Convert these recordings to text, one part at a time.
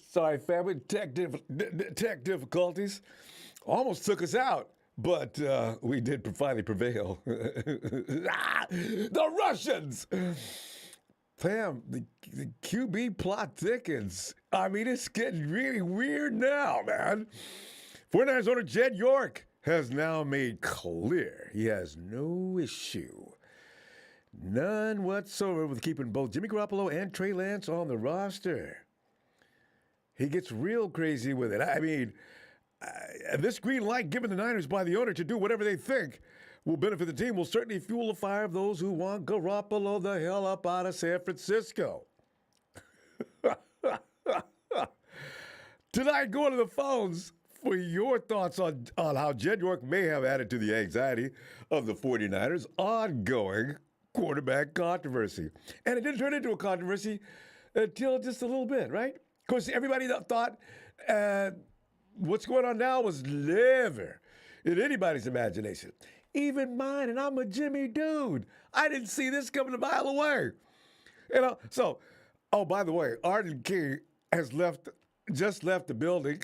Sorry, family. Tech difficulties almost took us out, but we did finally prevail. The Russians! Fam, the QB plot thickens. I mean, it's getting really weird now, man. 49ers owner Jed York has now made clear he has no issue, none whatsoever, with keeping both Jimmy Garoppolo and Trey Lance on the roster. He gets real crazy with it. I mean, this green light given the Niners by the owner to do whatever they think will benefit the team will certainly fuel the fire of those who want Garoppolo the hell up out of San Francisco. Tonight, go to the phones for your thoughts on how Jed York may have added to the anxiety of the 49ers' ongoing quarterback controversy. And it didn't turn into a controversy until just a little bit, right? Of course, everybody thought what's going on now was never in anybody's imagination, even mine, and I'm a Jimmy dude. I didn't see this coming a mile away. So, oh, by the way, Arden King has just left the building.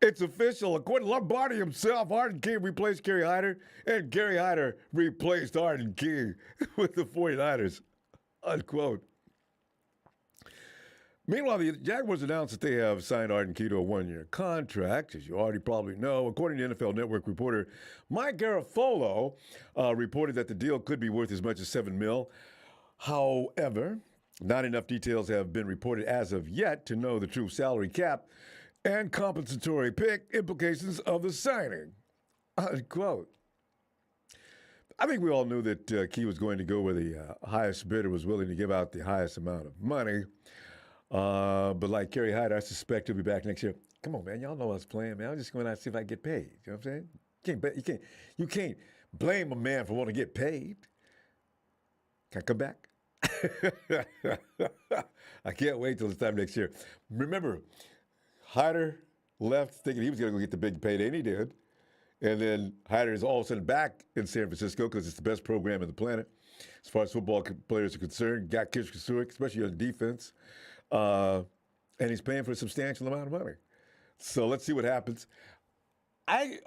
It's official. According to Lombardi himself, Arden King replaced Gary Hyder, and Gary Hyder replaced Arden King with the 49ers, unquote. Meanwhile, the Jaguars announced that they have signed Arden Key to a one-year contract, as you already probably know. According to NFL Network reporter Mike Garafolo, reported that the deal could be worth as much as $7 million. However, not enough details have been reported as of yet to know the true salary cap and compensatory pick implications of the signing, unquote. I think we all knew that Key was going to go where the highest bidder was willing to give out the highest amount of money. But like Gary Hyder, I suspect he'll be back next year. Come on, man. Y'all know I was playing, man. I'm just going out to see if I can get paid. You know what I'm saying? You can't blame a man for wanting to get paid. Can I come back? I can't wait till this time next year. Remember, Hyder left thinking he was going to go get the big payday, and he did. And then Hyder is all of a sudden back in San Francisco because it's the best program on the planet as far as football players are concerned. Got Kish Kasurik, especially on defense. And he's paying for a substantial amount of money. So let's see what happens. I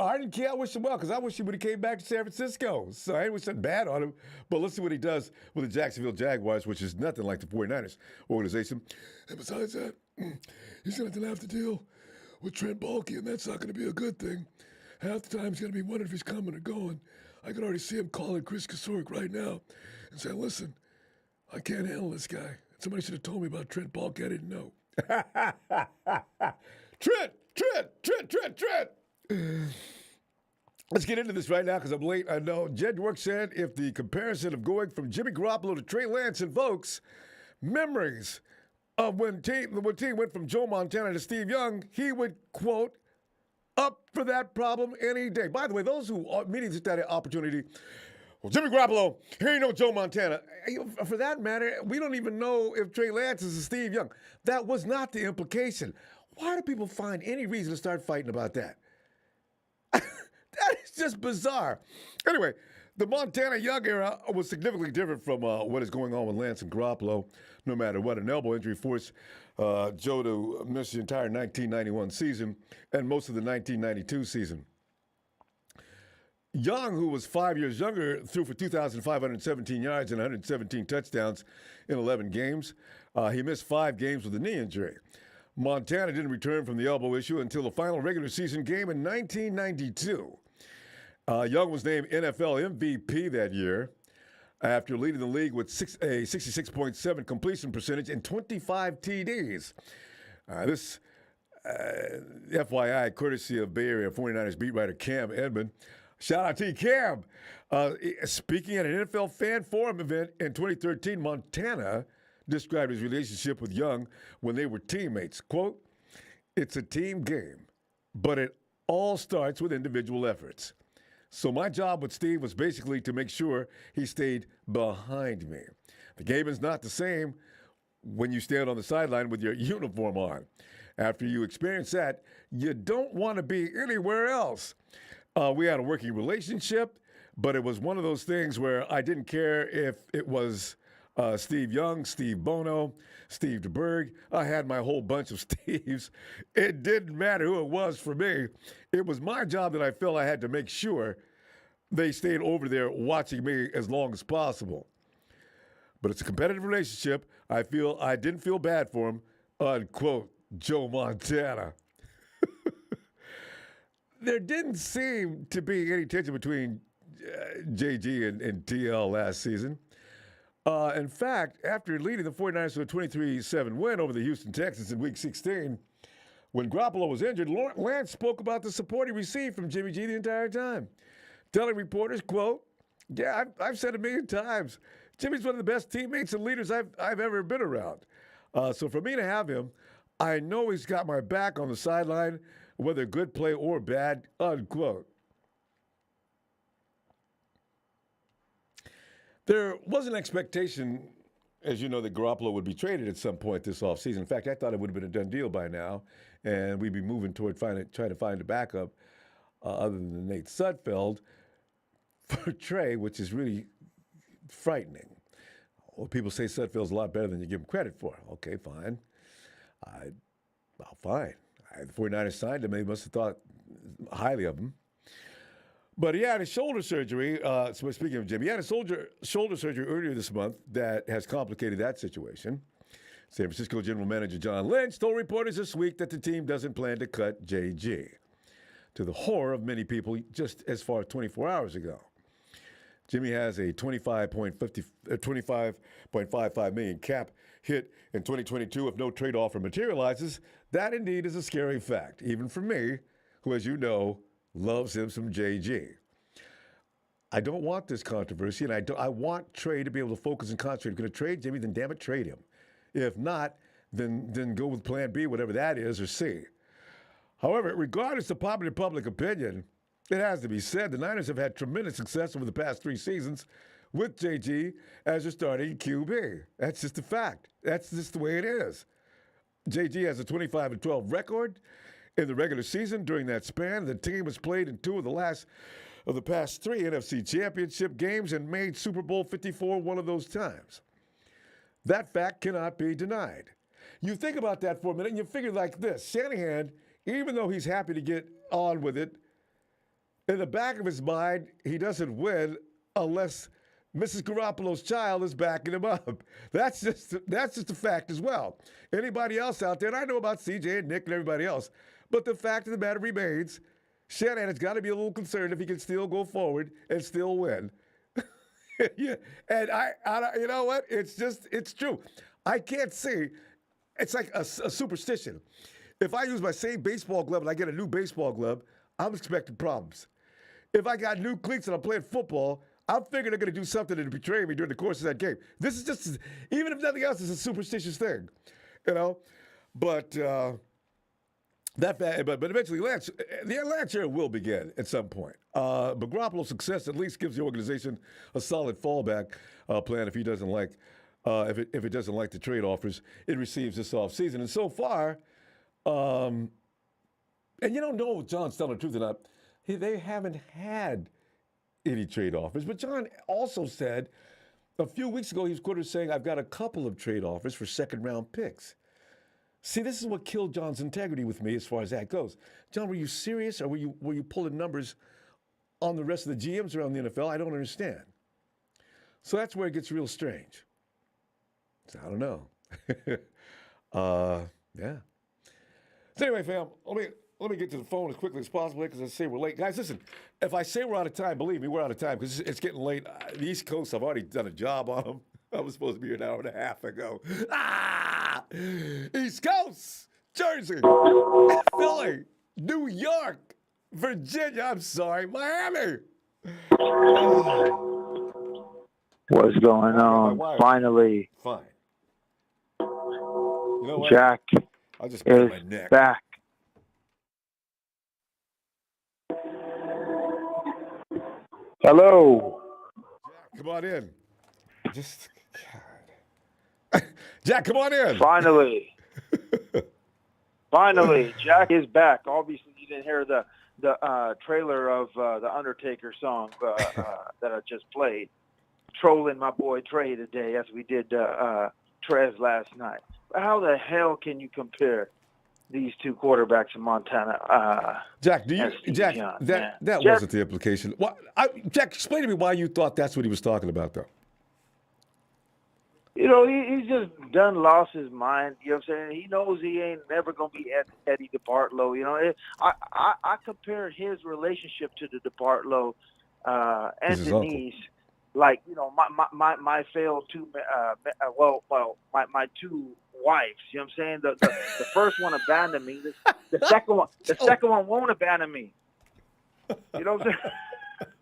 wish him well because I wish he would have came back to San Francisco. So I ain't wish something bad on him. But let's see what he does with the Jacksonville Jaguars, which is nothing like the 49ers organization. And besides that, he's going to have to deal with Trent Baalke, and that's not going to be a good thing. Half the time he's going to be wondering if he's coming or going. I can already see him calling Chris Kasurik right now and saying, listen, I can't handle this guy. Somebody should have told me about Trent Baalke. I didn't know. Trent! Let's get into this right now because I'm late. I know. Jed York said if the comparison of going from Jimmy Garoppolo to Trey Lance invokes memories of when team went from Joe Montana to Steve Young, he would, quote, up for that problem any day. By the way, those who immediately took that opportunity, well, Jimmy Garoppolo, he ain't no Joe Montana. For that matter, we don't even know if Trey Lance is a Steve Young. That was not the implication. Why do people find any reason to start fighting about that? That is just bizarre. Anyway, the Montana Young era was significantly different from what is going on with Lance and Garoppolo. No matter what, an elbow injury forced Joe to miss the entire 1991 season and most of the 1992 season. Young, who was 5 years younger, threw for 2,517 yards and 117 touchdowns in 11 games. He missed 5 games with a knee injury. Montana didn't return from the elbow issue until the final regular season game in 1992. Young was named NFL MVP that year after leading the league with a 66.7 completion percentage and 25 TDs. This FYI, courtesy of Bay Area 49ers beat writer Cam Edmond. Shout out to you, Cam. Speaking at an NFL Fan Forum event in 2013, Montana described his relationship with Young when they were teammates. Quote, it's a team game, but it all starts with individual efforts. So my job with Steve was basically to make sure he stayed behind me. The game is not the same when you stand on the sideline with your uniform on. After you experience that, you don't want to be anywhere else. We had a working relationship, but it was one of those things where I didn't care if it was Steve Young, Steve Bono, Steve DeBerg. I had my whole bunch of Steves. It didn't matter who it was for me. It was my job that I felt I had to make sure they stayed over there watching me as long as possible. But it's a competitive relationship. I didn't feel bad for him, unquote, Joe Montana. There didn't seem to be any tension between JG and TL last season. In fact, after leading the 49ers to a 23-7 win over the Houston Texans in Week 16, when Garoppolo was injured, Lance spoke about the support he received from Jimmy G the entire time, telling reporters, quote, "Yeah, I've said it a million times. Jimmy's one of the best teammates and leaders I've ever been around. So for me to have him, I know he's got my back on the sideline, whether good play or bad," unquote. There was an expectation, as you know, that Garoppolo would be traded at some point this offseason. In fact, I thought it would have been a done deal by now, and we'd be moving toward trying to find a backup other than Nate Sudfeld for Trey, which is really frightening. Well, people say Sudfeld's a lot better than you give him credit for. Okay, fine. Fine. The 49ers signed him. They must have thought highly of him. But he had a shoulder surgery. So speaking of Jim, he had a shoulder surgery earlier this month that has complicated that situation. San Francisco General Manager John Lynch told reporters this week that the team doesn't plan to cut JG, to the horror of many people just as far as 24 hours ago. Jimmy has a $25.55 million cap hit in 2022 if no trade offer materializes. That indeed is a scary fact, even for me, who, as you know, loves him some JG. I don't want this controversy, and I want Trey to be able to focus and concentrate. If you're going to trade Jimmy, then damn it, trade him. If not, then go with plan B, whatever that is, or C. However, regardless of popular public opinion, it has to be said the Niners have had tremendous success over the past 3 seasons with JG as their starting QB. That's just a fact. That's just the way it is. JG has a 25-12 record in the regular season. During that span, the team has played in 2 of the past 3 NFC Championship games and made Super Bowl 54 one of those times. That fact cannot be denied. You think about that for a minute and you figure like this. Shanahan, even though he's happy to get on with it, in the back of his mind, he doesn't win unless Mrs. Garoppolo's child is backing him up. That's just a fact as well. Anybody else out there, and I know about CJ and Nick and everybody else, but the fact of the matter remains, Shanahan has got to be a little concerned if he can still go forward and still win. Yeah. And I, you know what? It's true. I can't see. It's like a superstition. If I use my same baseball glove and I get a new baseball glove, I'm expecting problems. If I got new cleats and I'm playing football, I'm figuring they're going to do something to betray me during the course of that game. This is just, even if nothing else, it's a superstitious thing, you know. But but eventually, the Lance era will begin at some point. But Garoppolo's success at least gives the organization a solid fallback plan if he doesn't like if it doesn't like the trade offers it receives this offseason. And so far, and you don't know if John's telling the truth or not. They haven't had any trade offers. But John also said a few weeks ago, he was quoted saying, "I've got a couple of trade offers for second-round picks." See, this is what killed John's integrity with me as far as that goes. John, were you serious, or were you pulling numbers on the rest of the GMs around the NFL? I don't understand. So that's where it gets real strange. So I don't know. Yeah. So anyway, fam, let me get to the phone as quickly as possible because I say we're late. Guys, listen, if I say we're out of time, believe me, we're out of time because it's getting late. The East Coast, I've already done a job on them. I was supposed to be here an hour and a half ago. East Coast, Jersey, Philly, New York, Virginia, I'm sorry, Miami. What's going on? Finally. Fine. You know what? Jack I'll just is my neck. back. Hello. Jack, come on in. God. Jack, come on in. Finally. Finally, Jack is back. Obviously, you didn't hear the trailer of the Undertaker song that I just played. Trolling my boy Trey today, as we did Trez last night. How the hell can you compare these two quarterbacks in Montana? Jack, Jack, Young, that wasn't the implication. Jack, explain to me why you thought that's what he was talking about, though. You know, he's just done lost his mind. You know what I'm saying? He knows he ain't never going to be Eddie DeBartolo. You know, I compare his relationship to the DeBartolo and Denise, like, you know, my failed two, my two wives. You know what I'm saying? The first one abandoned me. The second one won't abandon me. You know what I'm saying?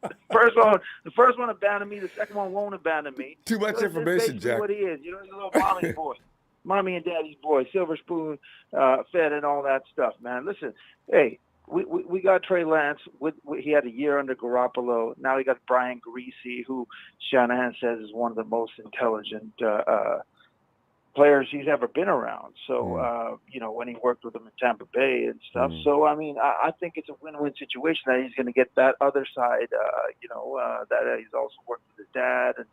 The first one abandoned me. The second one won't abandon me. Too much information, Jack. What he is, you know, he's a little mommy's boy, mommy and daddy's boy, silver spoon fed, and all that stuff. Man, listen, hey, we got Trey Lance. He had a year under Garoppolo. Now he got Brian Greasy, who Shanahan says is one of the most intelligent players he's ever been around. So, you know, when he worked with him in Tampa Bay and stuff. So, I mean, I think it's a win-win situation that he's going to get that other side, that he's also worked with his dad and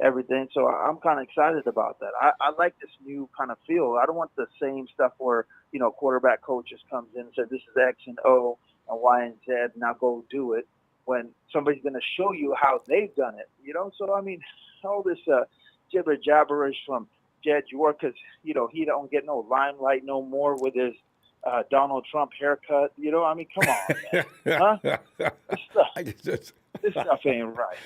everything. So I'm kind of excited about that. I like this new kind of feel. I don't want the same stuff where, you know, quarterback coach just comes in and says, this is X and O and Y and Z, now go do it, when somebody's going to show you how they've done it, you know? So, I mean, all this jibber jabberish from Jed York, because, you know, he don't get no limelight no more with his Donald Trump haircut. You know, I mean, come on, man. Huh? This stuff ain't right.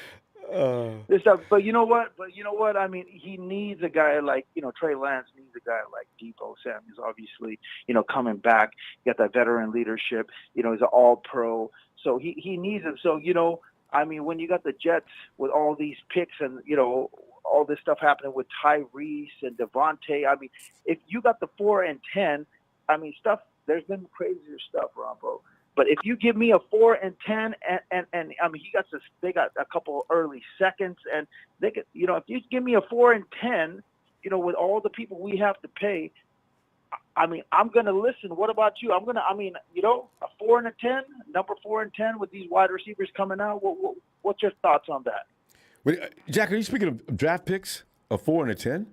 This stuff, but you know what? I mean, he needs a guy like, you know, Trey Lance needs a guy like Debo Samuel's, obviously, you know, coming back. He got that veteran leadership. You know, he's an all-pro. So he needs him. So, you know, I mean, when you got the Jets with all these picks and, you know, all this stuff happening with Tyrese and Devontae. I mean, if you got the 4 and 10, I mean, there's been crazier stuff, Ronbo. But if you give me a 4 and 10, and I mean, they got a couple early seconds, and they could, you know, if you give me a 4 and 10, you know, with all the people we have to pay, I mean, I'm gonna listen. What about you? I mean, you know, a 4 and a 10, number 4 and 10 with these wide receivers coming out. What's your thoughts on that? Wait, Jack, are you speaking of draft picks, a 4 and a 10?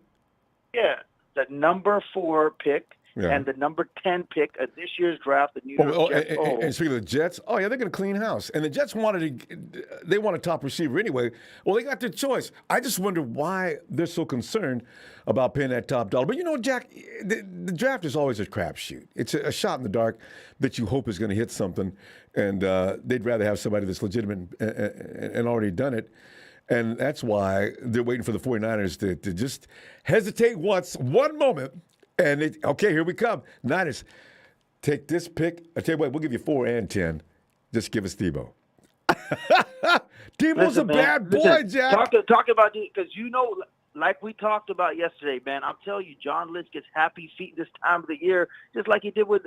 Yeah, the number 4 pick and the number 10 pick of this year's draft. The New York Jets. And speaking of the Jets, they're going to clean house. And the Jets want a top receiver anyway. Well, they got their choice. I just wonder why they're so concerned about paying that top dollar. But you know, Jack, the draft is always a crapshoot. It's a shot in the dark that you hope is going to hit something, and they'd rather have somebody that's legitimate and already done it. And that's why they're waiting for the 49ers to just hesitate one moment. And okay, here we come. Niners, take this pick. I tell you what, we'll give you 4 and 10. Just give us Debo. Debo's a bad boy, Jack. Talk about this, because you know, like we talked about yesterday, man. I'm telling you, John Lynch gets happy feet this time of the year, just like he did with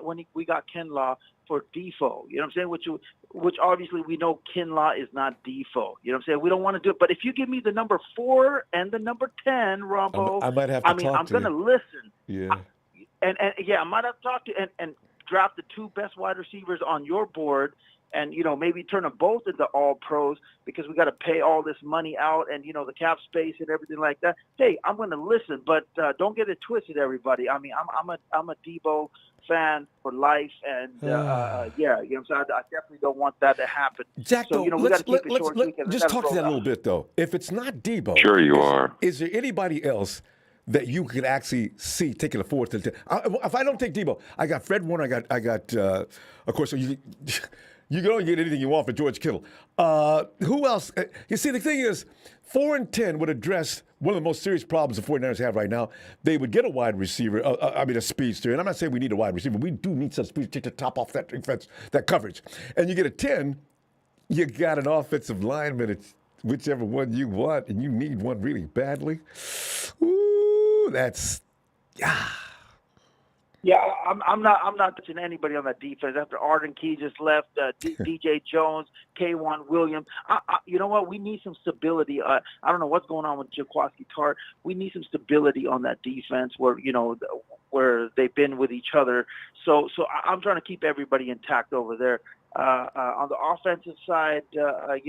when we got Kinlaw for Defoe. You know what I'm saying? Which obviously we know Kinlaw is not Defoe. You know what I'm saying? We don't want to do it. But if you give me the number 4 and the number 10, Ronbo, I might have to talk to you. I'm going to listen. Yeah. I might have to talk to you and draft the 2 best wide receivers on your board, and, you know, maybe turn them both into all pros, because we got to pay all this money out and, you know, the cap space and everything like that. Hey, I'm going to listen, but don't get it twisted, everybody. I mean, I'm a Debo fan for life, and you know what I'm saying? I definitely don't want that to happen. Jack, so, you know, we got to keep it short. Let's just talk to that a little bit, though. If it's not Debo, sure you are. Is there anybody else that you could actually see taking a 4 to 10? If I don't take Debo, I got Fred Warner. I got of course, you can only get anything you want for George Kittle. Who else? You see, the thing is, 4 and 10 would address one of the most serious problems the 49ers have right now. They would get a wide receiver, a speedster. And I'm not saying we need a wide receiver. We do need some speed to top off that defense, that coverage. And you get a 10, you got an offensive lineman. It's whichever one you want, and you need one really badly. Ooh, that's, Yeah, I'm not touching anybody on that defense after Arden Key just left. DJ Jones, K1 Williams. You know what? We need some stability. I don't know what's going on with Jaquaski Tart. We need some stability on that defense where they've been with each other. So I'm trying to keep everybody intact over there. On the offensive side, I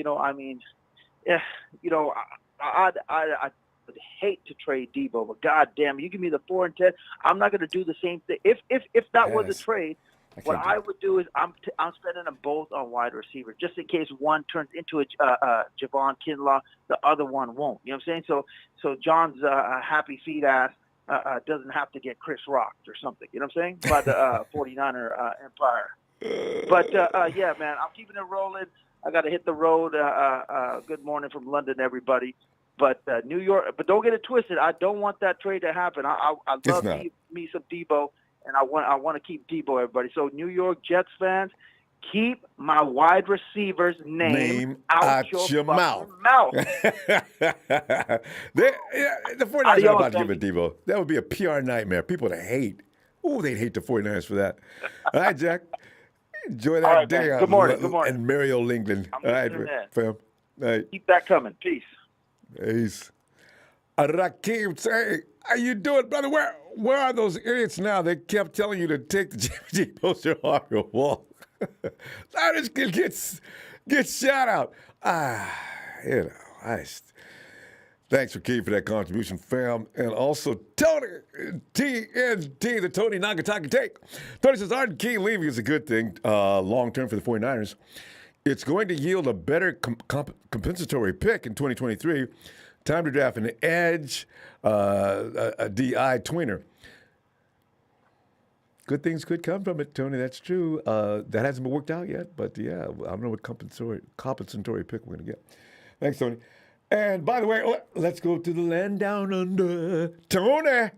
would hate to trade Debo, but goddamn, you give me the 4 and 10. I'm not going to do the same thing. If that was a trade, what I would do is I'm spending them both on wide receiver, just in case one turns into a Javon Kinlaw, the other one won't. You know what I'm saying? So John's happy feet ass doesn't have to get Chris rocked or something. You know what I'm saying? By the 49er Empire. But yeah, man, I'm keeping it rolling. I got to hit the road. Good morning from London, everybody. But New York, but don't get it twisted. I don't want that trade to happen. I love me some Debo, and I want to keep Debo, everybody. So New York Jets fans, keep my wide receiver's name out your mouth. The 49ers are about to give it Debo. That would be a PR nightmare. People to hate. Oh, they'd hate the 49ers for that. All right, Jack. Enjoy that day. Man. Good morning. And Mario Lingland. All right, fam. All right. Keep that coming. Peace. Peace. Rakim, say, how you doing, brother? Where are those idiots now? They kept telling you to take the Jimmy G poster off your wall. Now this kid gets shot out. Thanks for Keith for that contribution, fam. And also Tony, TNT, the Tony Nagataki take. Tony says, Arden Key leaving is a good thing long-term for the 49ers. It's going to yield a better compensatory pick in 2023. Time to draft an edge, a DI tweener. Good things could come from it, Tony. That's true. That hasn't been worked out yet, but yeah, I don't know what compensatory pick we're going to get. Thanks, Tony. And by the way, let's go to the land down under. Tony.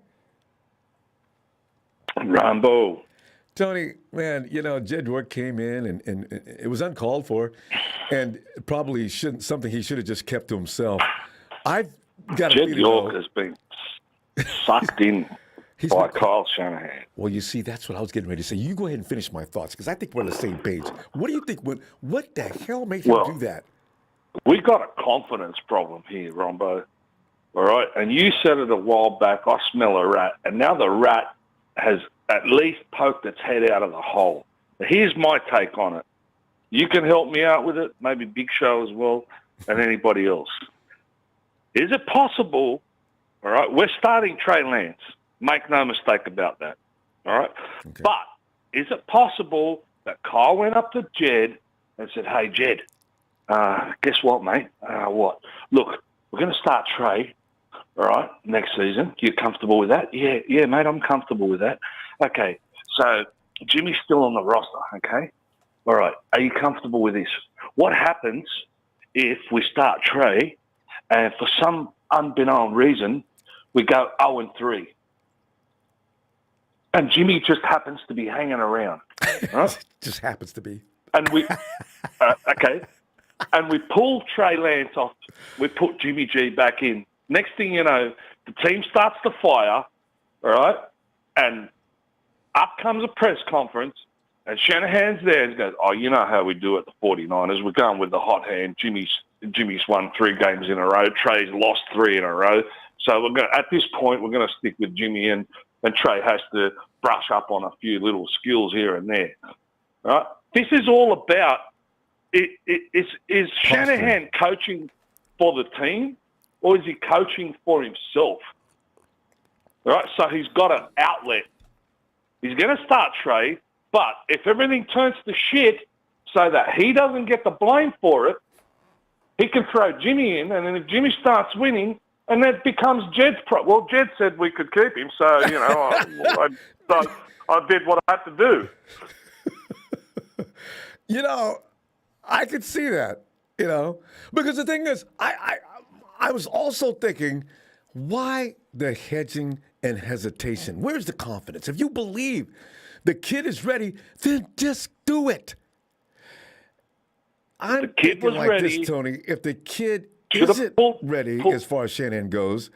Ronbo. Tony, man, Jed York came in and it was uncalled for and probably something he should have just kept to himself. I've got a feeling, Jed York has been sucked in by Kyle Shanahan. Well, you see, that's what I was getting ready to say. You go ahead and finish my thoughts because I think we're on the same page. What do you think? What the hell made him do that? We got a confidence problem here, Ronbo. All right? And you said it a while back, I smell a rat. And now the rat has at least poked its head out of the hole. Here's my take on it. You can help me out with it, maybe Big Show as well, and anybody else. Is it possible, all right, we're starting Trey Lance. Make no mistake about that, all right? Okay. But is it possible that Kyle went up to Jed and said, hey, Jed, guess what, mate? What? Look, we're going to start Trey, all right, next season. You comfortable with that? Yeah, mate, I'm comfortable with that. Okay, so Jimmy's still on the roster, okay? All right, are you comfortable with this? What happens if we start Trey and for some unbeknown reason we go 0-3? And Jimmy just happens to be hanging around. Right? Just happens to be. And we, okay, and we pull Trey Lance off. We put Jimmy G back in. Next thing you know, the team starts to fire, all right? And up comes a press conference, and Shanahan's there and goes, oh, you know how we do at the 49ers. We're going with the hot hand. Jimmy's won 3 games in a row. Trey's lost 3 in a row. So at this point, we're going to stick with Jimmy, and Trey has to brush up on a few little skills here and there. Right? This is all about, is Shanahan coaching for the team, or is he coaching for himself? Right? So he's got an outlet. He's going to start Trey, but if everything turns to shit so that he doesn't get the blame for it, he can throw Jimmy in, and then if Jimmy starts winning, and that becomes Jed's problem. Well, Jed said we could keep him, so, I did what I had to do. I could see that, because the thing is, I was also thinking, why the hedging and hesitation? Where's the confidence? If you believe the kid is ready, then just do it. I'm thinking like ready. This, Tony. If the kid isn't ready as far as Shanahan goes,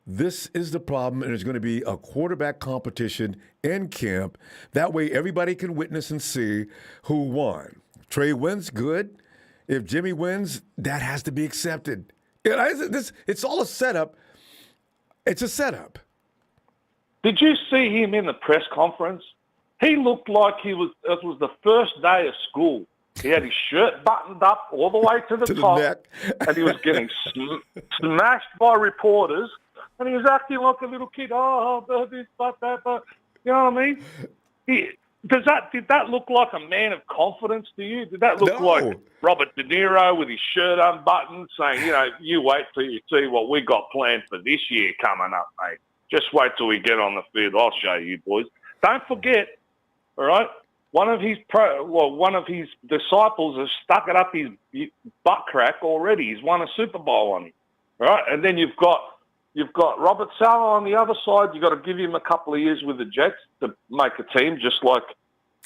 this is the problem, and there's going to be a quarterback competition in camp. That way, everybody can witness and see who won. Trey wins, good. If Jimmy wins, that has to be accepted. It's all a setup. It's a setup. Did you see him in the press conference? He looked like it was the first day of school. He had his shirt buttoned up all the way to the top, neck. and he was getting smashed by reporters, and he was acting like a little kid. Oh, this, that. You know what I mean? Did that look like a man of confidence to you? Did that look like Robert De Niro with his shirt unbuttoned saying, you wait till you see what we got planned for this year coming up, mate. Just wait till we get on the field. I'll show you boys. Don't forget, all right, one of his disciples has stuck it up his butt crack already. He's won a Super Bowl on him, all right? And then you've got Robert Saleh on the other side. You've got to give him a couple of years with the Jets to make a team, just like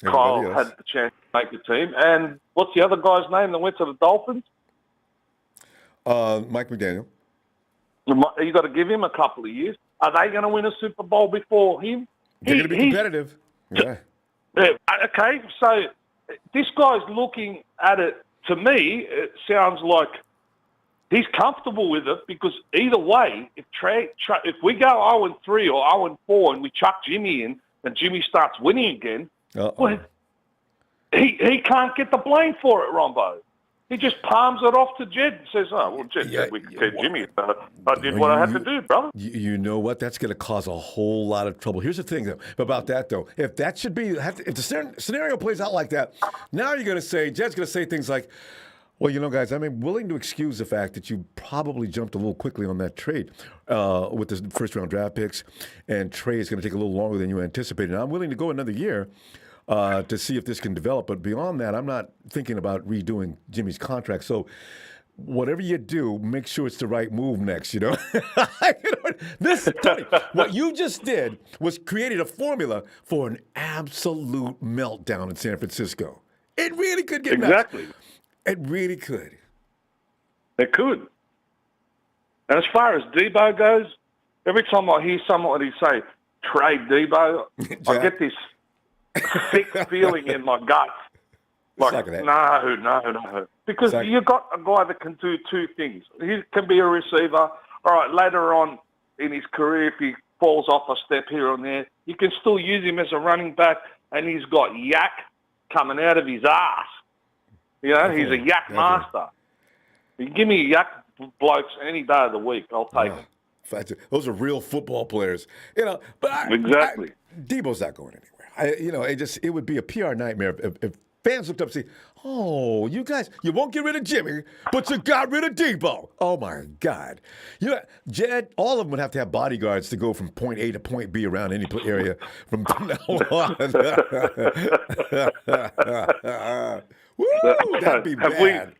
Kyle had the chance to make a team. And what's the other guy's name that went to the Dolphins? Mike McDaniel. You've got to give him a couple of years. Are they going to win a Super Bowl before him? They're going to be competitive. Yeah. Okay, so this guy's looking at it. To me, it sounds like he's comfortable with it because either way, if we go 0-3 or 0-4 and we chuck Jimmy in and Jimmy starts winning again, well, he can't get the blame for it, Ronbo. He just palms it off to Jed and says, Jed said we could take Jimmy. I did what I had to do, brother. You know what? That's going to cause a whole lot of trouble. Here's the thing about that, though. If that should be, if the scenario plays out like that, now you're going to say, Jed's going to say things like, well, guys, I'm willing to excuse the fact that you probably jumped a little quickly on that trade with the first-round draft picks, and Trey is going to take a little longer than you anticipated. I'm willing to go another year to see if this can develop. But beyond that, I'm not thinking about redoing Jimmy's contract. So whatever you do, make sure it's the right move next, Tony, what you just did was created a formula for an absolute meltdown in San Francisco. It really could get exactly. nuts. It really could. It could. And as far as Debo goes, every time I hear somebody say, trade Debo, I get this sick feeling in my gut. Like, no. Because you've got a guy that can do two things. He can be a receiver. All right, later on in his career, if he falls off a step here and there, you can still use him as a running back, and he's got yak coming out of his ass. He's a yak master. You give me yak blokes any day of the week, I'll take them. Those are real football players. Exactly. Debo's not going anywhere. It would be a PR nightmare if fans looked up and say, oh, you guys, you won't get rid of Jimmy, but you got rid of Debo. Oh, my God. Jed, all of them would have to have bodyguards to go from point A to point B around any area from now on. Woo, that'd be bad.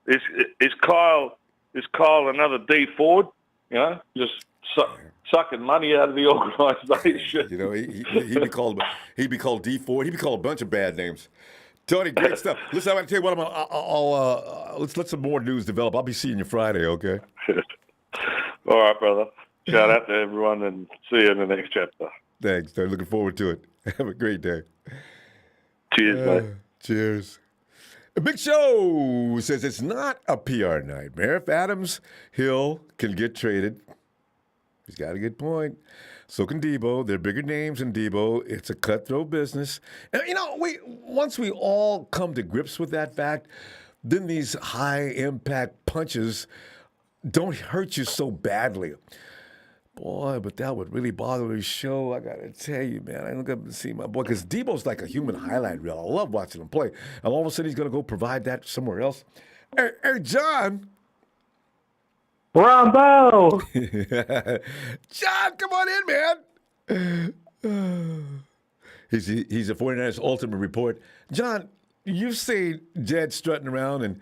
Is Kyle another D Ford? Just sucking money out of the organization. He'd be called D Ford. He'd be called a bunch of bad names. Tony, great stuff. Listen, I'm going to tell you what let's let some more news develop. I'll be seeing you Friday, okay? All right, brother. Shout out to everyone and see you in the next chapter. Thanks, Tony. Looking forward to it. Have a great day. Cheers, mate. Cheers. Big Show says it's not a PR nightmare. If Adams Hill can get traded, he's got a good point. So can Debo. They're bigger names than Debo. It's a cutthroat business. And, once we all come to grips with that fact, then these high-impact punches don't hurt you so badly. Boy, but that would really bother the show. I got to tell you, man. I look up and see my boy, because Debo's like a human highlight reel. I love watching him play. And all of a sudden, he's going to go provide that somewhere else. Hey, John. Ronbo! John, come on in, man. He's a 49ers Ultimate Report. John, you've seen Jed strutting around and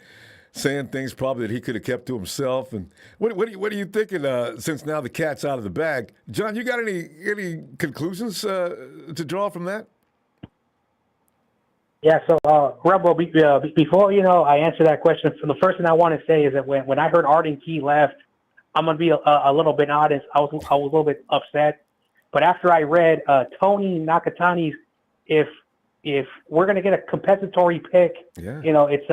saying things probably that he could have kept to himself. And what are you thinking since now the cat's out of the bag? John, you got any conclusions to draw from that? Yeah, so, Ronbo, before, I answer that question, so the first thing I want to say is that when I heard Arden Key left, I'm gonna be a little bit honest. I was a little bit upset, but after I read Tony Nakatani's, if we're gonna get a compensatory pick, Yeah. it's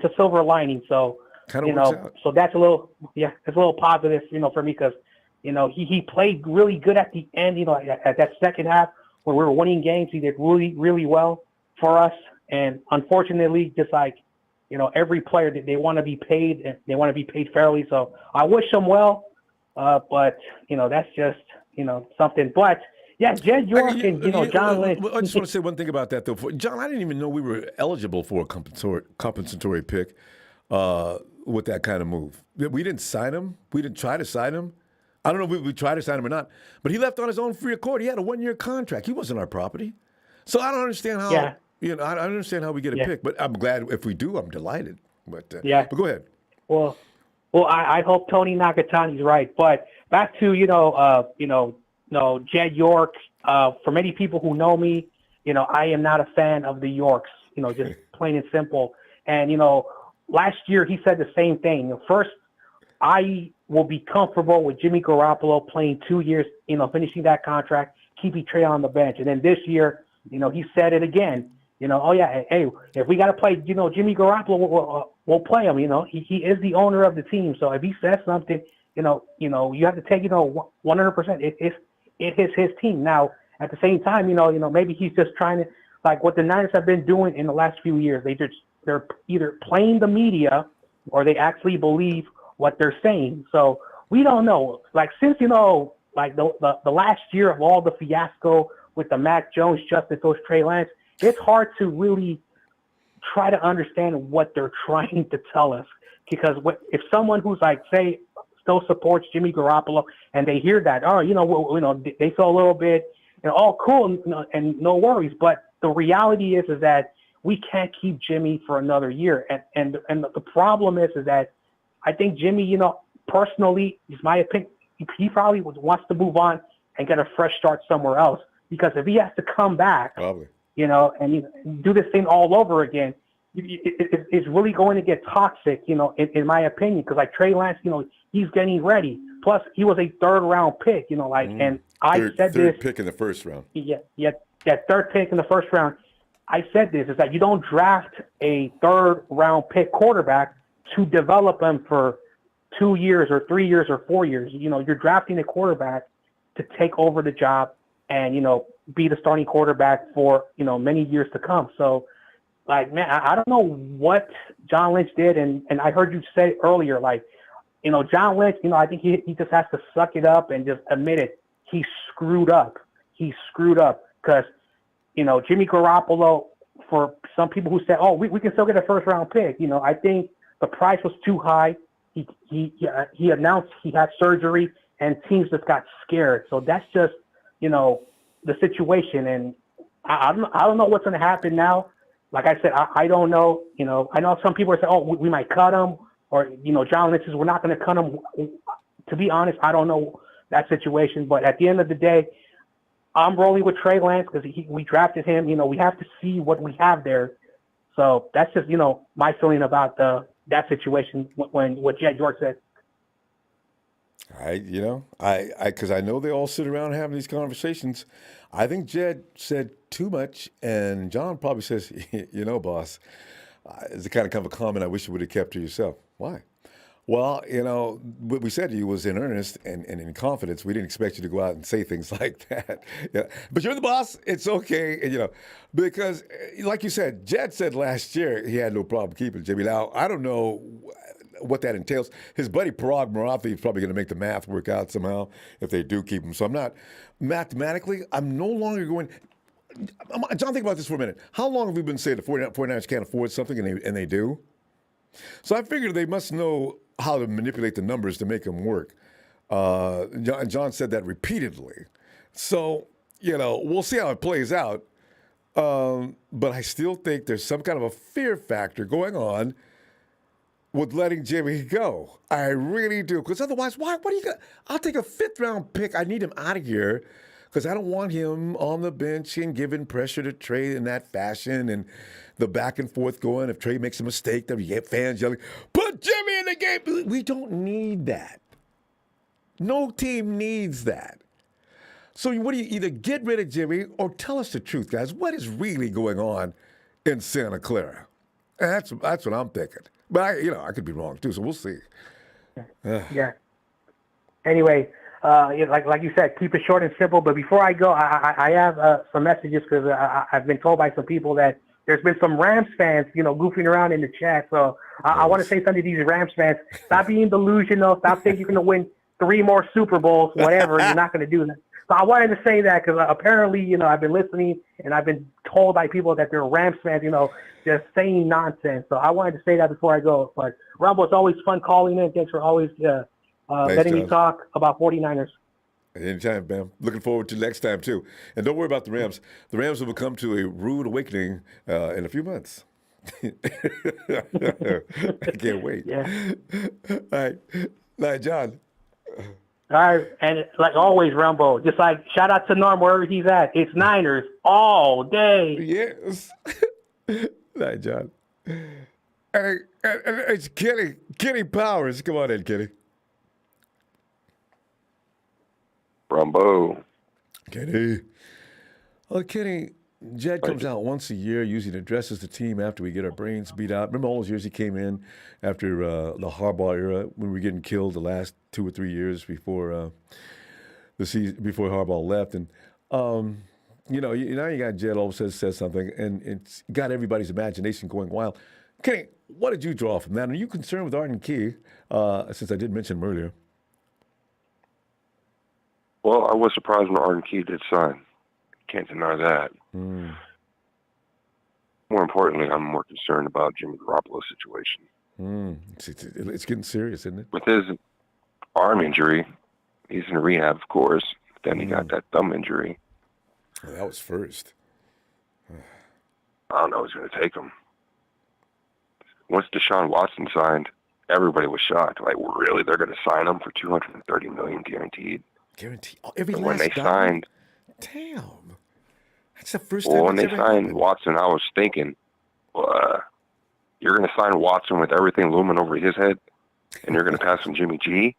a silver lining. So Kind of works out. so that's it's a little positive, for me because, he played really good at the end, at that second half where we were winning games. He did really, really well for us. And unfortunately, just like, every player that they want to be paid and they want to be paid fairly. So I wish him well, but that's just, something. But yeah, Jed York and John Lynch. I just want to say one thing about that though. John, I didn't even know we were eligible for a compensatory pick with that kind of move. We didn't sign him. We didn't try to sign him. I don't know if we tried to sign him or not, but he left on his own free accord. He had a 1-year contract. He wasn't our property. So I don't understand how. Yeah. I don't understand how we get a pick, but I'm glad if we do. I'm delighted. But but go ahead. Well, I hope Tony Nakatani's right. But back to Jed York. For many people who know me, I am not a fan of the Yorks. Just plain and simple. And last year he said the same thing. First, I will be comfortable with Jimmy Garoppolo playing 2 years. Finishing that contract, keeping Trey on the bench. And then this year, he said it again. Oh yeah, hey, if we got to play, Jimmy Garoppolo, we'll play him. He is the owner of the team. So if he says something, you have to take, 100%. It is his team. Now, at the same time, maybe he's just trying to, like what the Niners have been doing in the last few years. They're either playing the media or they actually believe what they're saying. So we don't know. Like since like the last year of all the fiasco with the Mac Jones, Justin Fields, Trey Lance, it's hard to really try to understand what they're trying to tell us. Because if someone who's like, say, still supports Jimmy Garoppolo and they hear that, they feel a little bit, all cool and no worries. But the reality is that we can't keep Jimmy for another year. And the problem is that I think Jimmy, personally, is my opinion, he probably wants to move on and get a fresh start somewhere else. Because if he has to come back, Probably. and do this thing all over again, it's really going to get toxic, in my opinion. Because like Trey Lance, he's getting ready. Plus, he was a third-round pick, and I said third this. pick in the first round. Yeah, third pick in the first round. I said this, is that you don't draft a third-round pick quarterback to develop them for 2 years or 3 years or 4 years. You're drafting a quarterback to take over the job and, be the starting quarterback for, many years to come. So, like, man, I don't know what John Lynch did. And I heard you say earlier, like, John Lynch, I think he just has to suck it up and just admit it. He screwed up. Because, Jimmy Garoppolo, for some people who said, oh, we can still get a first-round pick, I think the price was too high. He announced he had surgery, and teams just got scared. So that's just, the situation. And I don't know what's going to happen now. Like I said, I don't know. I know some people are saying, oh, we might cut him, or John Lynch says we're not going to cut him. To be honest, I don't know that situation. But at the end of the day, I'm rolling with Trey Lance because we drafted him. We have to see what we have there. So that's just my feeling about that situation when what Jed York said. Because I know they all sit around having these conversations. I think Jed said too much, and John probably says, boss, it's the kind of comment I wish you would have kept to yourself. Why? Well, what we said to you was in earnest and in confidence. We didn't expect you to go out and say things like that. Yeah. But you're the boss. It's okay. And, because like you said, Jed said last year he had no problem keeping Jimmy. Now, I don't know what that entails. His buddy Parag Marathi is probably going to make the math work out somehow if they do keep him. So I'm not mathematically, I'm no longer going. John, think about this for a minute. How long have we been saying the 49ers can't afford something and they do? So I figured they must know how to manipulate the numbers to make them work. John said that repeatedly. So, we'll see how it plays out. But I still think there's some kind of a fear factor going on with letting Jimmy go. I really do. Because otherwise, what are you going to? I'll take a 5th-round pick. I need him out of here because I don't want him on the bench and giving pressure to Trey in that fashion and the back and forth going. If Trey makes a mistake, then we get fans yelling, put Jimmy in the game. We don't need that. No team needs that. So what do you either get rid of Jimmy or tell us the truth, guys? What is really going on in Santa Clara? And that's what I'm thinking. But I could be wrong too. So we'll see. Yeah. Anyway, like you said, keep it short and simple. But before I go, I have some messages because I've been told by some people that there's been some Rams fans, goofing around in the chat. So I want to say something to these Rams fans. Stop being delusional. Stop thinking you're going to win 3 more Super Bowls, whatever. You're not going to do that. So I wanted to say that because apparently, I've been listening and I've been told by people that they're Rams fans, just saying nonsense. So I wanted to say that before I go. But Ronbo, it's always fun calling in. Thanks for always letting me talk about 49ers. Anytime, man. Looking forward to next time, too. And don't worry about the Rams. The Rams will come to a rude awakening in a few months. I can't wait. Yeah. All right, John. All right, and like always, Ronbo, just like shout out to Norm wherever he's at. It's Niners all day. Yes. All right, John. And it's Kenny Powers. Come on in, Kenny. Ronbo. Kenny. Well, Kenny, Jed comes out once a year, usually addresses the team after we get our brains beat out. Remember all those years he came in after the Harbaugh era when we were getting killed the last 2 or 3 years before the season, before Harbaugh left. And, now you got Jed all of a sudden says something, and it's got everybody's imagination going wild. Kenny, what did you draw from that? Are you concerned with Arden Key, since I did mention him earlier? Well, I was surprised when Arden Key did sign. Can't deny that. Mm. More importantly, I'm more concerned about Jimmy Garoppolo's situation. It's getting serious, isn't it? With his arm injury, he's in rehab, of course. Then he got that thumb injury. Well, that was first. I don't know who's going to take him. Once Deshaun Watson signed, everybody was shocked. Like, really? They're going to sign him for $230 million guaranteed? Guaranteed. Every And last when they dollar? signed, Damn. That's the first time. well, when that's they ever signed happened. Watson, I was thinking, you're going to sign Watson with everything looming over his head, and you're going to pass on Jimmy G?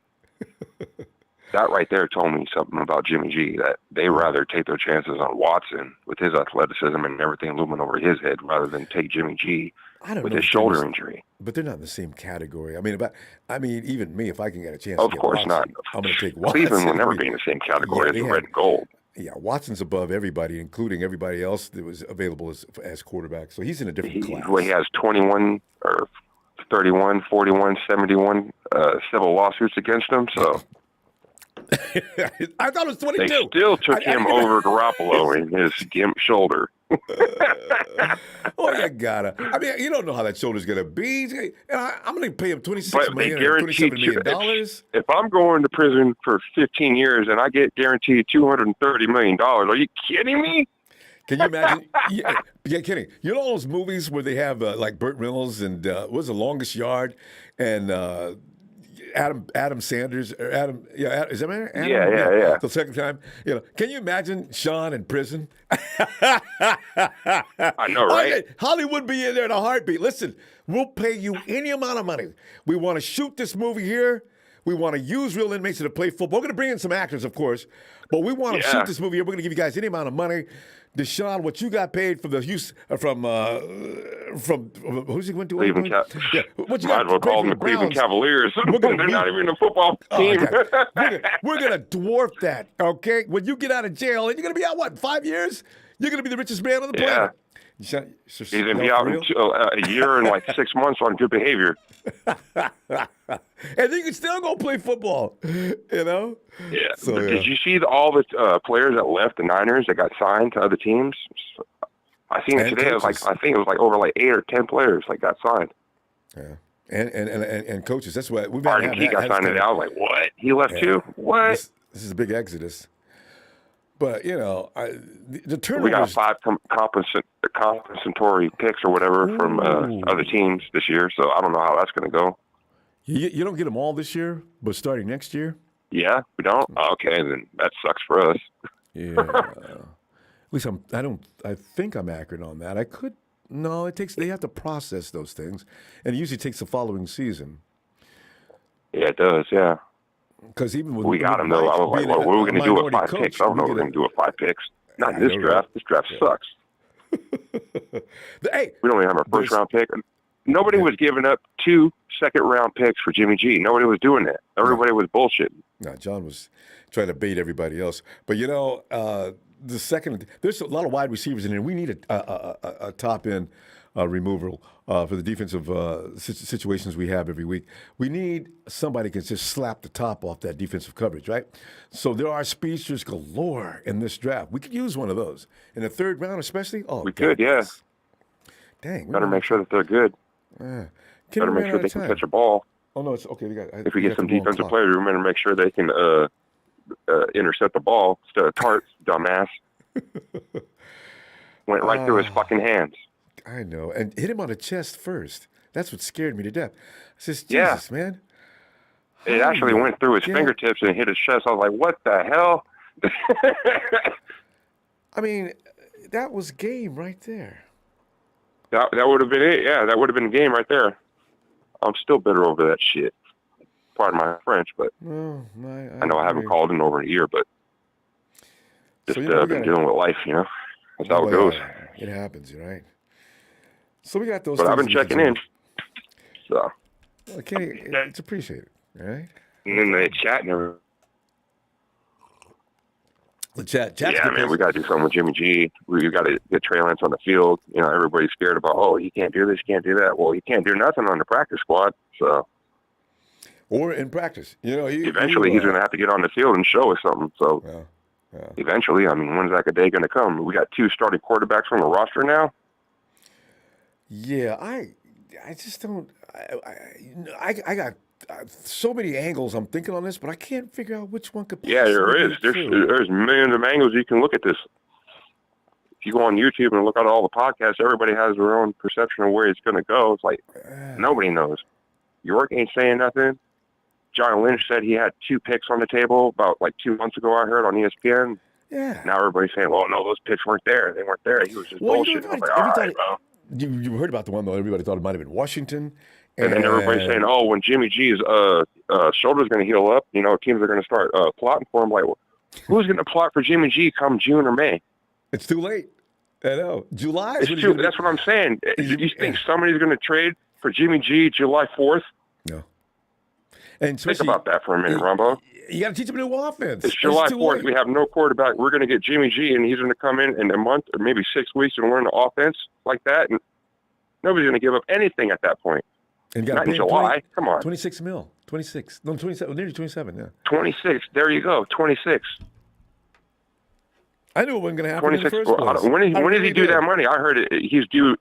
That right there told me something about Jimmy G, that they rather take their chances on Watson with his athleticism and everything looming over his head rather than take Jimmy G with his shoulder injury. But they're not in the same category. I mean, even me, if I can get a chance Of to get course Watson, not. I'm going to take Watson. Cleveland will never be in the same category as the red and gold. Yeah, Watson's above everybody, including everybody else that was available as quarterback. So he's in a different class. He has 21 or 31, 41, 71 civil lawsuits against him, so... I thought it was 22. They still took him over Garoppolo in his gimp shoulder. Oh, you gotta. I mean, you don't know how that shoulder's gonna be. And I'm gonna pay him $26 million or $27 million. If I'm going to prison for 15 years and I get guaranteed $230 million, are you kidding me? Can you imagine? Yeah, kidding. You know all those movies where they have like Burt Reynolds and what was The Longest Yard and Adam Sanders or Adam? Yeah, is that man? Adam? Yeah. The second time, can you imagine Sean in prison? I know, right? Hollywood be in there in a heartbeat. Listen, we'll pay you any amount of money. We want to shoot this movie here. We want to use real inmates to play football. We're going to bring in some actors, of course, but we want to shoot this movie here. We're going to give you guys any amount of money. Deshaun, what you got paid from the Houston, from who's he went to? Cleveland what you might as well call them the Cleveland Cavaliers. They're not even a football team. We're going to dwarf that, okay? When you get out of jail, and you're going to be out, what, 5 years? You're going to be the richest man on the planet. He's going to be out a year and like 6 months on good behavior. And you can still go play football, Yeah. So, but did you see all the players that left the Niners that got signed to other teams? I seen it today. It was I think it was over 8 or 10 players got signed. Yeah. And coaches. That's what we've Arden Key got signed. I was like, what? He left too? What? This is a big exodus. But the turnovers. We got 5 compensatory picks or whatever from other teams this year. So I don't know how that's going to go. You don't get them all this year, but starting next year. Yeah, we don't. Okay, then that sucks for us. Yeah. At least I think I'm accurate on that. I could. No, they have to process those things, and it usually takes the following season. Yeah, it does. Yeah. Because even with we got him though. I was like, well, what are we going to do with 5 picks? I don't know what we're going to do with 5 picks. Not in this draft. Right? This draft sucks. Hey, we don't even have our first round pick. Nobody was giving up 2 second-round picks for Jimmy G. Nobody was doing that. Everybody was bullshitting. No, John was trying to bait everybody else. But, there's a lot of wide receivers in there. We need a top-end removal for the defensive situations we have every week. We need somebody who can just slap the top off that defensive coverage, right? So there are speedsters galore in this draft. We could use one of those. In the 3rd round especially? Oh, we could, yeah. Dang. Better make sure that they're good. Better make sure they can catch a ball. Oh, no, it's okay. If we get some defensive players, we better make sure they can intercept the ball instead of Tarts, dumbass. Went right through his fucking hands. I know. And hit him on the chest first. That's what scared me to death. I says, Jesus, man. It actually went through his fingertips and hit his chest. I was like, what the hell? I mean, that was game right there. That would have been it. Yeah, that would have been the game right there. I'm still bitter over that shit. Pardon my French, but I know I haven't called in over a year, but just been dealing with life, That's how it goes. It happens, right? So we got those. But I've been checking in. So. Okay, it's appreciated, right? And then the chat and everything. The chat. Yeah, man, we got to do something with Jimmy G. We got to get Trey Lance on the field. Everybody's scared about, he can't do this, can't do that. Well, he can't do nothing on the practice squad, so. Or in practice. Eventually, he's going to have to get on the field and show us something. So, eventually, when's that day going to come? We got 2 starting quarterbacks on the roster now. Yeah, I just don't. I got so many angles I'm thinking on this, but I can't figure out which one could. Yeah, there is. There's millions of angles you can look at this. If you go on YouTube and look at all the podcasts, everybody has their own perception of where it's going to go. It's like nobody knows. York ain't saying nothing. John Lynch said he had 2 picks on the table about 2 months ago. I heard on ESPN. Yeah. Now everybody's saying, "Well, no, those picks weren't there. They weren't there. He was just bullshit." I was like, all right, bro. You heard about the one though? Everybody thought it might have been Washington. And then everybody's saying, when Jimmy G's shoulder's going to heal up, teams are going to start plotting for him. Like, who's going to plot for Jimmy G come June or May? It's too late. I know. July. That's what I'm saying. You think somebody's going to trade for Jimmy G July 4th? No. And think about that for a minute, Ronbo. You got to teach him a new offense. It's July 4th. We have no quarterback. We're going to get Jimmy G, and he's going to come in a month or maybe 6 weeks and learn the offense like that. And nobody's going to give up anything at that point. And not in July. Come on. 26 mil. 26. No, 27. Nearly 27, yeah. 26. There you go. 26. I knew it wasn't going to happen in the first place. When did he do that money? I heard he's due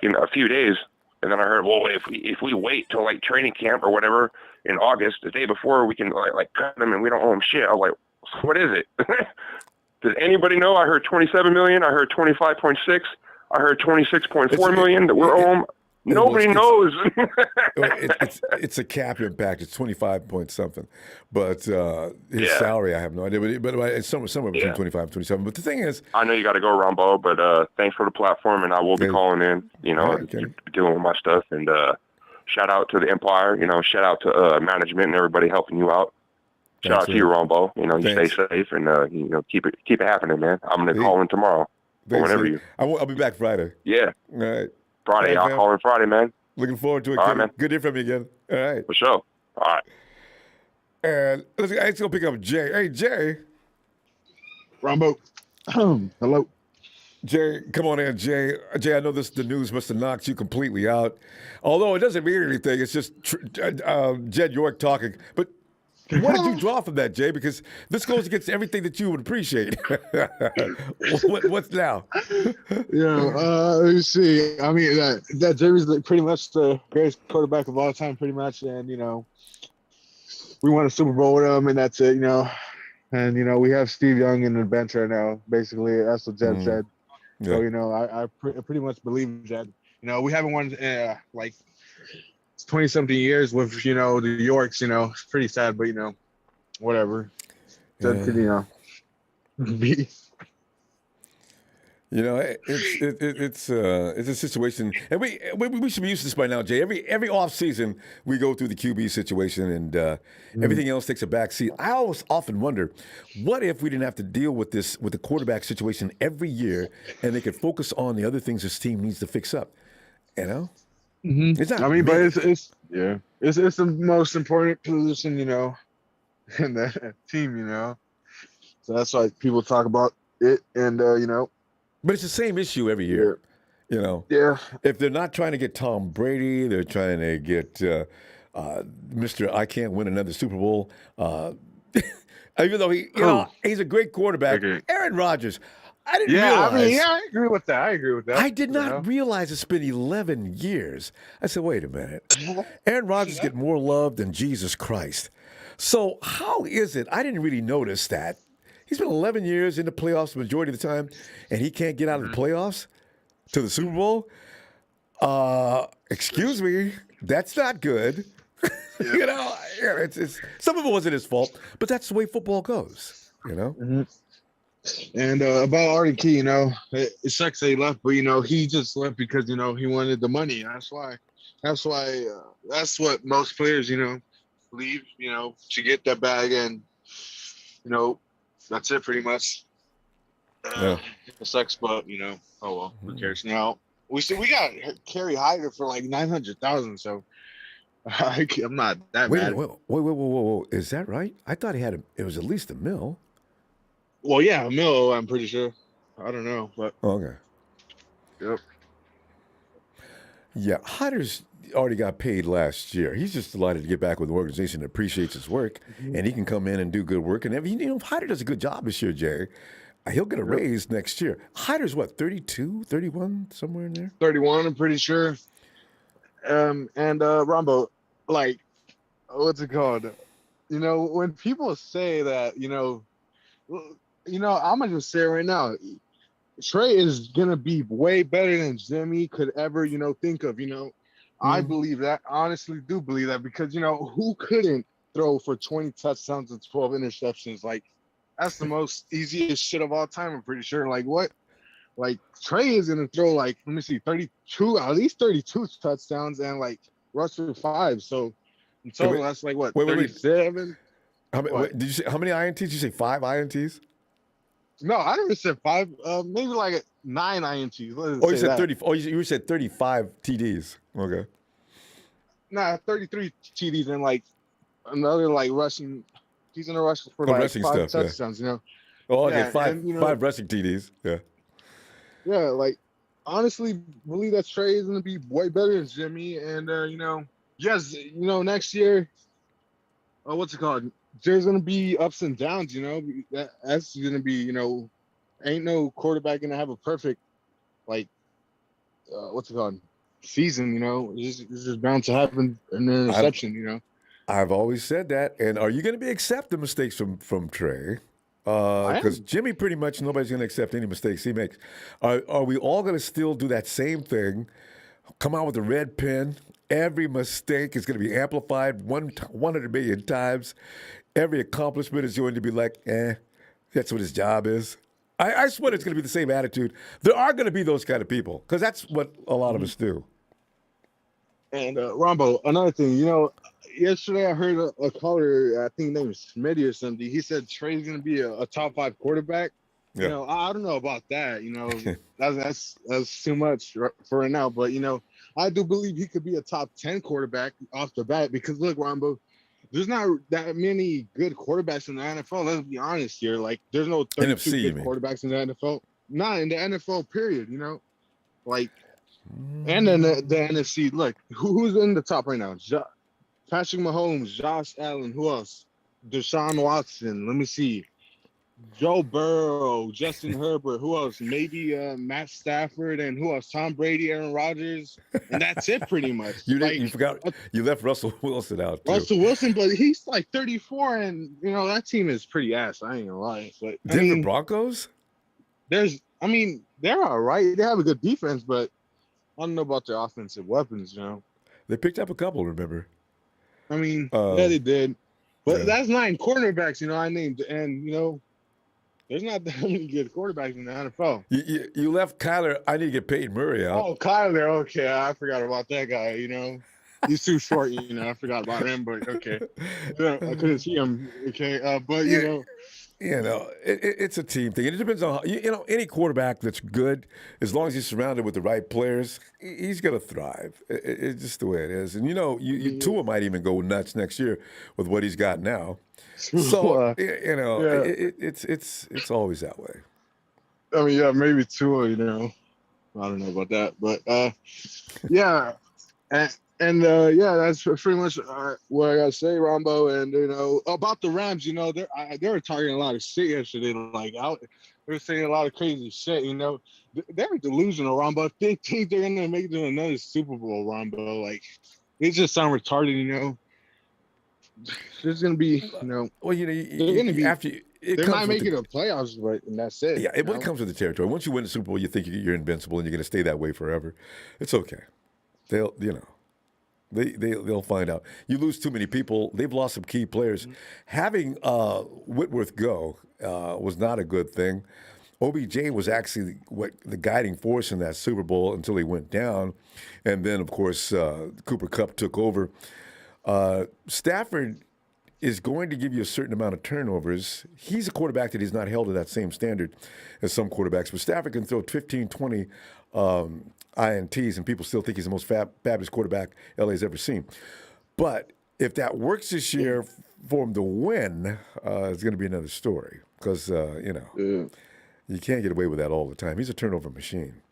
in a few days. And then I heard, well, if we wait till training camp or whatever in August, the day before, we can cut him and we don't owe him shit. I was like, what is it? Does anybody know? I heard 27 million. I heard 25.6. I heard 26.4 million that we're owing. Nobody knows. It's a cap impact. It's 25 point something. But his salary, I have no idea. But it's somewhere between 25 and 27. But the thing is, I know you got to go, Ronbo, but thanks for the platform, and I will be calling in, dealing with my stuff. And shout out to the Empire, shout out to management and everybody helping you out. Shout out to you, Ronbo. You stay safe and, keep it happening, man. I'm going to call in tomorrow. Whenever you. I'll be back Friday. Yeah. All right. Friday. I'll call in Friday, man. Looking forward to it. All right, man. Good to hear from you again. All right. For sure. All right. And let's go pick up Jay. Hey, Jay. Ronbo. Hello. Jay, come on in, Jay. Jay, I know the news must have knocked you completely out. Although it doesn't mean anything. It's just Jed York talking. But what did you draw from that, Jay? Because this goes against everything that you would appreciate. What's now? Let me see. I mean, that Jimmy's pretty much the greatest quarterback of all time, pretty much. And, we won a Super Bowl with him, and that's it, And, we have Steve Young in the bench right now. Basically, that's what Jed said. Yeah. So, I pretty much believe Jed. We haven't won, 20-something years with, the Yorks, it's pretty sad, but, whatever. Jed could, be. You know, it's a situation, and we should be used to this by now, Jay. Every off season we go through the QB situation, and everything else takes a back seat. I always often wonder, what if we didn't have to deal with the quarterback situation every year, and they could focus on the other things this team needs to fix up. You know, it's not. I mean, but it's the most important position, in the team, So that's why people talk about it, and But it's the same issue every year. You know, if they're not trying to get Tom Brady, they're trying to get Mr. I can't win another Super Bowl. Even though he's a great quarterback, Aaron Rodgers. I didn't realize. I agree with that. I did not realize it's been 11 years. I said, wait a minute. Aaron Rodgers get more love than Jesus Christ. So how is it? I didn't really notice that. He's been 11 years in the playoffs the majority of the time, and he can't get out of the playoffs to the Super Bowl. Excuse me, that's not good. It's some of it wasn't his fault, but that's the way football goes. And about Artie Key, it sucks that he left, but he just left because he wanted the money. That's why. That's what most players leave to get that bag, and that's it pretty much. It sucks, but oh well, who cares? Now we got Kerry Hyder for like $900,000, so I'm not that mad. Wait, is that right? I thought it was at least $1 million. Well, yeah, $1 million, I'm pretty sure. I don't know, but okay. Yep. Yeah, Hyder's already got paid last year. He's just delighted to get back with an organization that appreciates his work, and he can come in and do good work. And if Hyder does a good job this year, Jerry, he'll get a raise next year. Hyder's what, 32, 31, somewhere in there? 31, I'm pretty sure. And Ronbo, like, what's it called? When people say that, I'm gonna just say it right now. Trey is gonna be way better than Jimmy could ever, think of. I believe that. Honestly, do believe that because who couldn't throw for 20 touchdowns and 12 interceptions? Like, that's the most easiest shit of all time. I'm pretty sure. Like what? Like Trey is gonna throw like, let me see, 32, at least 32 touchdowns and like rush for 5. So in total, that's like what? 37. How many INTs? Did you say 5 INTs? No, I never said 5. Maybe like 9 INTs. You said 30. Oh, you said 35 TDs. Okay. Nah, 33 TDs and like another like rushing. He's gonna rush for like rushing 5 stuff, touchdowns. Oh, okay, yeah, 5 rushing TDs. Yeah. Yeah, like honestly, believe that Trey is gonna be way better than Jimmy, and yes, next year. What's it called? There's gonna be ups and downs, that's gonna be, ain't no quarterback gonna have a perfect, like, what's it called, season, it's just bound to happen an interception, I've always said that. And are you gonna be accepting mistakes from Trey? Because Jimmy, pretty much nobody's gonna accept any mistakes he makes. Are we all gonna still do that same thing? Come out with a red pen. Every mistake is going to be amplified 100 million times. Every accomplishment is going to be like, that's what his job is. I swear it's going to be the same attitude. There are going to be those kind of people because that's what a lot of us do. And Ronbo, another thing, yesterday I heard a caller, I think his name is Smitty or something. He said Trey's going to be a top 5 quarterback. Yeah. I don't know about that. That's too much for right now. But I do believe he could be a top 10 quarterback off the bat because look, Ronbo, there's not that many good quarterbacks in the NFL. Let's be honest here. Like, there's no 32 good quarterbacks in the NFL. Not in the NFL, period. Like, and then the NFC. Look, who's in the top right now? Patrick Mahomes, Josh Allen. Who else? Deshaun Watson. Let me see. Joe Burrow, Justin Herbert, who else? Maybe Matt Stafford, and who else? Tom Brady, Aaron Rodgers, and that's it pretty much. You forgot. You left Russell Wilson out too. Russell Wilson, but he's like 34, and that team is pretty ass. I ain't gonna lie. But Denver Broncos? They're all right. They have a good defense, but I don't know about their offensive weapons. They picked up a couple. Remember? I mean, yeah, they did. But that's 9 cornerbacks. I named, and There's not that many good quarterbacks in the NFL. You left Kyler. I need to get Peyton Murray out. Oh, Kyler. Okay, I forgot about that guy. He's too short. I forgot about him. But okay, yeah, I couldn't see him. Okay, but Yeah. It's a team thing. And it depends on any quarterback that's good, as long as he's surrounded with the right players, he's going to thrive. It's just the way it is. And Tua might even go nuts next year with what he's got now. So it's always that way. I mean, yeah, maybe Tua. I don't know about that, but yeah, and that's pretty much what I gotta say, Ronbo. And about the Rams, they were talking a lot of shit yesterday. They were saying a lot of crazy shit. They're delusional, Ronbo. They think they're gonna make it to another Super Bowl, Ronbo. Like, they just sound retarded. There's gonna be, Well, they're gonna be after they might make it a playoffs, but and that's it. Yeah, it comes with the territory. Once you win the Super Bowl, you think you're invincible and you're going to stay that way forever. It's okay. They'll find out. You lose too many people. They've lost some key players. Mm-hmm. Having Whitworth go was not a good thing. OBJ was actually the guiding force in that Super Bowl until he went down, and then of course Cooper Kupp took over. Stafford is going to give you a certain amount of turnovers. He's a quarterback that he's not held to that same standard as some quarterbacks, but Stafford can throw 15, 20 INTs, and people still think he's the most fabulous quarterback LA's ever seen. But if that works this year for him to win, it's going to be another story because, you can't get away with that all the time. He's a turnover machine.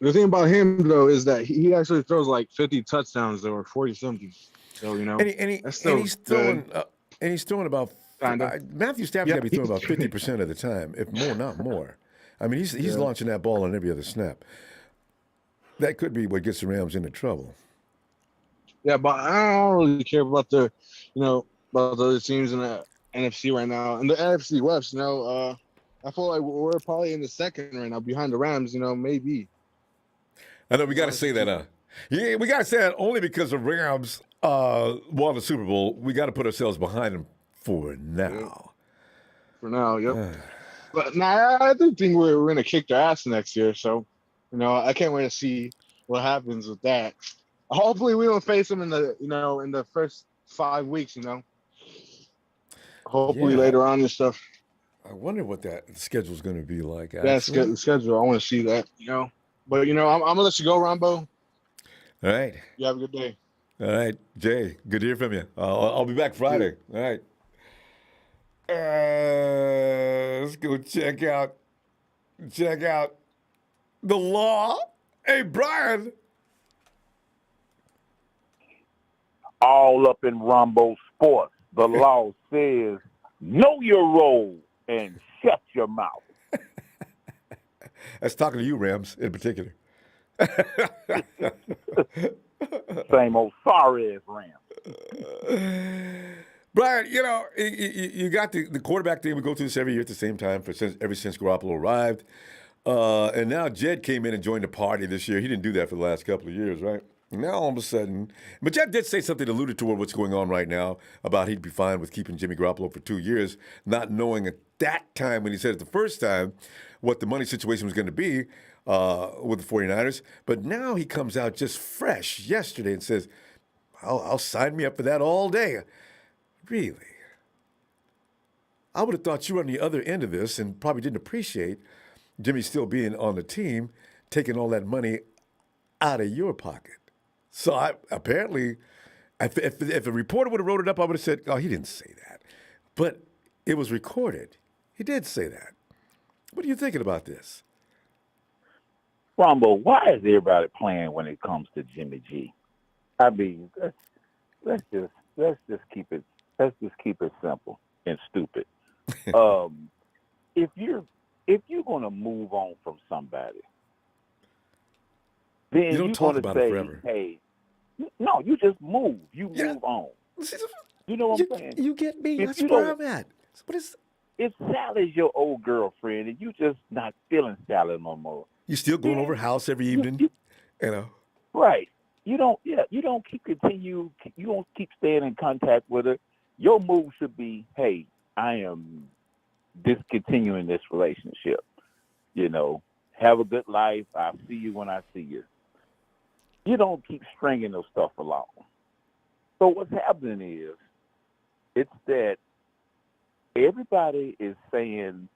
The thing about him, though, is that he actually throws like 50 touchdowns or 40-something. So, he's throwing about Matthew Stafford's got to be throwing about 50% of the time, if more, not more. I mean, he's launching that ball on every other snap. That could be what gets the Rams into trouble. Yeah, but I don't really care about about the other teams in the NFC right now. And the NFC West, I feel like we're probably in the second right now behind the Rams. Maybe. I know we got to say that. Yeah, we got to say that only because the Rams won the Super Bowl. We got to put ourselves behind them for now. Yeah. For now, yep. But I do think we're going to kick their ass next year. So, I can't wait to see what happens with that. Hopefully, we don't face them in the first 5 weeks. Hopefully, later on and stuff. I wonder what that schedule's going to be like. That's the schedule. I want to see that. But I'm gonna let you go, Ronbo. All right. You have a good day. All right, Jay. Good to hear from you. I'll be back Friday. All right. Let's go check out the law. Hey, Brian. All up in Ronbo Sports. The law says, know your role and shut your mouth. That's talking to you, Rams, in particular. Same old sorry ass Rams. Brian, you got the quarterback thing. We go through this every year at the same time ever since Garoppolo arrived. And now Jed came in and joined the party this year. He didn't do that for the last couple of years, right? Now all of a sudden, but Jed did say something alluded toward what's going on right now about he'd be fine with keeping Jimmy Garoppolo for 2 years, not knowing at that time when he said it the first time what the money situation was going to be with the 49ers. But now he comes out just fresh yesterday and says, I'll sign me up for that all day. Really? I would have thought you were on the other end of this and probably didn't appreciate Jimmy still being on the team, taking all that money out of your pocket. So apparently, if a reporter would have wrote it up, I would have said, oh, he didn't say that. But it was recorded. He did say that. What are you thinking about this? Ronbo, why is everybody playing when it comes to Jimmy G? I mean, let's just keep it simple and stupid. If you're gonna move on from somebody, then you don't talk about it forever. Hey, no, you just move. You move on. You know what I'm saying? You get me. That's where I'm at. If Sally's your old girlfriend and you just not feeling Sally no more, you still going over house every evening, Right. You don't keep staying in contact with her. Your move should be, hey, I am discontinuing this relationship. You know, have a good life. I'll see you when I see you. You don't keep stringing those stuff along. So what's happening is, it's that everybody is saying,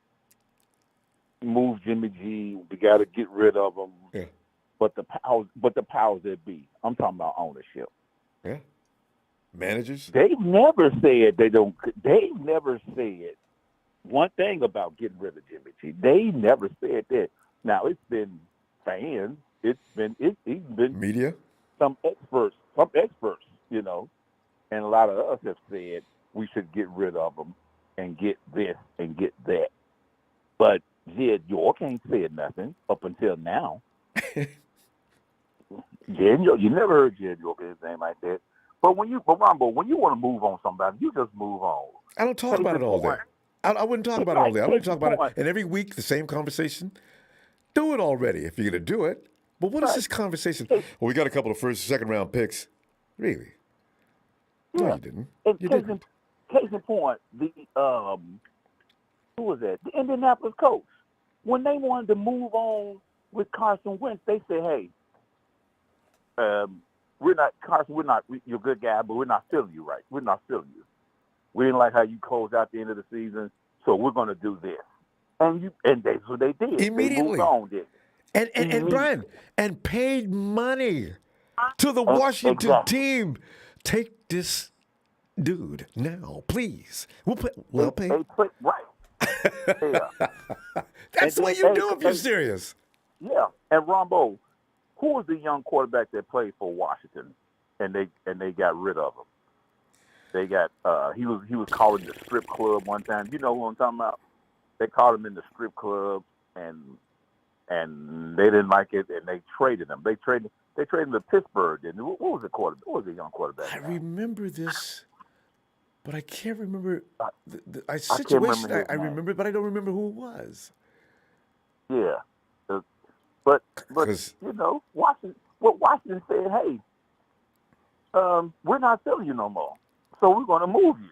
move Jimmy G. We got to get rid of him. Yeah. But the powers that be, I'm talking about ownership. Yeah. Managers. They've never said they don't. They've never said one thing about getting rid of Jimmy G. They never said that. Now it's been fans. It's even been Media. some experts, you know, and a lot of us have said we should get rid of them and get this and get that. But Jed York ain't said nothing up until now. Jed York, you never heard Jed York anything like that. But Ronbo, when you want to move on somebody, you just move on. I don't talk about it all day. I wouldn't talk about it all day. I wouldn't talk about it. And every week, the same conversation. Do it already if you're going to do it. But what is this conversation? Well, we got a couple of first and second round picks. Really? No, you didn't. You didn't. Case in point, the who was that? The Indianapolis Colts. When they wanted to move on with Carson Wentz, they said, "Hey, we're not you're a good guy, but we're not feeling you right. We're not feeling you. We didn't like how you closed out the end of the season, so we're going to do this." And that's what they did. Immediately. They moved on, did. And Brian, and paid money to the Washington team. Take this dude now, please. We'll pay. Right. Yeah. That's the way you do if you're serious. Yeah. And Ronbo, who was the young quarterback that played for Washington, and they got rid of him? They got he was called in the strip club one time. You know who I'm talking about? They called him in the strip club, and they didn't like it, and they traded him. They traded him to Pittsburgh. And what was the quarterback? What was the young quarterback? I remember this, but I can't remember the situation. I remember, but I don't remember who it was. Yeah, but you know, Washington said, "Hey, we're not selling you no more, so we're going to move you."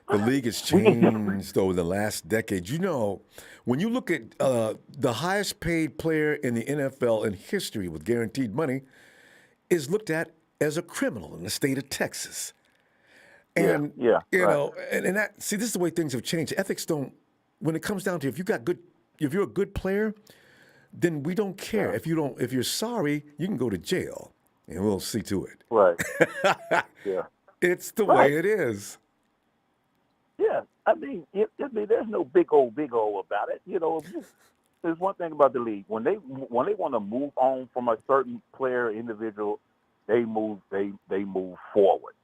The league has changed over the last decade. You know, when you look at the highest paid player in the NFL in history with guaranteed money is looked at as a criminal in the state of Texas. And, you know, and that, see, this is the way things have changed. Ethics don't, when it comes down to if you're a good player, then we don't care. If you're sorry, you can go to jail and we'll see to it. Right. Yeah. It's the way it is. Yeah, I mean, there's no big old about it. You know, there's one thing about the league: when they want to move on from a certain player, individual, they move forward.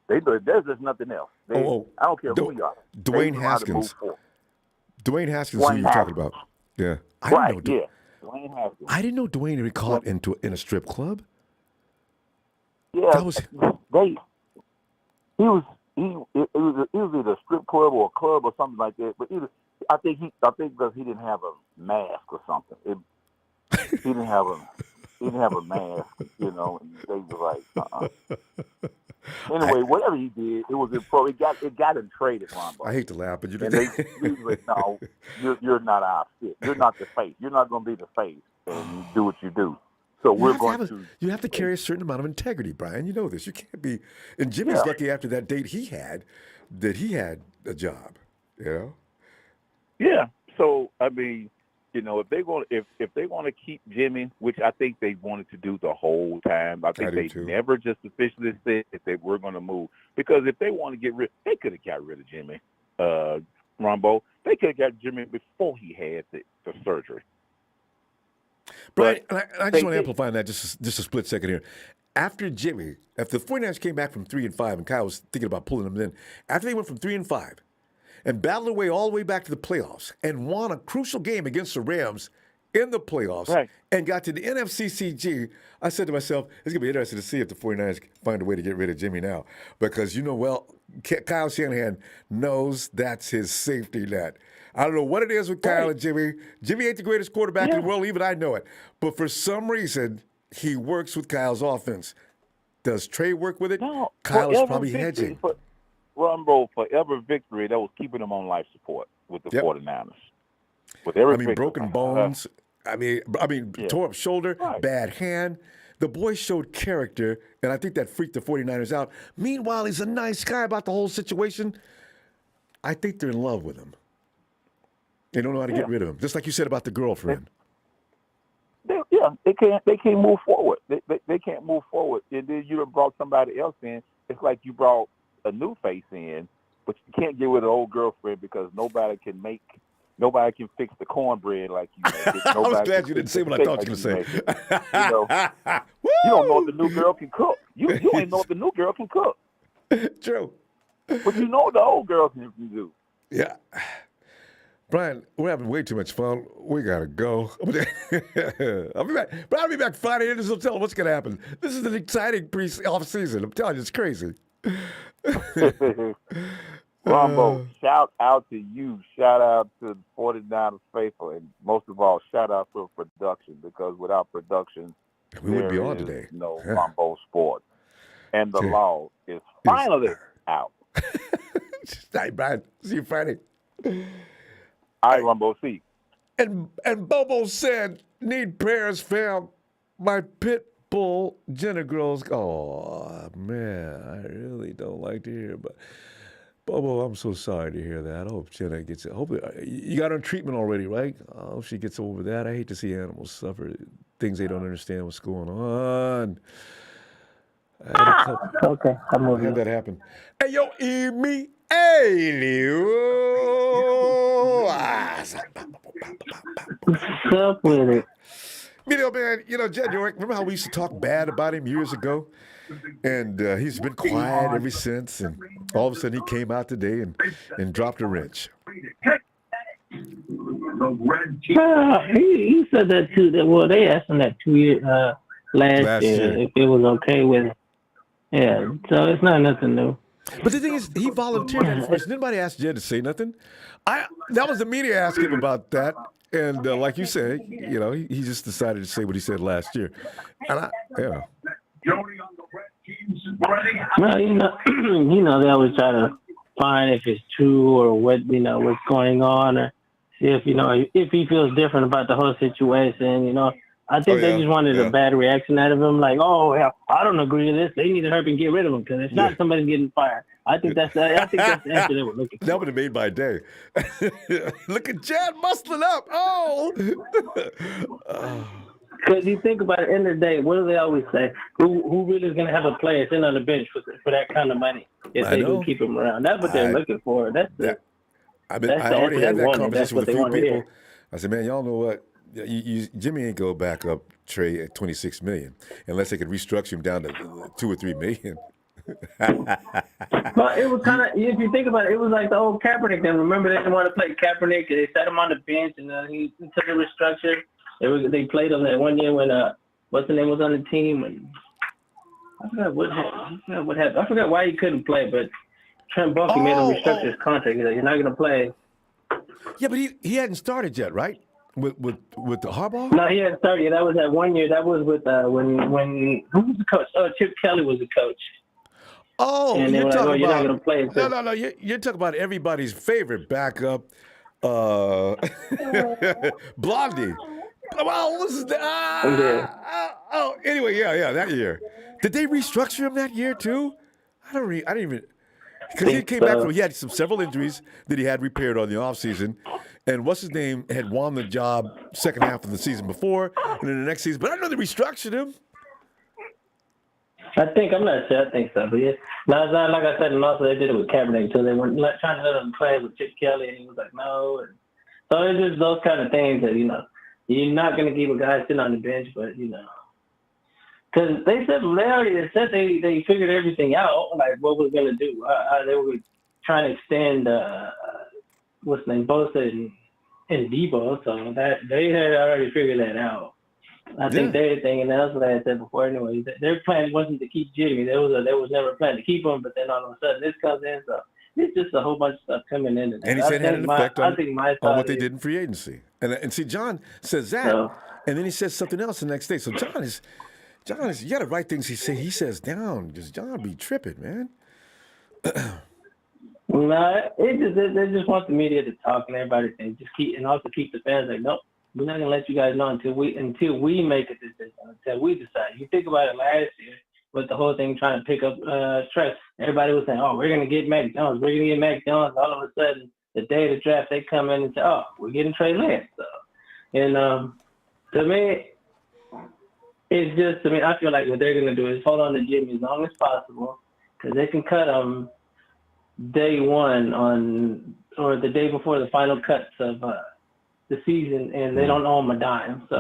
There's just nothing else. I don't care who you are. Dwayne Haskins. Dwayne Haskins, who you're talking about? Yeah, Dwayne Haskins. I didn't know Dwayne had been caught in a strip club. Yeah, He was either a strip club or a club or something like that. But I think because he didn't have a mask or something. He didn't have a mask, you know. And they were like, Anyway, whatever he did, it was it got him traded, Ronbo. I hate to laugh, but you and they like, no, you're not our fit. You're not the face. You're not going to be the face and do what you do. So you have to carry a certain amount of integrity, Brian. You know this. You can't be. And Jimmy's lucky after that date he had a job. You know. Yeah. So I mean, you know, if they want to keep Jimmy, which I think they wanted to do the whole time, I think they never just officially said that they were going to move. Because if they want to get rid, they could have got rid of Jimmy, Ronbo. They could have got Jimmy before he had the surgery. But I just want to amplify that just a split second here. After the 49ers came back from 3-5, and Kyle was thinking about pulling them in, after they went from 3-5 and battled their way all the way back to the playoffs and won a crucial game against the Rams in the playoffs and got to the NFCCG, I said to myself, it's going to be interesting to see if the 49ers find a way to get rid of Jimmy now. Because, Kyle Shanahan knows that's his safety net. I don't know what it is with Kyle and Jimmy. Jimmy ain't the greatest quarterback in the world, even I know it. But for some reason, he works with Kyle's offense. Does Trey work with it? No, Kyle is probably hedging. Ronbo forever victory that was keeping him on life support with the Yep. 49ers. With every I mean, victory. broken bones. Yeah. Tore up shoulder, Right. bad hand. The boy showed character, and I think that freaked the 49ers out. Meanwhile, he's a nice guy about the whole situation. I think they're in love with him. They don't know how to get rid of him. Just like you said about the girlfriend. They can't move forward. They can't move forward. And then you have brought somebody else in. It's like you brought a new face in, but you can't get rid of the old girlfriend because nobody can fix the cornbread like you make it. I was glad you didn't say what I thought you were going to say. You don't know if the new girl can cook. You ain't know if the new girl can cook. True. But you know the old girl can do. Yeah. Brian, we're having way too much fun. We got to go. I'll be back. Brian, I'll be back Friday. Just tell them what's going to happen. This is an exciting off season. I'm telling you, it's crazy. Ronbo, shout out to you. Shout out to the 49ers faithful. And most of all, shout out for production because without production, we wouldn't be on today. No Ronbo Sports. And the law is finally out. Hey, Brian. See you Friday. All right, Ronbo, see you. And Bobo said, need prayers, fam. My pit bull, Jenna Grows. Oh, man, I really don't like to hear about Bobo, I'm so sorry to hear that. I hope Jenna gets it. Hope you got her treatment already, right? I hope she gets over that. I hate to see animals suffer, things they don't understand what's going on. Okay, I'm I over had here. that happen. Hey, yo, Amy. Hey, Leo. What's up with it? Man, Jed York, remember how we used to talk bad about him years ago? And he's been quiet ever since. And all of a sudden he came out today and dropped a wrench. He said that too. They asked him that 2 years last year if it was okay with him. Yeah, so it's not nothing new. But the thing is, he volunteered at first. Anybody asked Jed to say nothing? That was the media asking him about that. And like you said, he just decided to say what he said last year. And Well, they always try to find if it's true or what's going on, or see if if he feels different about the whole situation. I think they just wanted a bad reaction out of him, like, oh yeah, I don't agree to this. They need to hurry and get rid of him because it's not somebody getting fired. I think that's the answer they were looking for. That would have made my day. Look at Jed muscling up. Oh. Because you think about it, at the end of the day, what do they always say? Who really is going to have a player sitting on the bench for that kind of money if they do keep him around? That's what they're looking for. I already had that conversation with a few people. I said, man, y'all know what? Jimmy ain't go back up Trey at $26 million unless they could restructure him down to $2 or $3 million. But it was kind of, if you think about it, it was like the old Kaepernick thing. Remember they didn't want to play Kaepernick. They set him on the bench and he took a restructure. They played him that one year when what's the name was on the team, and I forgot what happened. I forgot why he couldn't play, but Trent Baalke made him restructure his contract. He's like, you're not going to play. Yeah, but he hadn't started yet, right? With the Harbaugh? No, he hadn't started yet. That was that 1 year. That was with when who was the coach? Chip Kelly was the coach. Oh, and you're talking you're not about going to play. No. You're talking about everybody's favorite backup, Blondie. Well, what was that? Anyway, yeah, that year. Did they restructure him that year too? I didn't even. Because he came back from, he had several injuries that he had repaired on the offseason. And what's his name had won the job second half of the season before and then the next season. But I know they restructured him. I'm not sure. I think so. But yeah, no, it's not like I said, and also they did it with Kaepernick too. They were trying to let him play with Chip Kelly, and he was like, no. And so it's just those kind of things that, you're not going to keep a guy sitting on the bench, but, because they already said they figured everything out, like what we're going to do. They were trying to extend, what's the name, Bosa and Debo, so that they had already figured that out. I think they're thinking, and that's what I had said before anyway, their plan wasn't to keep Jimmy. There was never a plan to keep him, but then all of a sudden this comes in, so it's just a whole bunch of stuff coming in. And he said it had an effect on what they did in free agency. And see, John says that, and then he says something else the next day. So John is, you got to write things he says down, because John be tripping, man. No, they just want the media to talk and everybody and just keep and also keep the fans like, nope, we're not gonna let you guys know until we make a decision, until we decide. You think about it last year with the whole thing trying to pick up Trey. Everybody was saying, oh, we're gonna get Mac Jones, we're gonna get Mac Jones. All of a sudden, the day of the draft, they come in and say, oh, we're getting Trey Lance. So, and to me, it's just, I mean, I feel like what they're gonna do is hold on to Jimmy as long as possible because they can cut him day one or the day before the final cuts of the season, and they don't owe him a dime. So,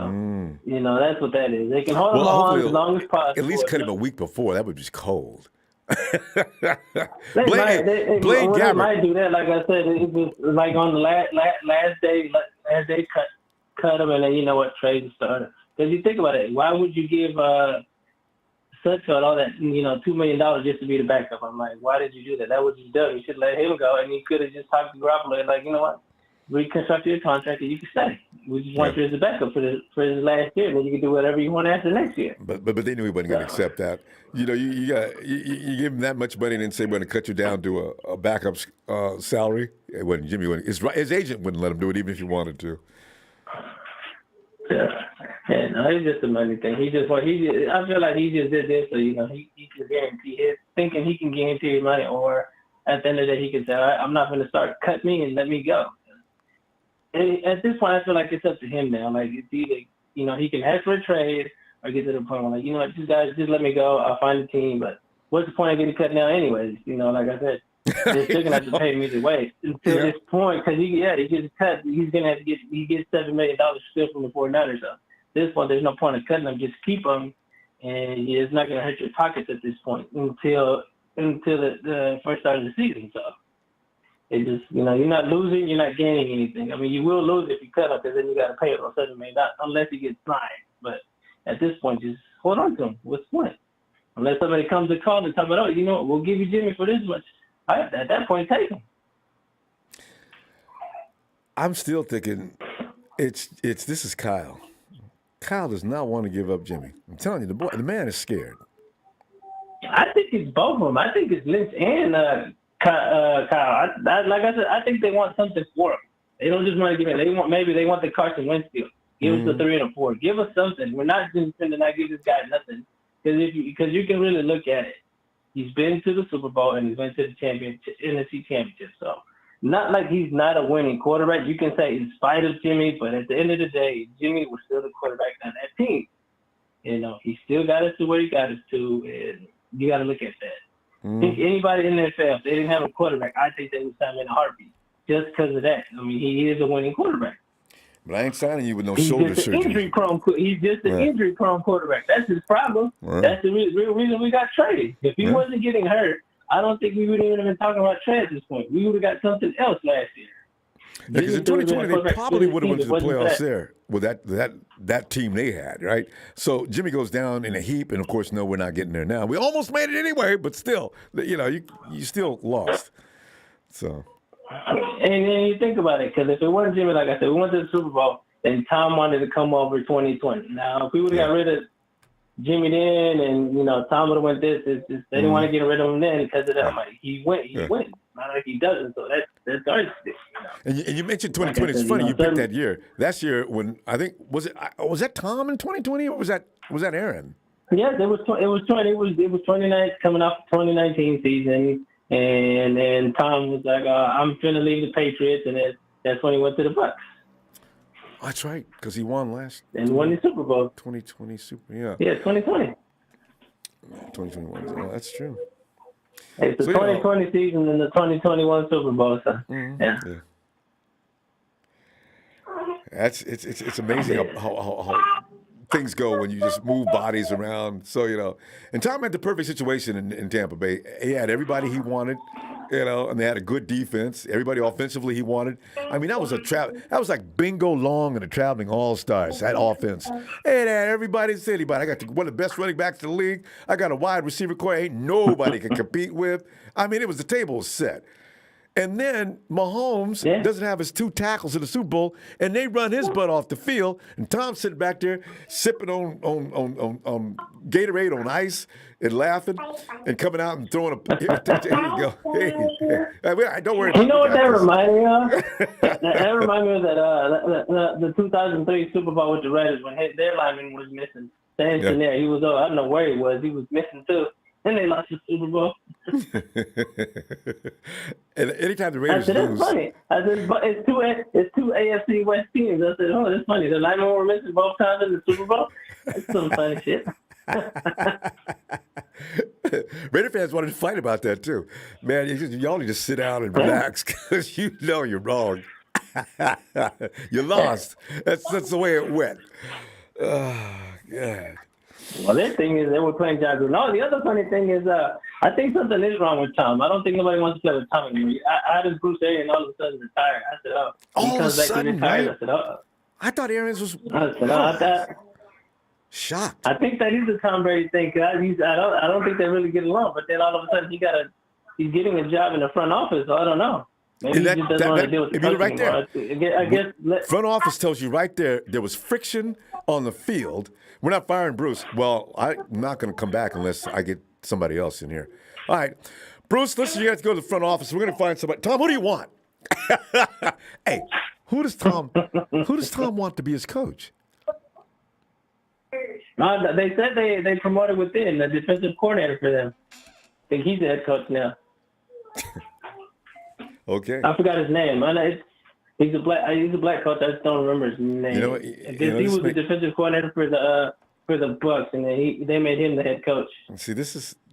that's what that is. They can hold him on as long as possible. At least cut him a week before. That would be cold. Blaine Gabbert might do that. Like I said, it was like on the last day cut him, and then you know what, Trey the starter. Because you think about it, why would you give Sutcliffe all that, $2 million just to be the backup? I'm like, why did you do that? That was just dumb. You should let him go, and you could have just talked to Garoppolo and like, you know what, reconstruct your contract and you can stay. We just want you as a backup for his last year, and then you can do whatever you want after next year. But they knew he wasn't going to accept that. You give him that much money and then say we're going to cut you down to a backup salary. It wasn't Jimmy. His agent wouldn't let him do it even if he wanted to. Yeah, no, it's just a money thing. I feel like he just did this so he can guarantee it, thinking he can guarantee his money, or at the end of the day he can say, all right, I'm not going to start, cut me and let me go. And at this point, I feel like it's up to him now. Like it's either he can ask for a trade or get to the point where like, you know what, just guys, just let me go. I'll find a team. But what's the point of getting cut now anyways? Like I said, they're still gonna have to pay him either way until this point because he gets cut. He's gonna have to get $7 million still from the 49ers. So at this point, there's no point of cutting him. Just keep him, and it's not gonna hurt your pockets at this point until the first start of the season. So it just you're not losing, you're not gaining anything. I mean, you will lose if you cut him because then you got to pay him $7 million unless he gets signed. But at this point, just hold on to him. What's the point? Unless somebody comes to call and tell me, oh, we'll give you Jimmy for this much. At that point, take him. I'm still thinking this is Kyle. Kyle does not want to give up Jimmy. I'm telling you, the man is scared. I think it's both of them. I think it's Lynch and Kyle. Like I said, I think they want something for him. They don't just want to give it. They want the Carson Wentz deal. Give us the 3 and 4. Give us something. We're not just going to not give this guy nothing because you can really look at it. He's been to the Super Bowl and he's been to the NFC Championship. So not like he's not a winning quarterback. You can say in spite of Jimmy, but at the end of the day, Jimmy was still the quarterback on that team. He still got us to where he got us to, and you got to look at that. I think anybody in the NFL, if they didn't have a quarterback, I think they would sign him in a heartbeat just because of that. I mean, he is a winning quarterback. But I ain't signing you with no shoulder surgery. He's just an injury-prone quarterback. That's his problem. Right. That's the real reason we got traded. If he wasn't getting hurt, I don't think we would even have been talking about Trey at this point. We would have got something else last year. Because in 2020, they probably would have went to the playoffs there with that team they had, right? So Jimmy goes down in a heap, and of course, no, we're not getting there now. We almost made it anyway, but still, you still lost. So. And then you think about it, because if it wasn't Jimmy, like I said, we went to the Super Bowl, and Tom wanted to come over 2020. Now, if we would have got rid of Jimmy then, and Tom would have went this, they didn't want to get rid of him then because of that. Like, he went. Not like he doesn't. So that's our stick. And you mentioned 2020. It's funny you picked that year. That's year when I think was that Tom in 2020 or was that Aaron? Yes, it was 29 coming off the 2019 season. And then Tom was like, I'm finna leave the Patriots, and that's when he went to the Bucs. That's right, because he won last. And won the Super Bowl. 2020 Super, yeah. Yeah, 2020. 2021, oh, that's true. It's the 2020 season and the 2021 Super Bowl, so yeah. It's amazing how things go when you just move bodies around. So, and Tom had the perfect situation in Tampa Bay. He had everybody he wanted, and they had a good defense. Everybody offensively he wanted. I mean, that was like Bingo Long and the Traveling All-Stars, that offense. Hey, everybody said anybody. I got one of the best running backs in the league. I got a wide receiver core ain't nobody can compete with. I mean, the table was set. And then Mahomes doesn't have his 2 tackles in the Super Bowl, and they run his butt off the field. And Tom's sitting back there sipping on Gatorade on ice and laughing and coming out and throwing a. Here you go. Hey, don't worry. You know what that reminds me of? That reminds me of the 2003 Super Bowl with the Raiders when their lineman was missing. Same scenario. He was I don't know where he was. He was missing too. And they lost the Super Bowl. And anytime the Raiders lose, that's funny. I said, but it's two AFC West teams. I said, oh, that's funny. The linemen were missing both times in the Super Bowl. That's some funny shit. Raider fans wanted to fight about that too. Man, y'all need to sit down and relax because you know you're wrong. You lost. That's the way it went. Oh, God. Well, their thing is they were playing Jaguar. No, the other funny thing is I think something is wrong with Tom. I don't think nobody wants to play with Tom anymore. I had this Bruce Arians all of a sudden retired. I said, oh. All of a sudden, retired. I said, oh. I thought Arians was. I said, oh, shocked. I think that is a Tom Brady thing. Cause I don't think they really get along. But then all of a sudden he's getting a job in the front office. So I don't know. Maybe he just doesn't want to deal with the coaching right there. I guess front office tells you right there was friction on the field. We're not firing Bruce. Well, I'm not going to come back unless I get somebody else in here. All right. Bruce, listen, you guys go to the front office. We're going to find somebody. Tom, who do you want? Hey, who does Tom want to be his coach? They said they promoted within the defensive coordinator for them. I think he's the head coach now. Okay. I forgot his name. He's a black coach. I just don't remember his name. He was the defensive coordinator for the Bucks, and they made him the head coach. See,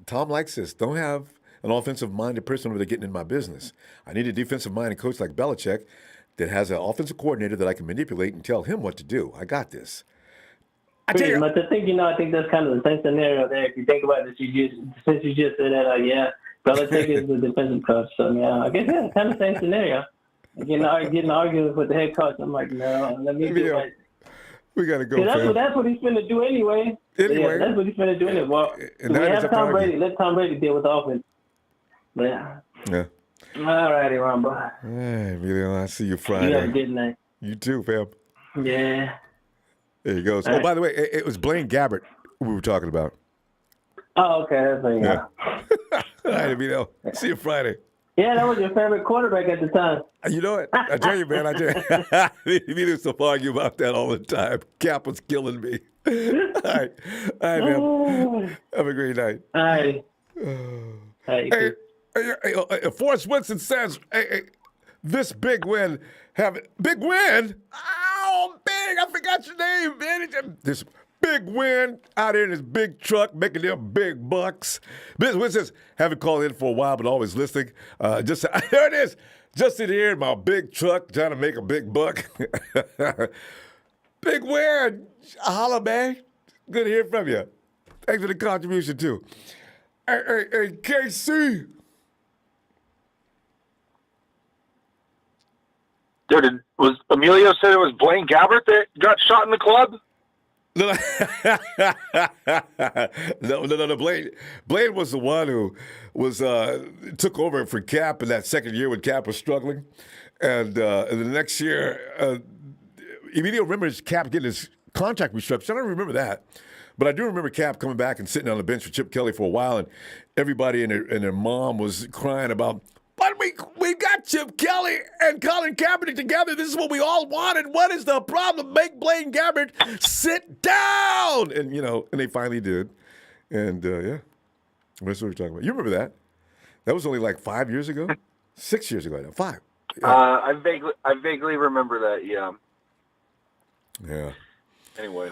Tom likes this. Don't have an offensive-minded person over there getting in my business. I need a defensive-minded coach like Belichick that has an offensive coordinator that I can manipulate and tell him what to do. I got this. I think that's kind of the same scenario there. If you think about it, since you just said that, Belichick is the defensive coach. So I guess kind of the same scenario. Getting arguments with the head coach. I'm like, no, let me do it. We got to go. That's what he's going to do anyway. Yeah, that's what he's going to do anyway. Well, we have Tom Brady. Let Tom Brady deal with the offense. Yeah. All righty, Ronbo. Hey, Emilio, I see you Friday. You have a good night. You too, fam. Yeah. There you go. So, by the way, it was Blaine Gabbert we were talking about. Oh, okay. That's what you got. All right, Emilio. See you Friday. Yeah, that was your favorite quarterback at the time. You know it. I tell you, man. We used to argue about that all the time. Cap was killing me. All right, man. Have a great night. All right. Forrest Winston says, this big win. Big win? Oh, big. I forgot your name, man. This big win out here in his big truck, making them big bucks. Winston says, haven't called in for a while, but always listening. There it is. Just in here in my big truck, trying to make a big buck. Big win. Holla, man. Good to hear from you. Thanks for the contribution, too. Hey, KC. Dude, was Emilio said it was Blaine Gabbert that got shot in the club? No. Blaine was the one who was took over for Cap in that second year when Cap was struggling, and the next year, Emilio remembers Cap getting his contract restructured. I don't remember that, but I do remember Cap coming back and sitting on the bench with Chip Kelly for a while, and everybody and their mom was crying about. But we got Chip Kelly and Colin Kaepernick together. This is what we all wanted. What is the problem? Make Blaine Gabbert sit down. And, and they finally did. And, that's what we're talking about. You remember that? That was only like 5 years ago? 6 years ago now. 5. Yeah. I vaguely remember that, yeah. Yeah. Anyway.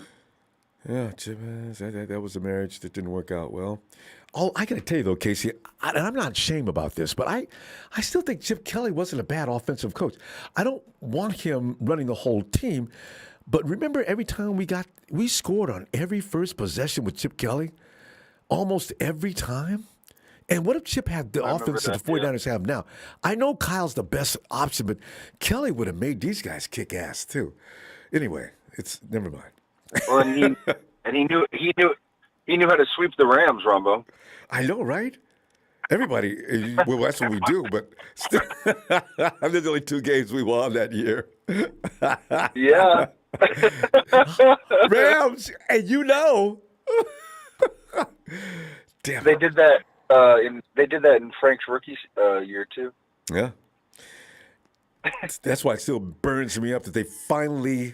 Yeah, Chip, that was a marriage that didn't work out well. Oh, I got to tell you, though, Casey, and I'm not ashamed about this, but I still think Chip Kelly wasn't a bad offensive coach. I don't want him running the whole team, but remember every time we scored on every first possession with Chip Kelly? Almost every time? And what if Chip had the offense that the 49ers have now? I know Kyle's the best option, but Kelly would have made these guys kick ass, too. Anyway, never mind. Well, and he knew how to sweep the Rams, Ronbo. I know, right? Everybody, well, that's what we do, but still, there's only 2 games we won that year. Yeah. Rams, and you know. Damn. They did that in Frank's rookie year too. Yeah. That's why it still burns me up that they finally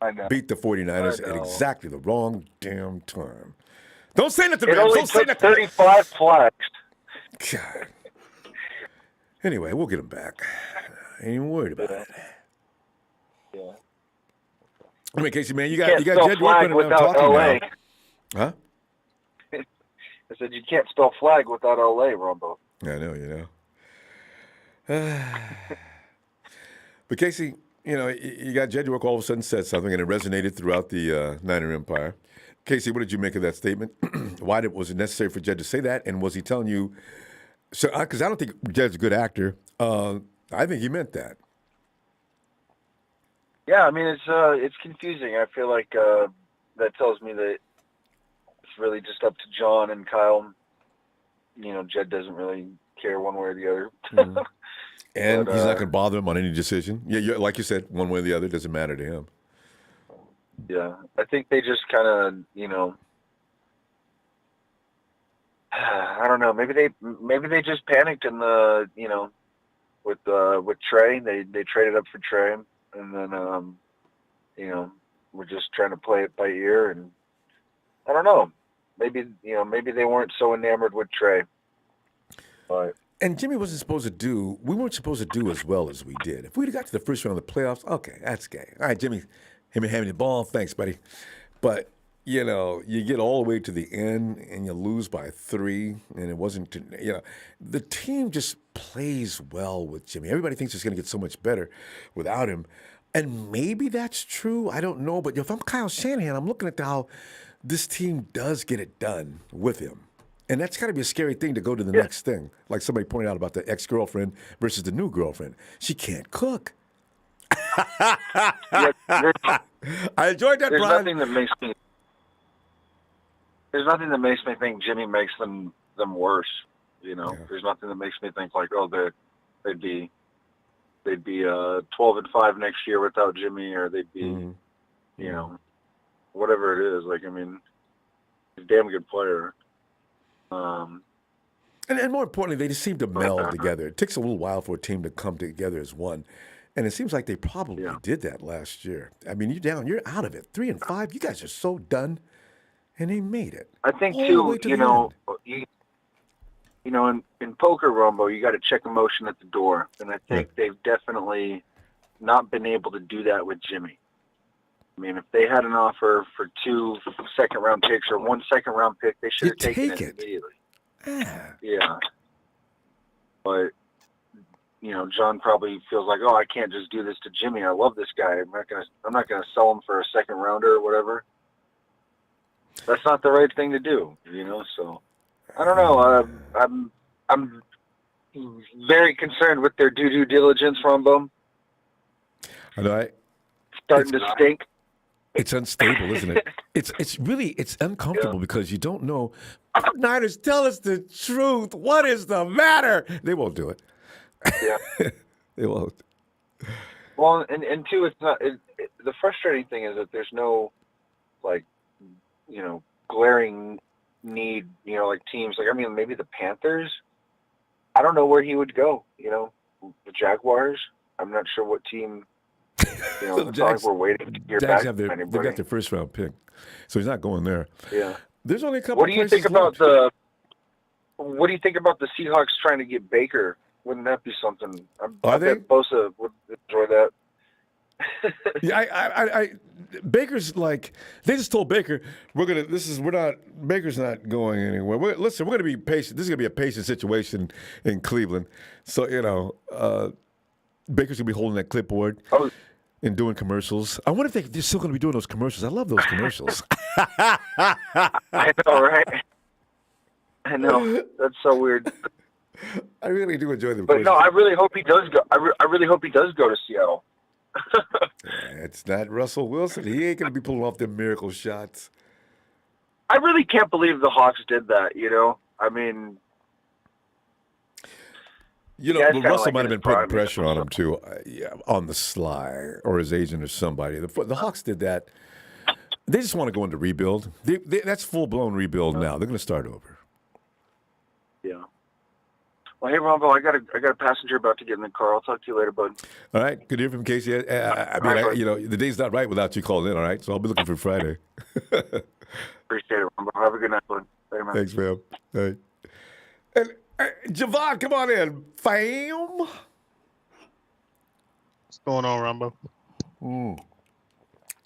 I know. beat the 49ers I at know. exactly the wrong damn time. Don't say nothing, It Rams. only Don't say took nothing. 35 flags. God. Anyway, we'll get him back. Ain't even worried about it. Yeah. I mean, Casey, man, you Can't got spell Jed York flag running around without talking LA. now. Huh? I said you can't spell flag without LA, Ronbo. I know, you know. But Casey, you know, you got Jed York all of a sudden said something, and it resonated throughout the Niner Empire. Casey, what did you make of that statement? Why was it necessary for Jed to say that? And was he telling you? So, because I don't think Jed's a good actor. I think he meant that. Yeah, I mean it's confusing. I feel like that tells me that it's really just up to John and Kyle. You know, Jed doesn't really care one way or the other. Mm-hmm. And But, he's not going to bother him on any decision. Yeah, like you said, one way or the other, doesn't matter to him. Yeah, I think they just kind of, you know, I don't know. Maybe they just panicked in the, you know, with Trey. They traded up for Trey, and then you know, we're just trying to play it by ear. And I don't know. Maybe they weren't so enamored with Trey. But And Jimmy wasn't supposed to do. We weren't supposed to do as well as we did. If we'd have got to the first round of the playoffs, okay, that's gay. All right, Jimmy, him having the ball, thanks, buddy. But you know, you get all the way to the end and you lose by 3, and it wasn't. You know, the team just plays well with Jimmy. Everybody thinks it's going to get so much better without him, and maybe that's true. I don't know, but if I'm Kyle Shanahan, I'm looking at how this team does get it done with him. And that's got to be a scary thing to go to the next thing. Like somebody pointed out about the ex-girlfriend versus the new girlfriend. She can't cook. I enjoyed that, there's Brian. nothing that makes me think Jimmy makes them worse. You know, there's nothing that makes me think like, oh, they'd be 12-5 next year without Jimmy, or they'd be, you know, whatever it is. Like, I mean, he's a damn good player. And more importantly, they just seem to meld together. It takes a little while for a team to come together as one. And it seems like they probably did that last year. I mean, you're out of it. 3-5, you guys are so done. And they made it. I think, all the too, way to you the know, end. you know, in poker, Ronbo, you got to check emotion at the door. And I think they've definitely not been able to do that with Jimmy. I mean, if they had an offer for 2 second-round picks or 1 second-round pick, they should have taken it immediately. Yeah. But, you know, John probably feels like, oh, I can't just do this to Jimmy. I love this guy. I'm not gonna sell him for a second rounder or whatever. That's not the right thing to do, you know. So I don't know. I'm very concerned with their due diligence, Ronbo. I know. Starting to stink. It's unstable, isn't it? It's uncomfortable because you don't know. Niners, tell us the truth. What is the matter? They won't do it. Yeah. They won't. Well, and two, it's not. The frustrating thing is that there's no, like, you know, glaring need. You know, like teams. Like, I mean, maybe the Panthers. I don't know where he would go. You know, the Jaguars. I'm not sure what team. You know, it's not like we're waiting to hear back from anybody. They've got their first round pick, so he's not going there. Yeah. There's only a couple. What do you think about What do you think about the Seahawks trying to get Baker? Wouldn't that be something? I bet Bosa would enjoy that. Yeah, Baker's like, they just told Baker Baker's not going anywhere. We're going to be patient. This is going to be a patient situation in Cleveland. So, you know, Baker's going to be holding that clipboard and doing commercials. I wonder if they're still going to be doing those commercials. I love those commercials. I know, right? I know. That's so weird. I really do enjoy them. But no, I really hope he does go. I really hope he does go to Seattle. It's not Russell Wilson. He ain't going to be pulling off them miracle shots. I really can't believe the Hawks did that, you know? I mean, You know, Yeah, it's but kinda Russell like might in have his been putting prime, pressure on him too, yeah, on the sly, or his agent or somebody. The Hawks did that. They just want to go into rebuild. That's full blown rebuild now. They're going to start over. Yeah. Well, hey, Ronbo, I got a passenger about to get in the car. I'll talk to you later, bud. All right, good to hear from Casey. I mean, All right, bud. you know, the day's not right without you calling in. All right, so I'll be looking for Friday. Appreciate it, Ronbo. Have a good night, bud. Later, man. Thanks, man. All right. And Javon, come on in, fam. What's going on, Ronbo? More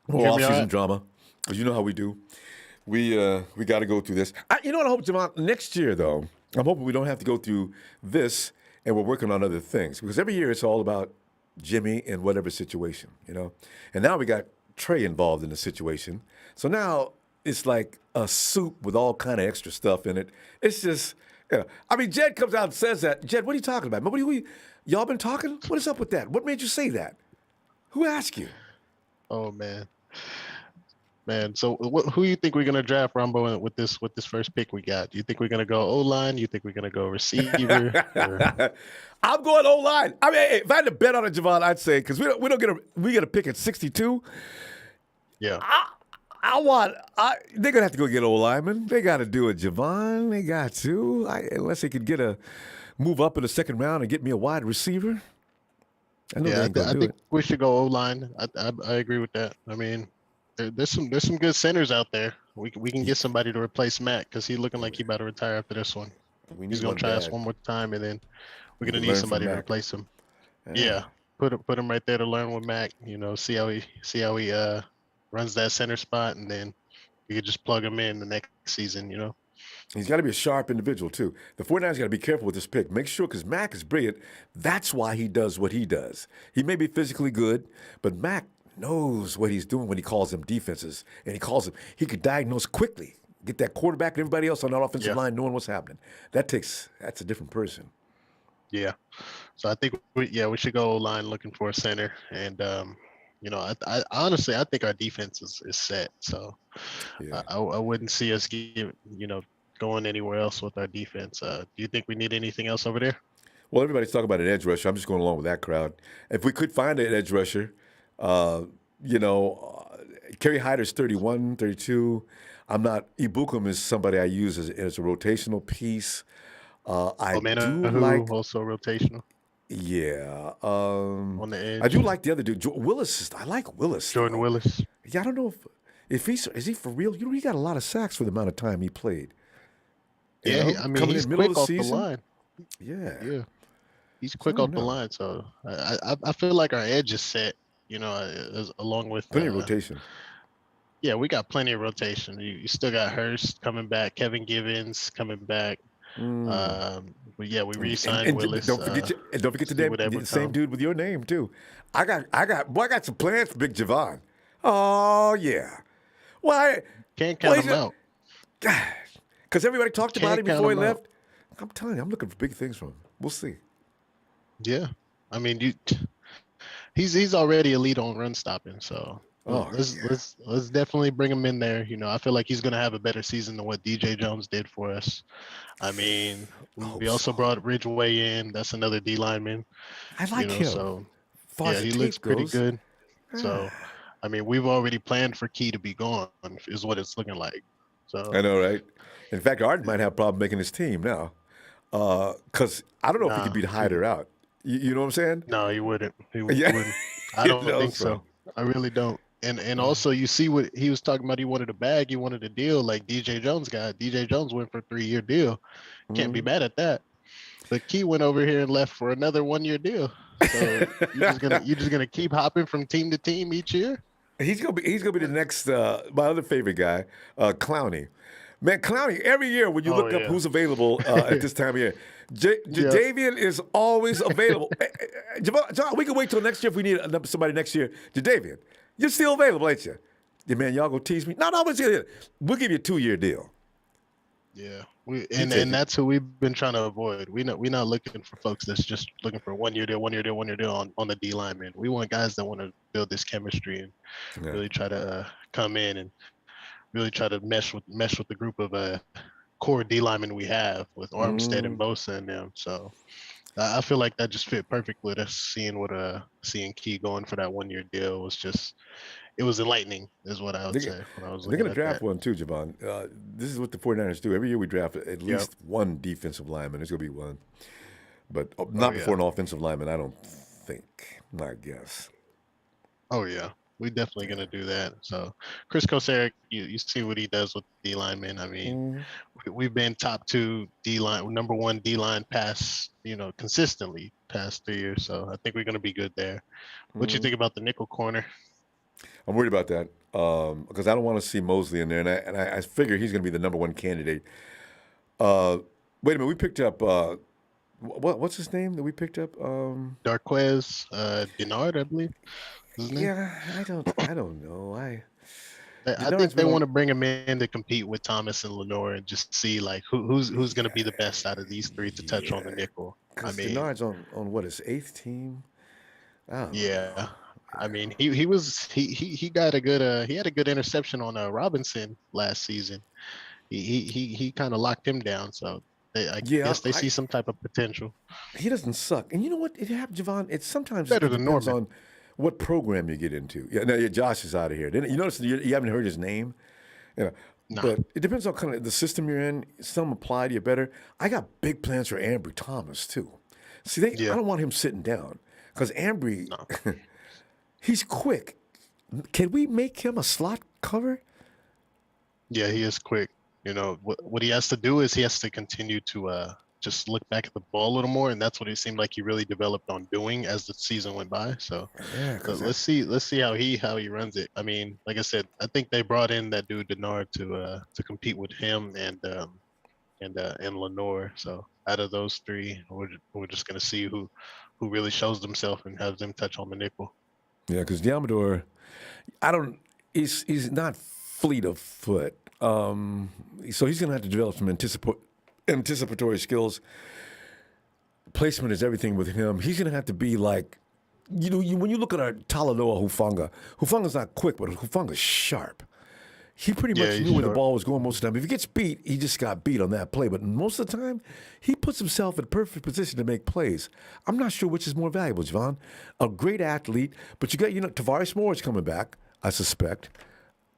Hear me all off-season right? drama. You know how we do. We got to go through this. You know what I hope, Javon? Next year, though, I'm hoping we don't have to go through this, and we're working on other things. Because every year it's all about Jimmy in whatever situation, you know? And now we got Trey involved in the situation. So now it's like a soup with all kind of extra stuff in it. It's just, you know, I mean, Jed comes out and says that. Jed, what are you talking about? Y'all been talking? What is up with that? What made you say that? Who asked you? Oh man. So who you think we're gonna draft, Ronbo, with this first pick we got? Do you think we're gonna go O-line? You think we're gonna go receiver? I'm going O-line. I mean, if I had to bet on it, Javon, I'd say, because we get a pick at 62. Yeah. They're gonna have to go get O-lineman. They got to do it, Javon. They got to, unless they could move up in the second round and get me a wide receiver. I think we should go O-line. I agree with that. I mean, there's some good centers out there. We can get somebody to replace Matt because he's looking like he about to retire after this one. He's gonna try us one more time, and then we're gonna need somebody to replace him. Yeah, put him right there to learn with Mac. You know, see how he runs that center spot, and then we could just plug him in the next season. You know. He's got to be a sharp individual, too. The 49ers got to be careful with this pick. Make sure, because Mac is brilliant. That's why he does what he does. He may be physically good, but Mac knows what he's doing when he calls them defenses. And he could diagnose quickly, get that quarterback and everybody else on that offensive line knowing what's happening. That's a different person. Yeah. So I think, we should go line looking for a center. And, you know, I honestly, I think our defense is set. So I wouldn't see us going anywhere else with our defense. Do you think we need anything else over there? Well, everybody's talking about an edge rusher. I'm just going along with that crowd. If we could find an edge rusher, Kerry Hyder's 31, 32. Ibukum is somebody I use as a rotational piece. I do like also rotational. Yeah. On the edge. I do like the other dude. Willis. I like Willis. Jordan Willis. Yeah, I don't know if is he for real? You know, he got a lot of sacks for the amount of time he played. Yeah, coming he's in middle quick of the off season. the line. Yeah. He's quick off the line. So I feel like our edge is set. You know, along with plenty of rotation. Yeah, we got plenty of rotation. You still got Hurst coming back, Kevin Givens coming back. But yeah, we re-signed Willis. Don't forget the same dude with your name too. I got some plans for Big Javon. Oh yeah. Why can't count him out? Because everybody talked about him before he left. I'm telling you, I'm looking for big things from him. We'll see. Yeah, I mean, he's already elite on run stopping. So let's definitely bring him in there. You know, I feel like he's gonna have a better season than what DJ Jones did for us. I mean, we also brought Ridgeway in. That's another D lineman. I like him. So he looks pretty good. So, I mean, we've already planned for Key to be gone, is what it's looking like. So I know, right? In fact, Art might have a problem making his team now, because I don't know if he could beat Hyder out. You know what I'm saying? No, he wouldn't. He wouldn't. I don't think so. I really don't. And also, you see what he was talking about. He wanted a bag. He wanted a deal like DJ Jones got. DJ Jones went for a 3-year deal. Can't be mad at that. But Key went over here and left for another 1-year deal. So you're just gonna keep hopping from team to team each year. He's gonna be the next my other favorite guy, Clowney. Man, Clowney, every year when you look up who's available at this time of year, Jadavian is always available. John, we can wait till next year if we need somebody next year. Jadavian, you're still available, ain't you? Yeah, man, y'all gonna tease me? No, we'll give you a 2-year deal. Yeah, and that's who we've been trying to avoid. We're not looking for folks that's just looking for 1-year deal on the D lineman. We want guys that want to build this chemistry and really try to come in and really try to mesh with the group of core D linemen we have with Armstead and Bosa and them. So I feel like that just fit perfect with us seeing Key going for that 1-year deal was just it was enlightening, is what I would say when I was They're looking going to at draft that. one too, Javon. This is what the 49ers do. Every year we draft at Yep. least one defensive lineman. There's going to be one. But not yeah. before an offensive lineman, I don't think. I guess. Oh yeah, we definitely gonna do that. So Chris Kosaric, you see what he does with D linemen. I mean, we've been top 2 D line, number 1 D line pass, consistently past 3 years. So I think we're gonna be good there. What you think about the nickel corner? I'm worried about that because I don't want to see Mosley in there, and I figure he's going to be the number 1 candidate. Wait a minute, we picked up what's his name that we picked up? Darquez Denard, I believe. His name? Yeah, I don't know. I Denard's think they been on- want to bring him in to compete with Thomas and Lenore and just see like who's going to be the best out of these 3 to touch on the nickel. I mean, Denard's on what, his 8th team. Yeah, I mean he got a good he had a good interception on Robinson last season. He kind of locked him down, so I guess they see some type of potential. He doesn't suck, and you know what? It happens, Javon. It sometimes Better it than depends Norman. on what program you get into. Yeah, no, Josh is out of here. You notice you haven't heard his name. Yeah, Nah. but it depends on kind of the system you're in. Some apply to you better. I got big plans for Ambry Thomas too. See, I don't want him sitting down because Ambry, he's quick. Can we make him a slot cover? Yeah, he is quick. What he has to do is he has to continue to just look back at the ball a little more, and that's what it seemed like he really developed on doing as the season went by. So let's see how he runs it. I mean, like I said, I think they brought in that dude Denard to compete with him and Lenore. So out of those 3, we're just gonna see who really shows themselves and has them touch on the nickel. Yeah, because Diamador, he's not fleet of foot. So he's going to have to develop some anticipatory skills. Placement is everything with him. He's going to have to be like, when you look at our Talanoa Hufanga's not quick, but Hufanga's sharp. He pretty much knew where the ball was going most of the time. If he gets beat, he just got beat on that play. But most of the time, he puts himself in perfect position to make plays. I'm not sure which is more valuable, Javon. A great athlete, but you got, Tavares Moore's coming back, I suspect.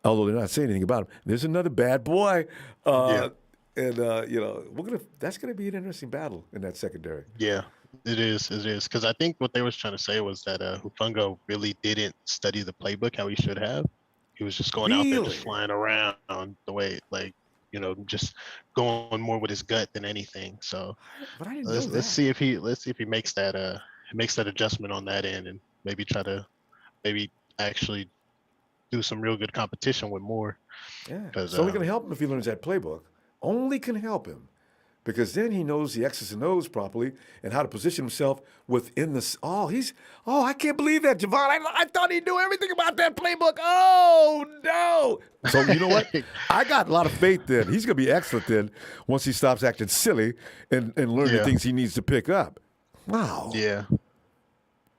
Although they're not saying anything about him. There's another bad boy. And, that's going to be an interesting battle in that secondary. Yeah, it is. Because I think what they was trying to say was that Hufanga really didn't study the playbook how he should have. He was just going out there just flying around the way, just going more with his gut than anything. So let's see if he makes that adjustment on that end and maybe try to actually do some real good competition with Moore. Yeah, it's only going to help him if he learns that playbook. Only can help him. Because then he knows the X's and O's properly and how to position himself within the. I can't believe that, Javon. I thought he knew everything about that playbook. Oh, no. So, you know what? I got a lot of faith then. He's going to be excellent then once he stops acting silly and learn the things he needs to pick up. Wow. Yeah.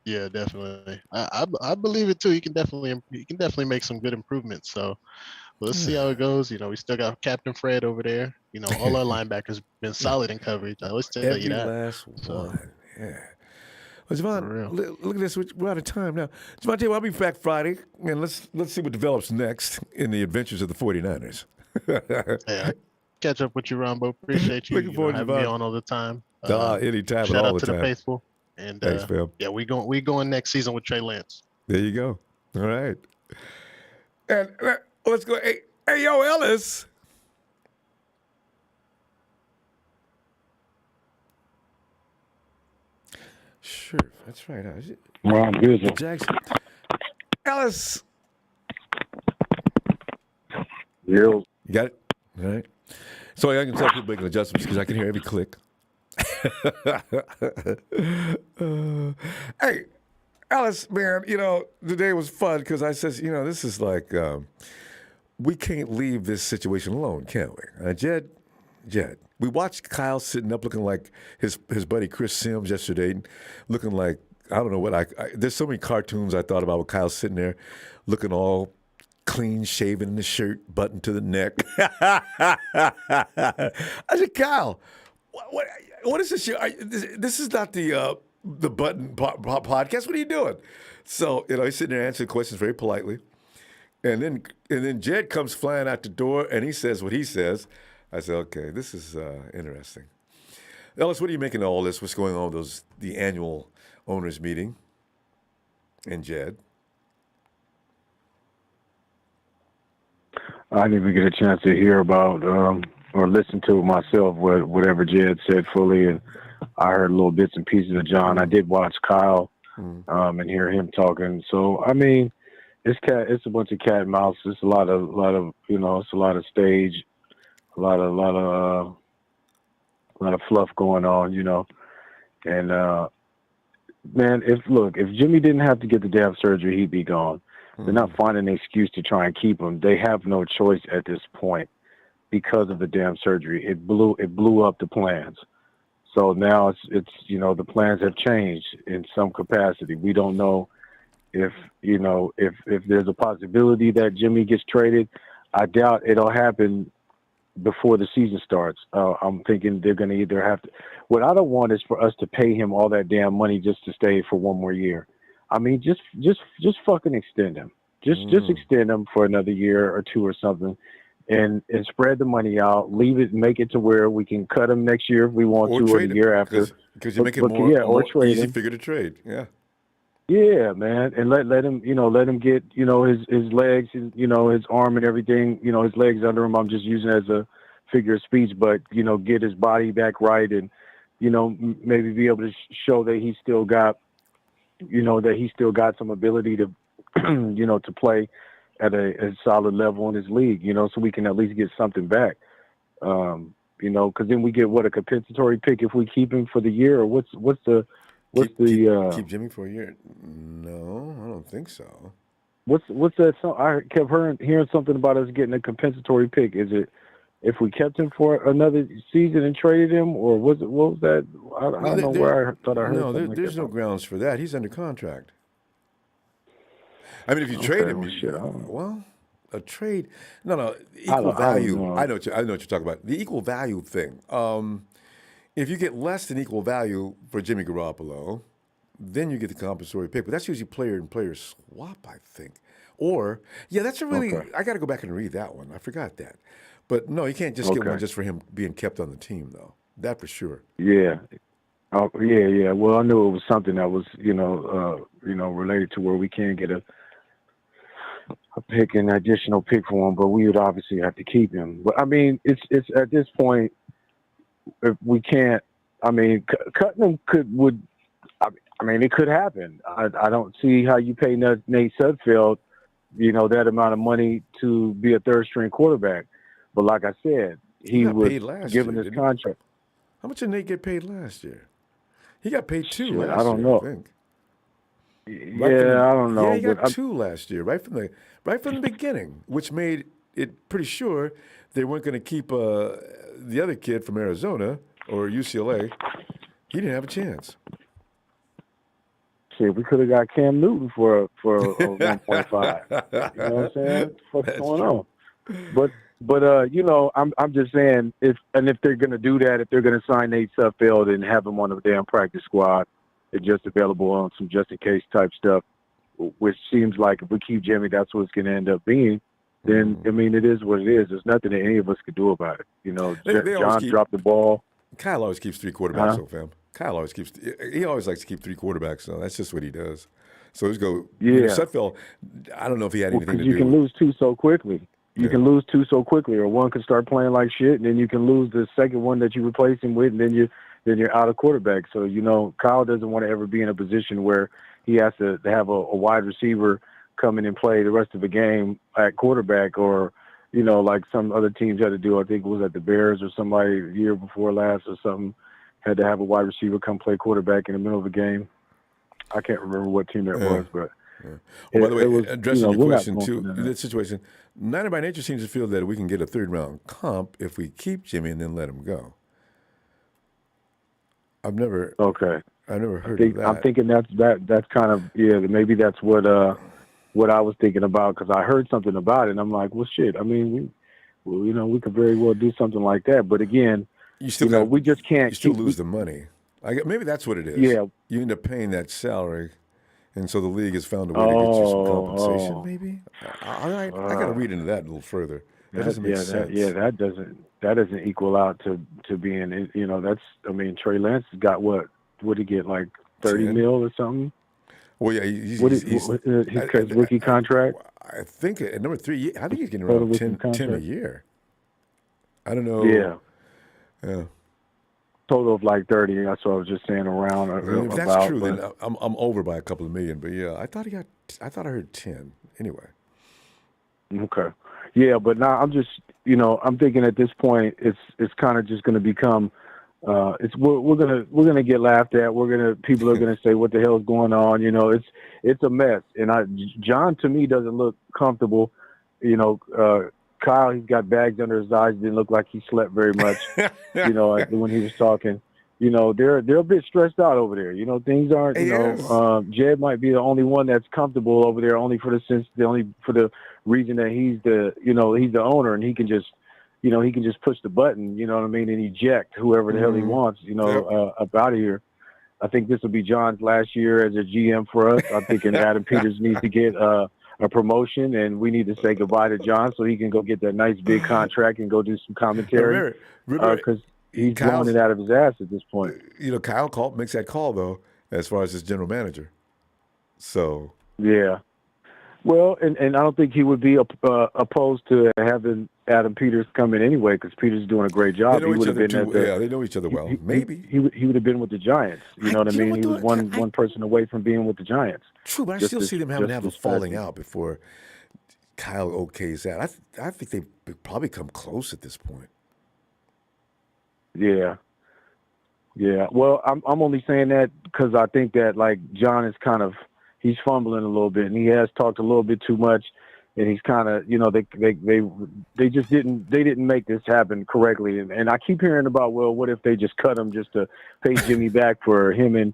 Yeah, definitely. I believe it too. He can definitely make some good improvements. So let's see how it goes. We still got Captain Fred over there. All our linebackers been solid in coverage. I always tell you that. Last one. Yeah. Well, Javon, look at this. We're out of time now. Javon, I'll be back Friday, and let's see what develops next in the adventures of the 49ers. Yeah. Catch up with you, Ronbo. Appreciate you. Looking forward to having me on all the time. Anytime shout and all out the to time. the faithful. And thanks, fam. Yeah, we going next season with Trey Lance. There you go. All right. And let's go. Hey, yo, Ellis. Sure, that's right. I'm good. Jackson. Ellis. Yeah. You got it? All right. So I can tell people making adjustments because I can hear every click. Hey, Alice, man, today was fun because I says, this is like, we can't leave this situation alone, can we? Jed, we watched Kyle sitting up looking like his buddy Chris Sims yesterday, looking like, I don't know what, there's so many cartoons I thought about with Kyle sitting there looking all clean shaven in the shirt, buttoned to the neck. I said, Kyle, what what is this? This is not the button podcast. What are you doing? So he's sitting there answering questions very politely, and then Jed comes flying out the door and he says what he says. I said, okay, this is interesting. Ellis, what are you making of all this? What's going on with the annual owners meeting? And Jed? I didn't even get a chance to hear about or listen to myself whatever Jed said fully, and I heard little bits and pieces of John. I did watch Kyle and hear him talking. So I mean, it's a bunch of cat and mouse. It's a lot of it's a lot of stage, a lot of fluff going on, and man, if Jimmy didn't have to get the damn surgery, he'd be gone. They're not finding an excuse to try and keep him. They have no choice at this point because of the damn surgery. It blew up the plans. So now it's the plans have changed in some capacity. We don't know if there's a possibility that Jimmy gets traded. I doubt it'll happen before the season starts. I'm thinking they're going to either have to. What I don't want is for us to pay him all that damn money just to stay for one more year. I mean, just fucking extend him. Just extend him for another year or two or something, and spread the money out. Leave it, make it to where we can cut him next year if we want to, or the year after. Because you make it more easy figure to trade. Yeah. Yeah, man, and let him get his legs, his arm and everything, his legs under him. I'm just using it as a figure of speech, but get his body back right, and maybe be able to show that he still got. That he still got some ability to, to play at a solid level in his league, so we can at least get something back. Because then we get a compensatory pick if we keep him for the year, or keep Jimmy for a year? No, I don't think so. What's that? I kept hearing something about us getting a compensatory pick. Is it if we kept him for another season and traded him, or what was that? I don't know where I thought I heard. No, there's no grounds for that. He's under contract. I mean, if you trade him, a trade. No, equal value. I know what you're talking about. The equal value thing. If you get less than equal value for Jimmy Garoppolo, then you get the compensatory pick. But that's usually player swap, I think. Or that's a really. Okay. I got to go back and read that one. I forgot that. But no, you can't just get one just for him being kept on the team, though. That for sure. Yeah. Oh, yeah. Well, I knew it was something that was, related to where we can get a pick, an additional pick for him, but we would obviously have to keep him. But I mean, it's at this point, if we can't. I mean, cutting him would. I mean, it could happen. I don't see how you pay Nate Sudfeld, that amount of money to be a third string quarterback. But like I said, he was given his contract. How much did Nate get paid last year? He got paid $2 last year. I don't know. I think. I don't know. Yeah, he got $2 last year, right from the beginning, which made it pretty sure they weren't going to keep the other kid from Arizona or UCLA. He didn't have a chance. Shit, we could have got Cam Newton for a 1.5. You know what I'm saying? What's going on? But I'm just saying if they're gonna do that, if they're gonna sign Nate Sudfeld and have him on the damn practice squad, it's just available on some just in case type stuff, which seems like if we keep Jimmy, that's what it's gonna end up being. Then I mean, it is what it is. There's nothing that any of us could do about it. John dropped the ball. Kyle always keeps 3 quarterbacks, though, fam. Kyle always likes to keep 3 quarterbacks, so that's just what he does. So let's go. Yeah. Sudfeld, I don't know if he had anything to do. You can lose 2 so quickly. You can lose 2 so quickly, or one can start playing like shit, and then you can lose the second one that you replace him with, and then you're out of quarterback. So Kyle doesn't want to ever be in a position where he has to have a wide receiver come in and play the rest of the game at quarterback, or like some other teams had to do. I think it was at the Bears or somebody the year before last or something, had to have a wide receiver come play quarterback in the middle of a game. I can't remember what team that was, but. Yeah. Oh, by the way, addressing your question too, this situation, Niner by Nature seems to feel that we can get a 3rd round comp if we keep Jimmy and then let him go. I've never heard of that. I'm thinking that's kind of maybe that's what I was thinking about, because I heard something about it and I'm like, well, shit. I mean, we could very well do something like that. But again, You still we just can't. You still lose the money. Maybe that's what it is. Yeah. You end up paying that salary, and so the league has found a way to get you some compensation. Maybe. I got to read into that a little further. That doesn't make sense. That doesn't equal out to being. Trey Lance has got what? Would he get like 30 mil or something? Well, yeah, he's his rookie contract. I think at number 3, I think he's getting around 10 a year. I don't know. Yeah. Total of like 30. That's what I was just saying around. If that's true, then I'm over by a couple of million. But yeah, I thought I heard 10 anyway. Okay. Yeah, but now I'm just I'm thinking at this point it's kind of just going to become. We're gonna get laughed at. People are gonna say, "What the hell is going on?" It's a mess. And John to me doesn't look comfortable. Kyle, he's got bags under his eyes. Didn't look like he slept very much. When he was talking, they're a bit stressed out over there. Things aren't. Jed might be the only one that's comfortable over there, only for the reason that he's the owner and he can just. He can just push the button, and eject whoever the hell he wants, up out of here. I think this will be John's last year as a GM for us. I'm thinking Adam Peters needs to get a promotion, and we need to say goodbye to John so he can go get that nice big contract and go do some commentary. Because he's blowing it out of his ass at this point. Kyle makes that call, though, as far as his general manager. So. Yeah. Well, and I don't think he would be opposed to having Adam Peters come in anyway, because Peters is doing a great job. They know each other they know each other well. Maybe he would have been with the Giants. You know what I mean? He was one person away from being with the Giants. True, but I still see them having to have a falling out before Kyle okays that. I think they probably come close at this point. Yeah. Yeah. Well, I'm only saying that because I think that John is he's fumbling a little bit, and he has talked a little bit too much, and he's kind of, they just didn't make this happen correctly, and I keep hearing about, well, what if they just cut him just to pay Jimmy back for him and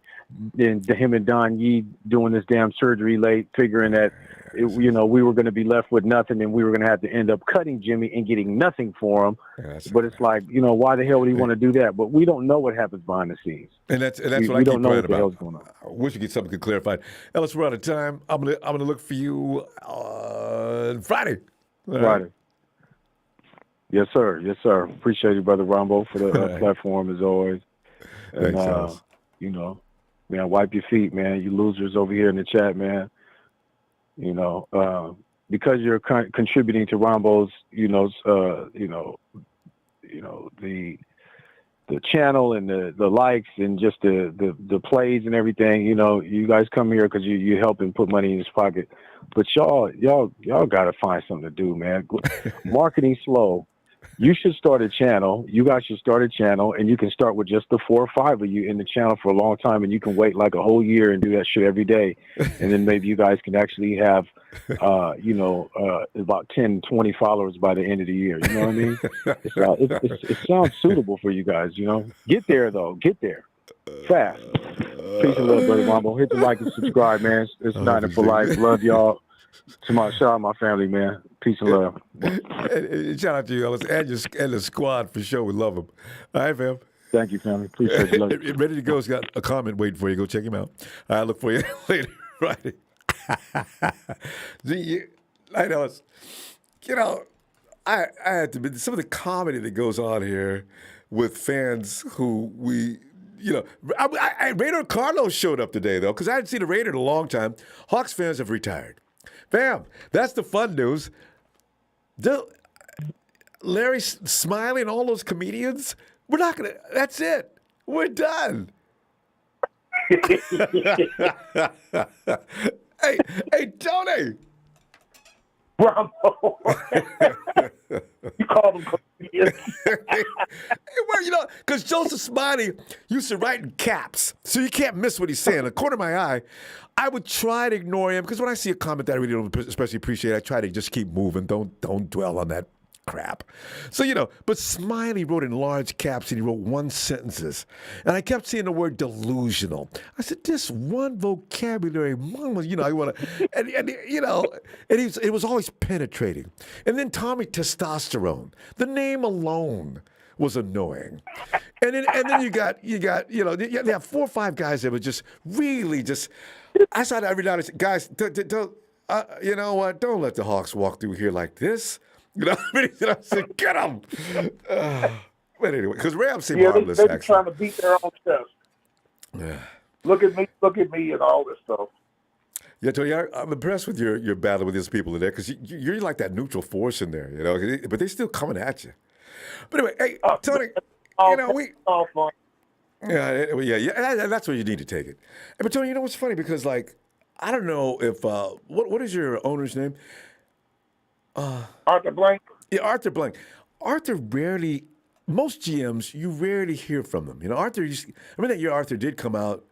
Don Yee doing this damn surgery late, figuring that we were going to be left with nothing, and we were going to have to end up cutting Jimmy and getting nothing for him. But it's like, why the hell would he want to do that? But we don't know what happens behind the scenes. And that's what I keep praying about. I wish we get something clarified. Ellis, we're out of time. I'm gonna look for you on Friday. Friday. Yes, sir. Yes, sir. Appreciate you, Brother Ronbo, for the platform as always. And Thanks, man, wipe your feet, man. You losers over here in the chat, man. Because you're contributing to Rombo's, the channel and the likes and just the plays and everything. You guys come here because you help him put money in his pocket. But y'all got to find something to do, man. Marketing slow. You should start a channel. You guys should start a channel, and you can start with just the 4 or 5 of you in the channel for a long time, and you can wait like a whole year and do that shit every day. And then maybe you guys can actually have, about 10, 20 followers by the end of the year. You know what I mean? It sounds suitable for you guys, Get there, though. Get there. Fast. Peace and love, Brother Ronbo. Hit the like and subscribe, man. It's Niner for life. Love y'all. Shout out my family, man. Peace and love. And shout out to you, Ellis, and the squad for sure. We love them. All right, fam. Thank you, family. Appreciate you. Love you. Ready to go. He's got a comment waiting for you. Go check him out. I look for you later Friday. I know it's, I had to admit, some of the comedy that goes on here with fans who Raider Carlos showed up today, though, because I hadn't seen a Raider in a long time. Hawks fans have retired. Fam, that's the fun news. Larry Smiley and all those comedians, we're not going to, that's it. We're done. Hey, Tony. Bravo. You call them comedians. Well, because Joseph Smiley used to write in caps, so you can't miss what he's saying. In the corner of my eye, I would try to ignore him, because when I see a comment that I really don't especially appreciate, I try to just keep moving. Don't dwell on that crap. So, but Smiley wrote in large caps, and he wrote one sentences. And I kept seeing the word delusional. I said, this one vocabulary, mama, I want to, and it was always penetrating. And then Tommy Testosterone, the name alone was annoying. And then you got you know, they have 4 or 5 guys that were just really just. I saw that every now and then. Guys, you know what? Don't let the Hawks walk through here like this. You know what I mean? I said, get them. But anyway, because Rams seem harmless, they're actually. trying to beat their own chest. Yeah. Look at me, and all this stuff. Yeah, Tony, I'm impressed with your battle with these people in there because you're like that neutral force in there, you know. But they're still coming at you. But anyway, hey, Tony, you know all fun. Yeah, and that's where you need to take it. But Tony, you know what's funny because like I don't know if what is your owner's name? Arthur Blank. Yeah, Arthur Blank. Arthur rarely. Most GMs, you rarely hear from them. You know, Arthur. I remember that year Arthur did come out.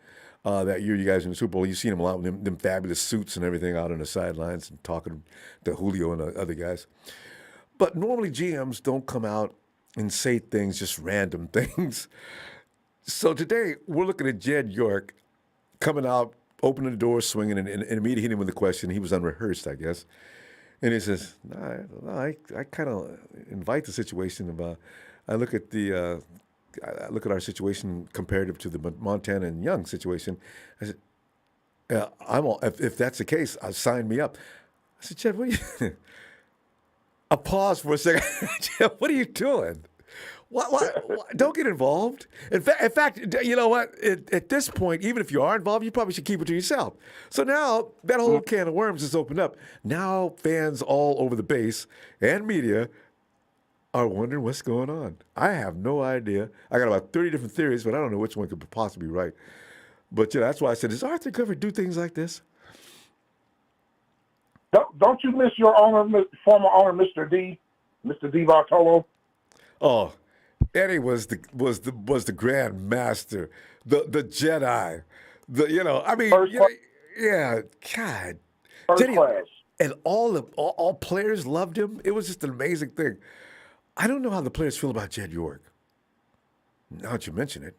That year, you guys in the Super Bowl, you seen him a lot with them fabulous suits and everything out on the sidelines and talking to Julio and the other guys. But normally GMs don't come out and say things, just random things. So today, we're looking at Jed York coming out, opening the door, swinging, and immediately hit him with the question. He was unrehearsed, I guess. And he says, I kind of invite the situation of, I look at our situation comparative to the Montana and Young situation. I said, if that's the case, sign me up. I said, Jed, what are you? I paused for a second. Jed, what are you doing? What? Don't get involved. In fact, you know what? At this point, even if you are involved, you probably should keep it to yourself. So now that whole can of worms is opened up. Now fans all over the base and media are wondering what's going on. I have no idea. I got about 30 different theories, but I don't know which one could possibly be right. But that's why I said, does Arthur ever do things like this? Don't you miss your owner, former owner, Mr. D Bartolo? Oh, Eddie was the Grand Master, the Jedi, yeah, God. First class. And all players loved him. It was just an amazing thing. I don't know how the players feel about Jed York. Now that you mention it.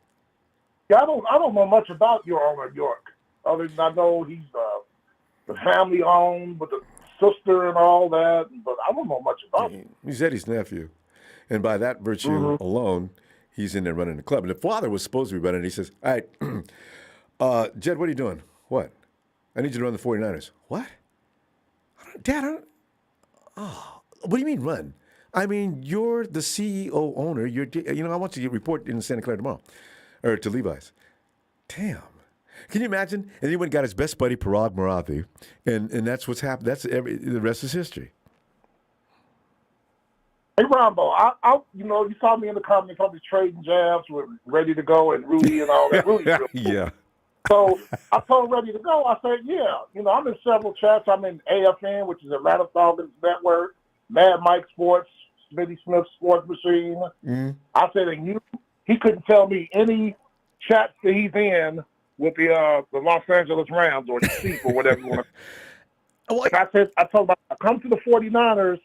Yeah, I don't know much about your owner, York. Other than I know he's the family owned with the sister and all that, but I don't know much about him. He's Eddie's nephew. And by that virtue alone, he's in there running the club. And the father was supposed to be running. He says, all right, Jed, what are you doing? What? I need you to run the 49ers. What? Dad, what do you mean run? I mean, you're the CEO owner. I want you to report in Santa Clara tomorrow, or to Levi's. Damn. Can you imagine? And then he went and got his best buddy, Parag Marathi, and that's what's happened. The rest is history. Hey, Ronbo, you saw me in the comments, probably trading jabs with Ready to Go and Rudy and all that. Rudy's real cool. Yeah. So I told Ready to Go, I said, yeah, I'm in several chats. I'm in AFN, which is Atlanta Falcons Network, Mad Mike Sports, Smitty Smith Sports Machine. Mm-hmm. I said, and he couldn't tell me any chats that he's in with the Los Angeles Rams or the Chiefs or whatever you want to. I told him, I come to the 49ers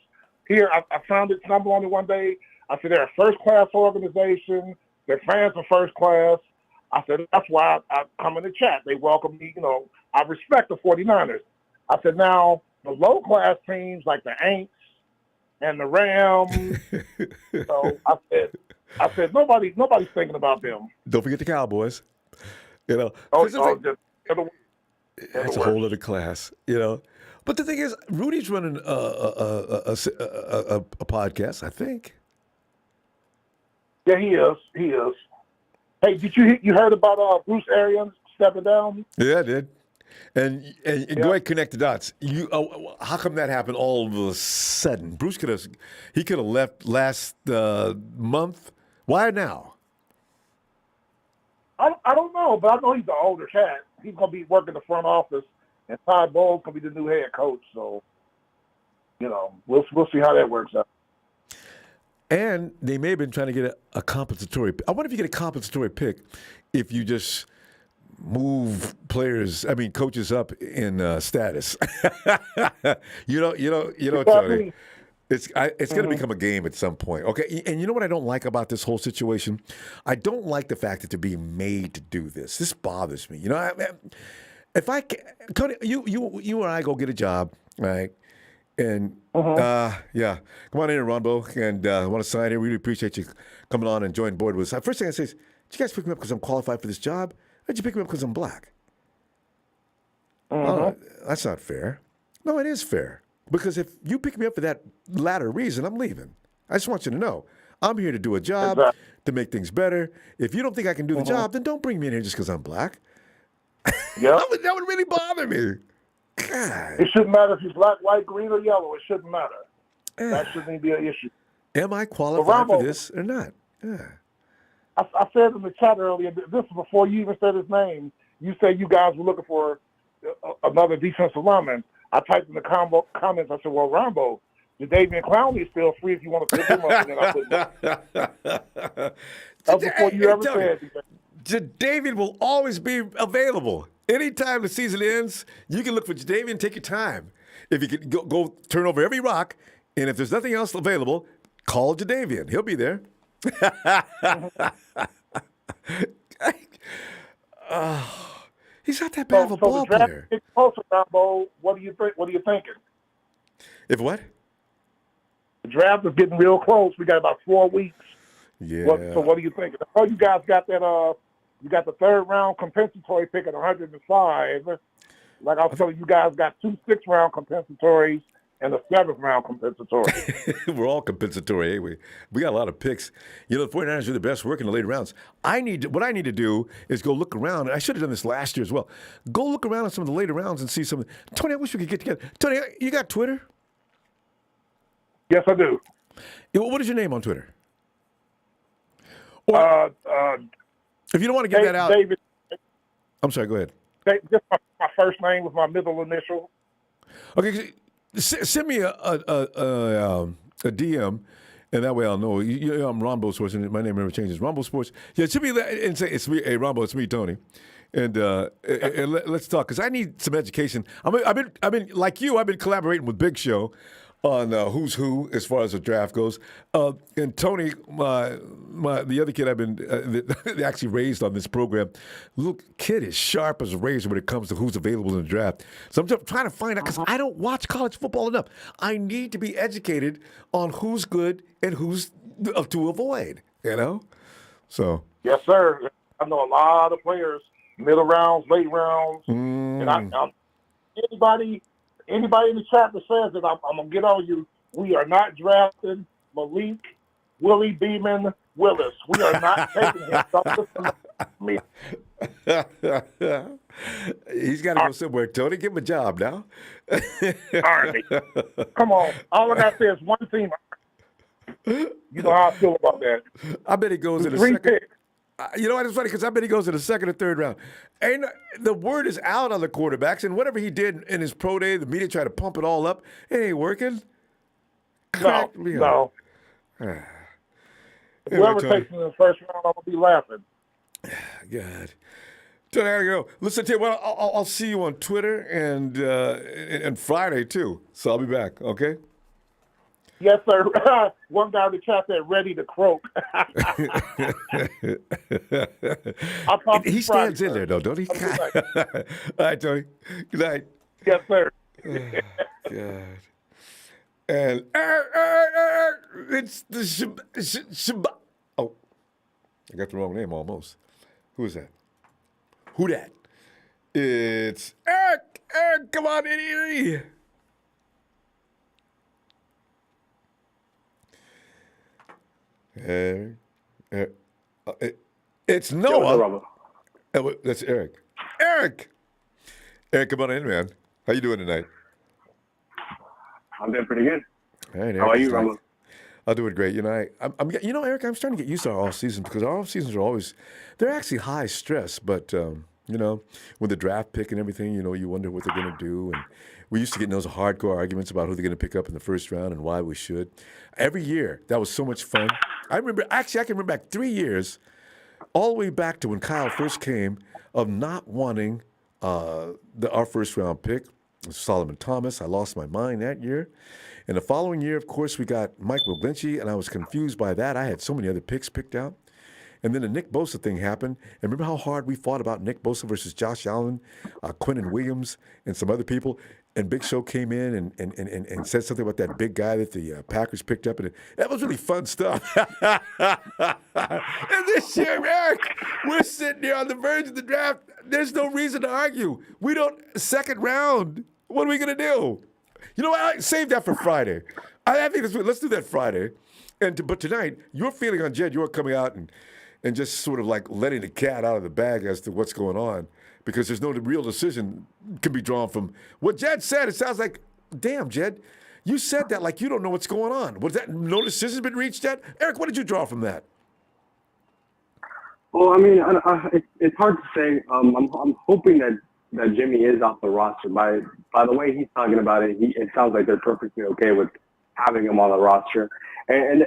here. I found it stumbled on it one day. I said, they're a first-class organization. Their fans are first class. I said, that's why I come in the chat. They welcome me. I respect the 49ers. I said, now, the low-class teams like the Aints and the Rams, I said, nobody's thinking about them. Don't forget the Cowboys. That's a whole other class, But the thing is, Rudy's running a podcast, I think. Yeah, he is. Hey, did you heard about Bruce Arians stepping down? Yeah, I did. And go ahead, connect the dots. How come that happened all of a sudden? Bruce could have left last month. Why now? I don't know, but I know he's an older cat. He's gonna be working the front office, and Todd Bowles gonna be the new head coach. So, we'll see how that works out. And they may have been trying to get a compensatory. I wonder if you get a compensatory pick if you just move coaches up in status. Tony. It's going to become a game at some point. Okay, and you know what I don't like about this whole situation? I don't like the fact that they're being made to do this. This bothers me. If I, Cody, you or I go get a job, right? And yeah, come on in, Ronbo, and I want to sign in. We really appreciate you coming on and joining board with us. First thing I say is, did you guys pick me up because I'm qualified for this job? Or did you pick me up because I'm black? Oh, that's not fair. No, it is fair. Because if you pick me up for that latter reason, I'm leaving. I just want you to know. I'm here to do a job, to make things better. If you don't think I can do the job, then don't bring me in here just because I'm black. Yep. that would really bother me. God. It shouldn't matter if you're black, white, green, or yellow. It shouldn't matter. That shouldn't even be an issue. Am I qualified for this or not? Yeah. I said in the chat earlier, this is before you even said his name, you said you guys were looking for another defensive lineman. I typed in the comments, I said, well, Ronbo, Jadeveon Clowney is still free if you want to pick him up. And then I put that was before you ever said anything. Jadeveon will always be available. Anytime the season ends, you can look for Jadeveon, take your time. If you can go turn over every rock, and if there's nothing else available, call Jadeveon. He'll be there. He's not that bad of a ball the draft player. is closer, Ronbo. What do you think? What are you thinking? If what? The draft is getting real close. We got about 4 weeks. Yeah. So what do you think? I know you guys got that. You got the third round compensatory pick at 105. Like I was telling you, guys got 2 6th-round compensatories and a 7th round compensatory. We're all compensatory, ain't we? We got a lot of picks. You know, the 49ers do the best work in the later rounds. What I need to do is go look around. I should have done this last year as well. Go look around at some of the later rounds and see some. Tony, I wish we could get together. Tony, you got Twitter? Yes, I do. What is your name on Twitter? Or, if you don't want to give that out. David. I'm sorry, go ahead. Just my first name with my middle initial. Okay, send me a DM, and that way I'll know. I'm Ronbo Sports, and my name never changes. Ronbo Sports. Yeah, send me that and say, it's me, hey, Ronbo, it's me, Tony. And let's talk, because I need some education. I've been like you, I've been collaborating with Big Show on who's who as far as the draft goes. And Tony, the other kid I've been they actually raised on this program, little kid is sharp as a razor when it comes to who's available in the draft. So I'm just trying to find out, because I don't watch college football enough. I need to be educated on who's good and who's to avoid, you know? So. Yes, sir. I know a lot of players, middle rounds, late rounds. And anybody in the chat that says that, I'm going to get on you. We are not drafting Malik Willie Beeman Willis. We are not taking him. Don't listen to me. He's got to go somewhere, Tony. Give him a job now. All right. Come on. All I got to say is one team. You know how I feel about that. I bet he goes in the second. Picks. You know what? It's funny because I bet he goes in the second or third round. And the word is out on the quarterbacks, and whatever he did in his pro day, the media tried to pump it all up. It ain't working. No. Whoever takes him in the first round, I'm going to be laughing. God. Tony, I gotta go. Listen to you. Well, I'll see you on Twitter and Friday, too. So I'll be back, okay? Yes, sir. One guy in the chat said, ready to croak. He stands in there, though, don't he? All right, Tony. Good night. Yes, sir. God. And it's the Shabbat. Oh, I got the wrong name almost. Who is that? Who that? It's Eric. Eric, come on in here. It's Noah. That's Eric. Eric, come on in, man. How you doing tonight? I'm doing pretty good. All right, Eric, how are you, Ronbo? I'm doing great. You know, Eric, I'm starting to get used to our off season, because our off seasons are always, they're actually high stress. But with the draft pick and everything, you wonder what they're going to do. And we used to get in those hardcore arguments about who they're going to pick up in the first round and why we should. Every year, that was so much fun. I can remember back 3 years, all the way back to when Kyle first came, of not wanting our first round pick, Solomon Thomas. I lost my mind that year. And the following year, of course, we got Mike McGlinchey, and I was confused by that. I had so many other picks picked out. And then the Nick Bosa thing happened. And remember how hard we fought about Nick Bosa versus Josh Allen, Quinnen Williams, and some other people? and Big Show came in and said something about that big guy that the Packers picked up, and that was really fun stuff. And this year, Eric, we're sitting there on the verge of the draft. There's no reason to argue. We don't second round. What are we gonna do? You know what? Save that for Friday. I think let's do that Friday. But tonight, your feeling on Jed York coming out and just sort of like letting the cat out of the bag as to what's going on, because there's no real decision can be drawn from what Jed said. It sounds like, damn, Jed, you said that like you don't know what's going on. Was that no decision been reached yet? Eric, what did you draw from that? Well, I mean, it's hard to say. I'm hoping that Jimmy is off the roster. By the way he's talking about it, it sounds like they're perfectly okay with having him on the roster. And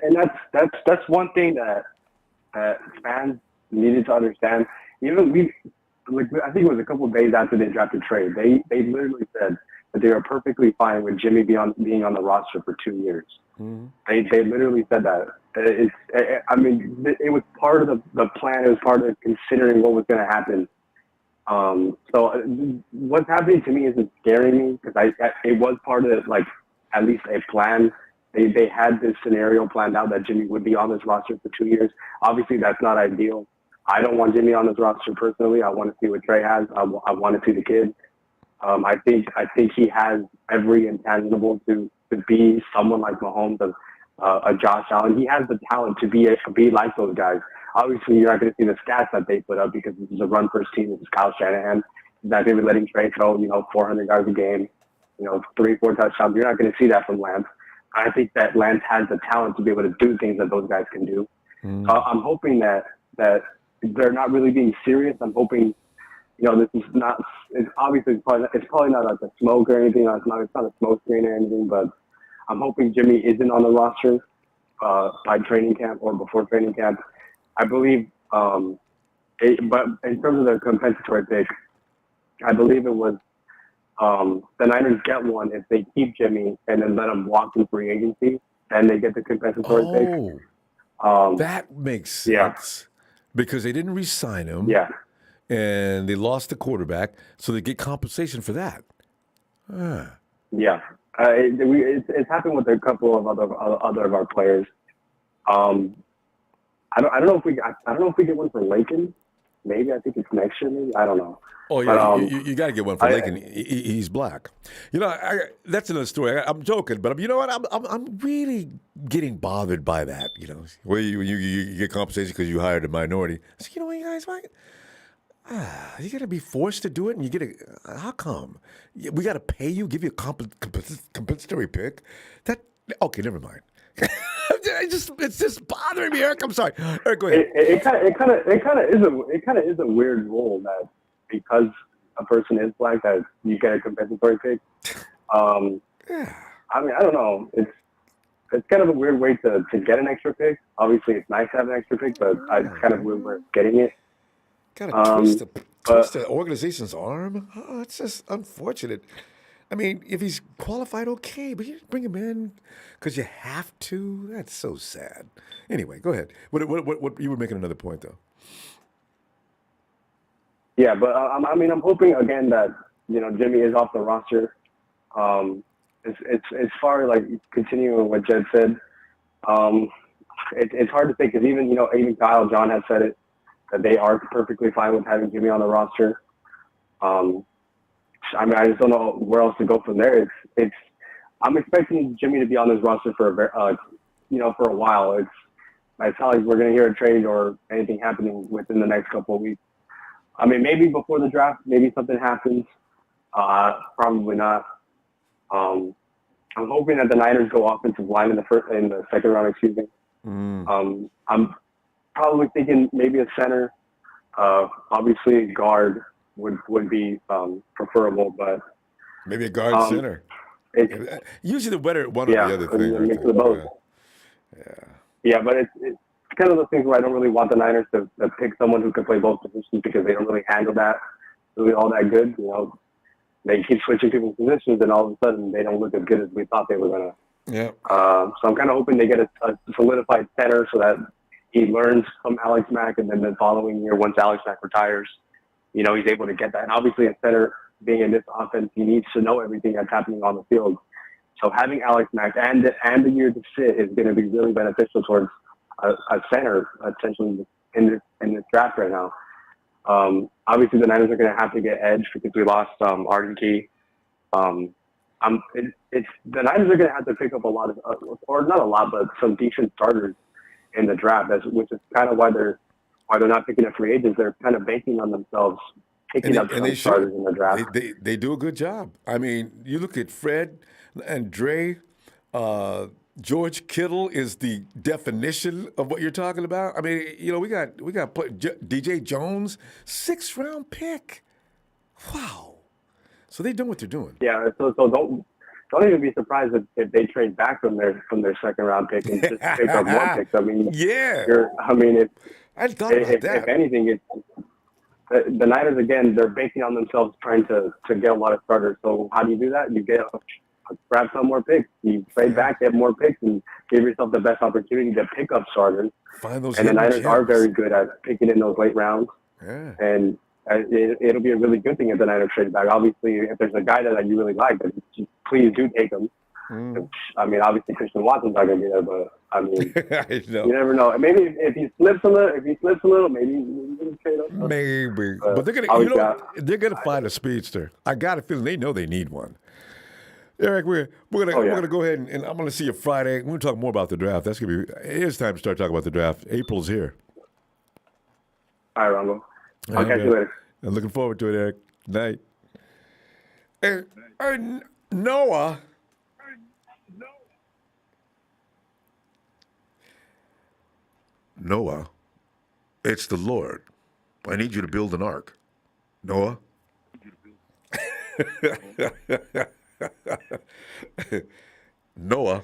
that's one thing that fans needed to understand. Even I think it was a couple of days after they drafted Trey, they literally said that they were perfectly fine with Jimmy being on the roster for 2 years. Mm-hmm. They literally said that. It was part of the plan. It was part of considering what was going to happen. So what's happening to me isn't scaring me, because it was part of like at least a plan. They had this scenario planned out that Jimmy would be on this roster for 2 years. Obviously, that's not ideal. I don't want Jimmy on this roster personally. I want to see what Trey has. I want to see the kid. I think he has every intangible to be someone like Mahomes, a Josh Allen. He has the talent to be like those guys. Obviously, you're not going to see the stats that they put up because this is a run-first team. This is Kyle Shanahan. He's not going to be letting Trey throw, 400 yards a game, 3-4 touchdowns. You're not going to see that from Lance. I think that Lance has the talent to be able to do things that those guys can do. Mm. I'm hoping that they're not really being serious. I'm hoping, this is not. It's probably not like a smoke or anything. It's not a smoke screen or anything. But I'm hoping Jimmy isn't on the roster by training camp or before training camp. I believe, but in terms of the compensatory pick, I believe it was. The Niners get one if they keep Jimmy and then let him walk in free agency, and they get the compensatory pick. That makes sense because they didn't re-sign him. Yeah, and they lost the quarterback, so they get compensation for that. Yeah, it's happened with a couple of other of our players. I don't know if we get one for Lincoln. Maybe I think it's next year. Maybe I don't know. Oh yeah, but, you got to get one for Lincoln. He's black. That's another story. I'm joking, but you know what? I'm really getting bothered by that. Where you get compensation because you hired a minority. So, you guys, you got to be forced to do it, and you get how come? We got to pay you, give you a compensatory pick. Okay, never mind. It's just bothering me, Eric. I'm sorry. Eric, go ahead. It kind of is a weird rule that because a person is black that you get a compensatory pick. I don't know. It's kind of a weird way to get an extra pick. Obviously, it's nice to have an extra pick, but it's kind of weird we're getting it. Gotta twist the organization's arm. Oh, it's just unfortunate. I mean, if he's qualified, okay, but you bring him in because you have to. That's so sad. Anyway, go ahead. What you were making another point though. Yeah, but I'm hoping again that Jimmy is off the roster. As far as like continuing what Jed said, it's hard to say because even Kyle John has said it that they are perfectly fine with having Jimmy on the roster. I just don't know where else to go from there. I'm expecting Jimmy to be on this roster for for a while. It's not like we're going to hear a trade or anything happening within the next couple of weeks. I mean, maybe before the draft, maybe something happens. Probably not. I'm hoping that the Niners go offensive line in the second round. Excuse me. I'm probably thinking maybe a center. Obviously, a guard would be preferable, but maybe a guard center. Usually, the better one or the other thing. Yeah, but it's kind of the things where I don't really want the Niners to pick someone who can play both positions because they don't really handle that really all that good. They keep switching people's positions, and all of a sudden they don't look as good as we thought they were gonna. Yeah. So I'm kind of hoping they get a solidified center so that he learns from Alex Mack, and then the following year, once Alex Mack retires, he's able to get that. And obviously, a center being in this offense, he needs to know everything that's happening on the field. So having Alex Mack and the year to sit is going to be really beneficial towards a center, essentially, in this draft right now. Obviously, the Niners are going to have to get edge because we lost Arden Key. The Niners are going to have to pick up a lot of, or not a lot, but some decent starters in the draft, which is kind of why they're not picking up free agents. They're kind of banking on themselves picking up some starters in the draft. They do a good job. I mean, you look at Fred and Trey. George Kittle is the definition of what you're talking about. I mean, we got DJ Jones, 6th round pick. Wow. So they're doing what they're doing. Yeah. So don't even be surprised if they trade back from their 2nd round pick and just pick up more picks. I mean, yeah. I thought about that. If anything, the Niners again. They're banking on themselves trying to get a lot of starters. So how do you do that? You grab some more picks. You trade back, get more picks, and give yourself the best opportunity to pick up starters. Find those. And the Niners are very good at picking in those late rounds. Yeah. And it'll be a really good thing if the Niners trade back. Obviously, if there's a guy that you really like, then please do take him. I mean, obviously Christian Watson's not going to be there, but I mean, you never know. Maybe if he slips a little, maybe you can trade him. Maybe, but they're gonna find a speedster. I got a feeling they know they need one. Eric, we're gonna go ahead and I'm gonna see you Friday. We're gonna talk more about the draft. That's gonna be. It is time to start talking about the draft. April's here. All right, Ronbo. I'll catch you later. I'm looking forward to it, Eric. Night. Noah. Noah, it's the Lord. I need you to build an ark. Noah? Noah,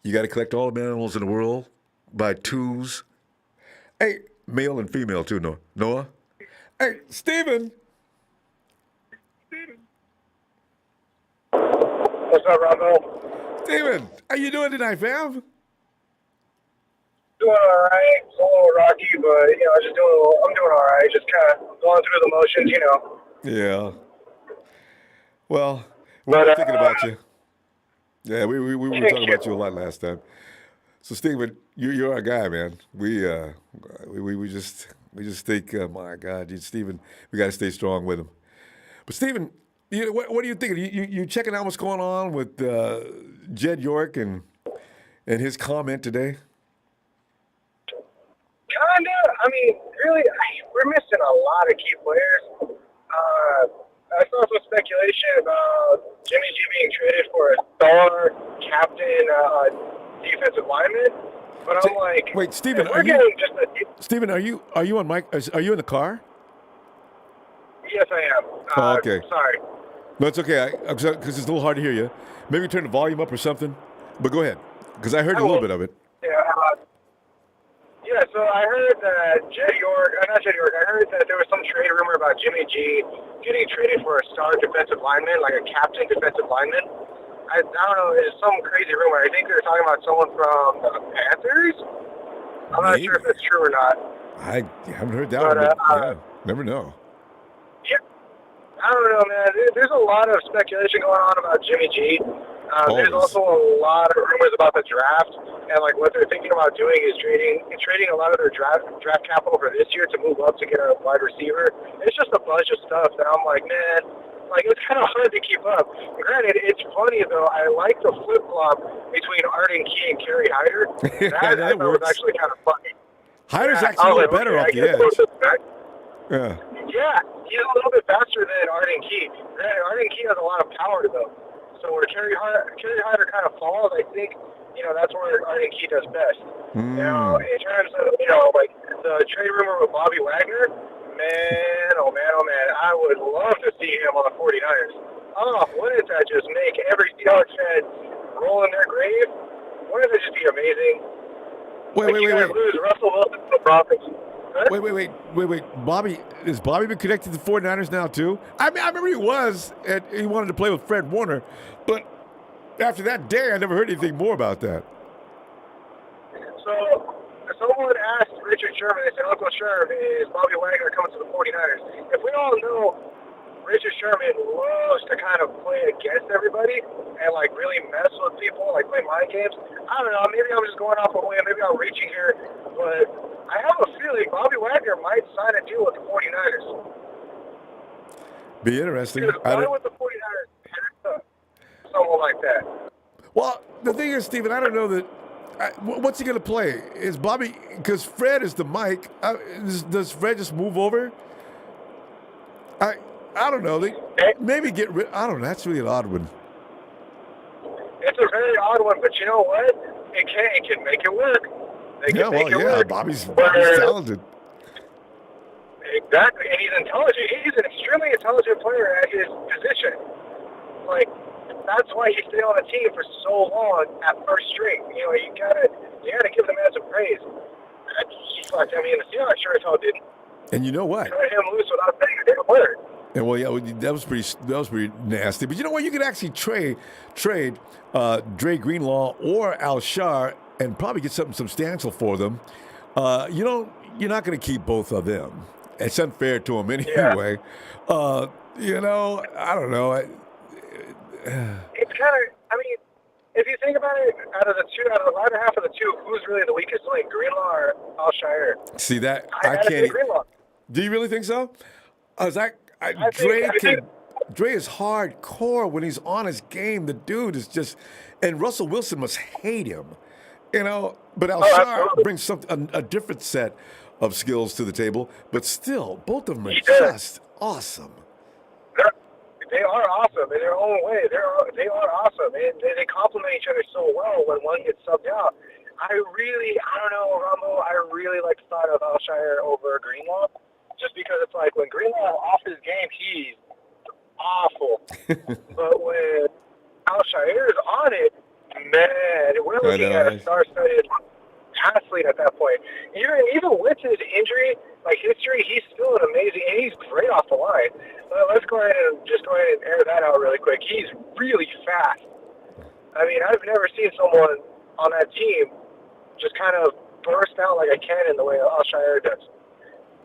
you got to collect all the animals in the world by twos. Hey, male and female too, Noah. Noah? Hey, Steven. What's up, Ronbo? Steven, how you doing tonight, fam? Doing all right. It's a little rocky, but I'm doing all right. Just kind of going through the motions, Yeah. Well, we're thinking about you. Yeah, we were talking about you a lot last time. So, Steven, you're our guy, man. We just think, my God, Steven, we got to stay strong with him. But Steven, what are you thinking? You checking out what's going on with Jed York and his comment today? Kinda. I mean, really, we're missing a lot of key players. I saw some speculation about Jimmy G being traded for a star captain defensive lineman, but I'm like, wait, Steven, Steven, are you on mic? Are you in the car? Yes, I am. Oh, okay. Sorry. No, it's okay. Because it's a little hard to hear you. Maybe turn the volume up or something. But go ahead, because I heard a little bit of it. Yeah, so I heard that I heard that there was some trade rumor about Jimmy G getting traded for a star defensive lineman, like a captain defensive lineman. I don't know, it's some crazy rumor. I think they're talking about someone from the Panthers. I'm not sure if it's true or not. I haven't heard that one, but never know. Yeah, I don't know, man. There's a lot of speculation going on about Jimmy G. There's also a lot of rumors about the draft, and like what they're thinking about doing is trading a lot of their draft capital for this year to move up to get a wide receiver. It's just a bunch of stuff that I'm like, man, like it's kind of hard to keep up. Granted, it's funny though. I like the flip flop between Arden Key and Kerry Hyder. That I thought was actually kind of funny. Hyder's actually a little better off the edge. Yeah, he's a little bit faster than Arden Key. Granted, Arden Key has a lot of power though. So where Kerry Hyder kind of falls, I think, that's where Arden Key does best. In terms of, like the trade rumor with Bobby Wagner, man, oh man, I would love to see him on the 49ers. Oh, wouldn't that just make every Seahawks fan roll in their grave? Wouldn't that just be amazing? Wait. Lose Russell Wilson to the Broncos. Wait. Is Bobby been connected to the 49ers now, too? I remember he was, and he wanted to play with Fred Warner, but after that day, I never heard anything more about that. So, someone asked Richard Sherman. They said Uncle Sherm is Bobby Wagner coming to the 49ers. If we all know Richard Sherman loves to kind of play against everybody and like really mess with people, like play mind games. I don't know. Maybe I'm just going off a whim. Maybe I'm reaching here, but I have a feeling Bobby Wagner might sign a deal with the 49ers. Be interesting. Why would the 49ers someone like that? Well, the thing is, Steven, I don't know that. What's he going to play? Is Bobby, because Fred is the mic, does Fred just move over? I don't know. They maybe get rid. I don't know. That's really an odd one. It's a very odd one, but you know what? It can make it work. They can make it work. Bobby's talented. Exactly, and he's intelligent. He's an extremely intelligent player at his position. Like, that's why he stayed on the team for so long at first string. You know, you gotta give the man some praise. I mean, the Seahawks sure as hell didn't. And you know what? Cut him loose without saying a damn word. And well, yeah, that was pretty nasty. But you know what? You could actually trade Dre Greenlaw or Alshar and probably get something substantial for them. You're not going to keep both of them. It's unfair to them anyway. Yeah. I don't know. It's kind of. I mean, if you think about it, out of the latter half of the two, who's really the weakest link, Greenlaw or Alshire? See that? I can't. Do you really think so? Dre is hardcore when he's on his game. The dude is just, and Russell Wilson must hate him, But Alshar brings a different set of skills to the table. But still, both of them are just awesome. They are awesome in their own way. They are awesome, and they complement each other so well when one gets subbed out. I don't know, Ronbo. I really like the thought of Alshire over Greenlaw. Just because it's like when Greenlaw off his game, he's awful. But when Alshire is on it, man, we're looking at a star-studded athlete at that point. Even with his injury, like history, he's still an amazing, and he's great off the line. Let's go ahead and air that out really quick. He's really fast. I mean, I've never seen someone on that team just kind of burst out like a cannon the way Alshire does.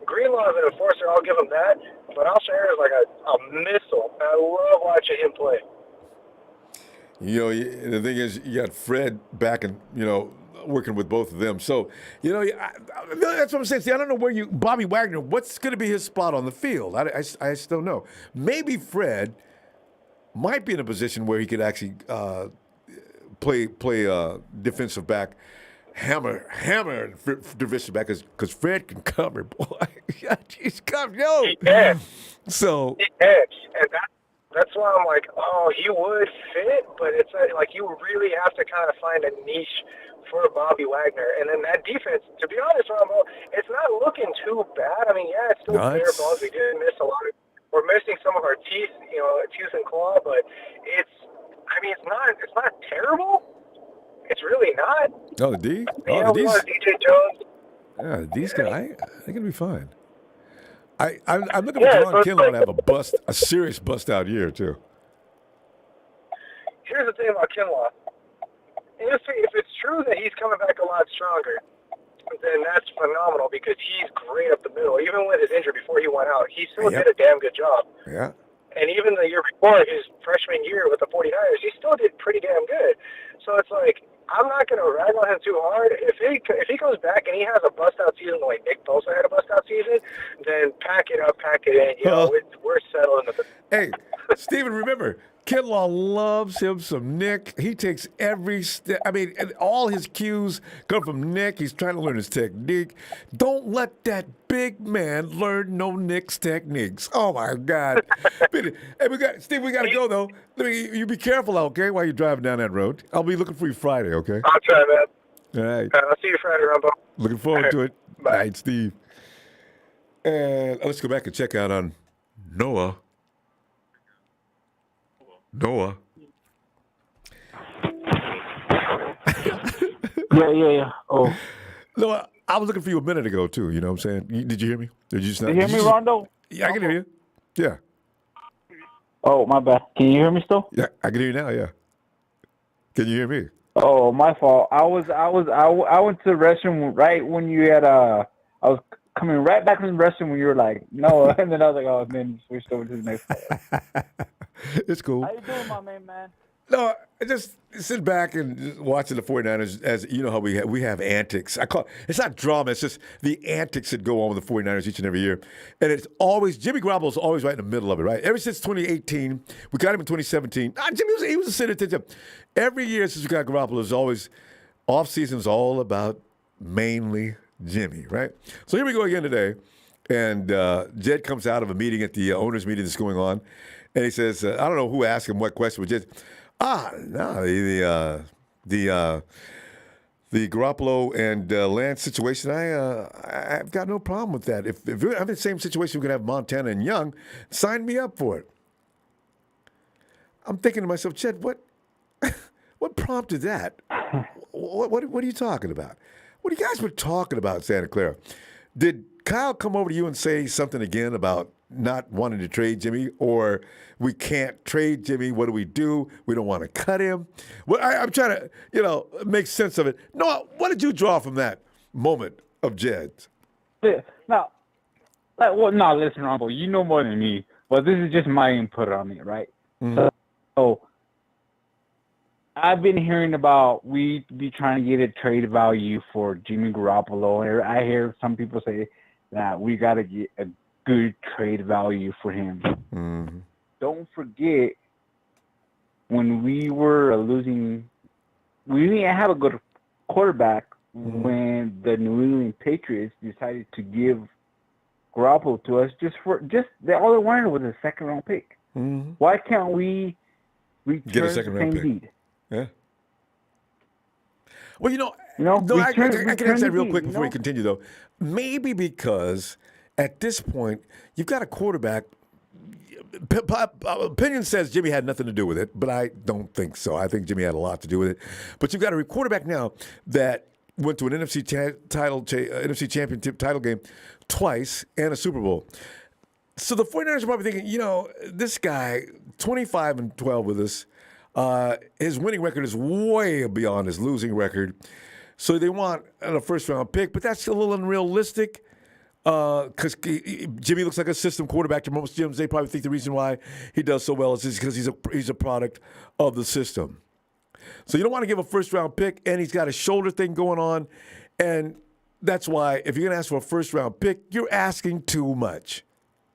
Greenlaw is an enforcer, I'll give him that, but Alshire is like a missile. I love watching him play. The thing is, you got Fred back and, working with both of them. So, that's what I'm saying. See, I don't know Bobby Wagner, what's going to be his spot on the field? I just don't know. Maybe Fred might be in a position where he could actually play defensive back, hammer defensive back, because Fred can cover, boy. He's covered, He can. So. He can. And that's why I'm like, he would fit, but it's like you really have to kind of find a niche for Bobby Wagner. And then that defense, to be honest, Ronbo, it's not looking too bad. I mean, yeah, it's still bare bones. We did miss a lot. We're missing some of our teeth, tooth and claw, but it's not terrible. It's really not. Oh, the D? The D's. DJ Jones. Yeah, the D's they're going to be fine. I'm looking for John Kinlaw to have a serious bust-out year, too. Here's the thing about Kinlaw. If it's true that he's coming back a lot stronger, then that's phenomenal because he's great up the middle. Even with his injury before he went out, he still did a damn good job. Yeah. And even the year before, his freshman year with the 49ers, he still did pretty damn good. So it's like, I'm not going to rag on him too hard. If he goes back and he has a bust-out season the way Nick Bosa had a bust-out season, then pack it up, pack it in. We're settled in the. Hey, Steven, remember, Kinlaw loves him some Nick. He takes every step. I mean, and all his cues come from Nick. He's trying to learn his technique. Don't let that big man learn no Nick's techniques. Oh, my God. Hey, Steve, we got to go, though. You be careful, okay, while you're driving down that road. I'll be looking for you Friday, okay? I'll try, man. All right. I'll see you Friday, Ronbo. Looking forward to it. Bye. All right, Steve. And let's go back and check out on Noah. Yeah. Oh. Noah, I was looking for you a minute ago, too. You know what I'm saying? Did you hear me? Did you hear me, Rondo? Yeah, I can hear you. Yeah. Oh, my bad. Can you hear me still? Yeah, I can hear you now, yeah. Can you hear me? Oh, my fault. I went to the restroom right when you had I was coming right back from the restroom when you were like, no, and then I was like, oh, and then switched over to the next player. It's cool. How you doing, my man? No, I just sit back and just watching the 49ers. As you know how we have antics. It's not drama. It's just the antics that go on with the 49ers each and every year. And it's always Jimmy Garoppolo's always right in the middle of it, right? Ever since 2018, we got him in 2017. He was a center. Every year since we got Garoppolo, is always off season's all about mainly Jimmy, right? So here we go again today, and Jed comes out of a meeting at the owners' meeting that's going on, and he says, I don't know who asked him what question, but Jed. No, the Garoppolo and Lance situation, I've got no problem with that. If we're in the same situation, we could have Montana and Young. Sign me up for it. I'm thinking to myself, Chet, what prompted that? What are you talking about? What are you guys were talking about, Santa Clara? Did Kyle come over to you and say something again about not wanting to trade Jimmy, or we can't trade Jimmy? What do? We don't want to cut him. Well, I'm trying to, make sense of it. Noah, what did you draw from that moment of Jed's? Yeah, listen, Ronbo, you know more than me, but this is just my input on it, right? Mm-hmm. So I've been hearing about we be trying to get a trade value for Jimmy Garoppolo. I hear some people say that we got to get a good trade value for him. Mm-hmm. Don't forget, when we were losing, we didn't have a good quarterback when the New England Patriots decided to give Garoppolo to us all they wanted was a second-round pick. Mm-hmm. Why can't we get a second-round pick? Deed? Yeah. Well, I can answer that real quick before we continue, though. Maybe because at this point, you've got a quarterback. Opinion says Jimmy had nothing to do with it, but I don't think so. I think Jimmy had a lot to do with it. But you've got a quarterback now that went to an NFC championship title game twice and a Super Bowl. So the 49ers are probably thinking, this guy, 25-12 with us, his winning record is way beyond his losing record. So they want a first-round pick, but that's a little unrealistic. Because Jimmy looks like a system quarterback to most gyms. They probably think the reason why he does so well is because he's a product of the system. So you don't want to give a first-round pick, and he's got a shoulder thing going on, and that's why if you're going to ask for a first-round pick, you're asking too much.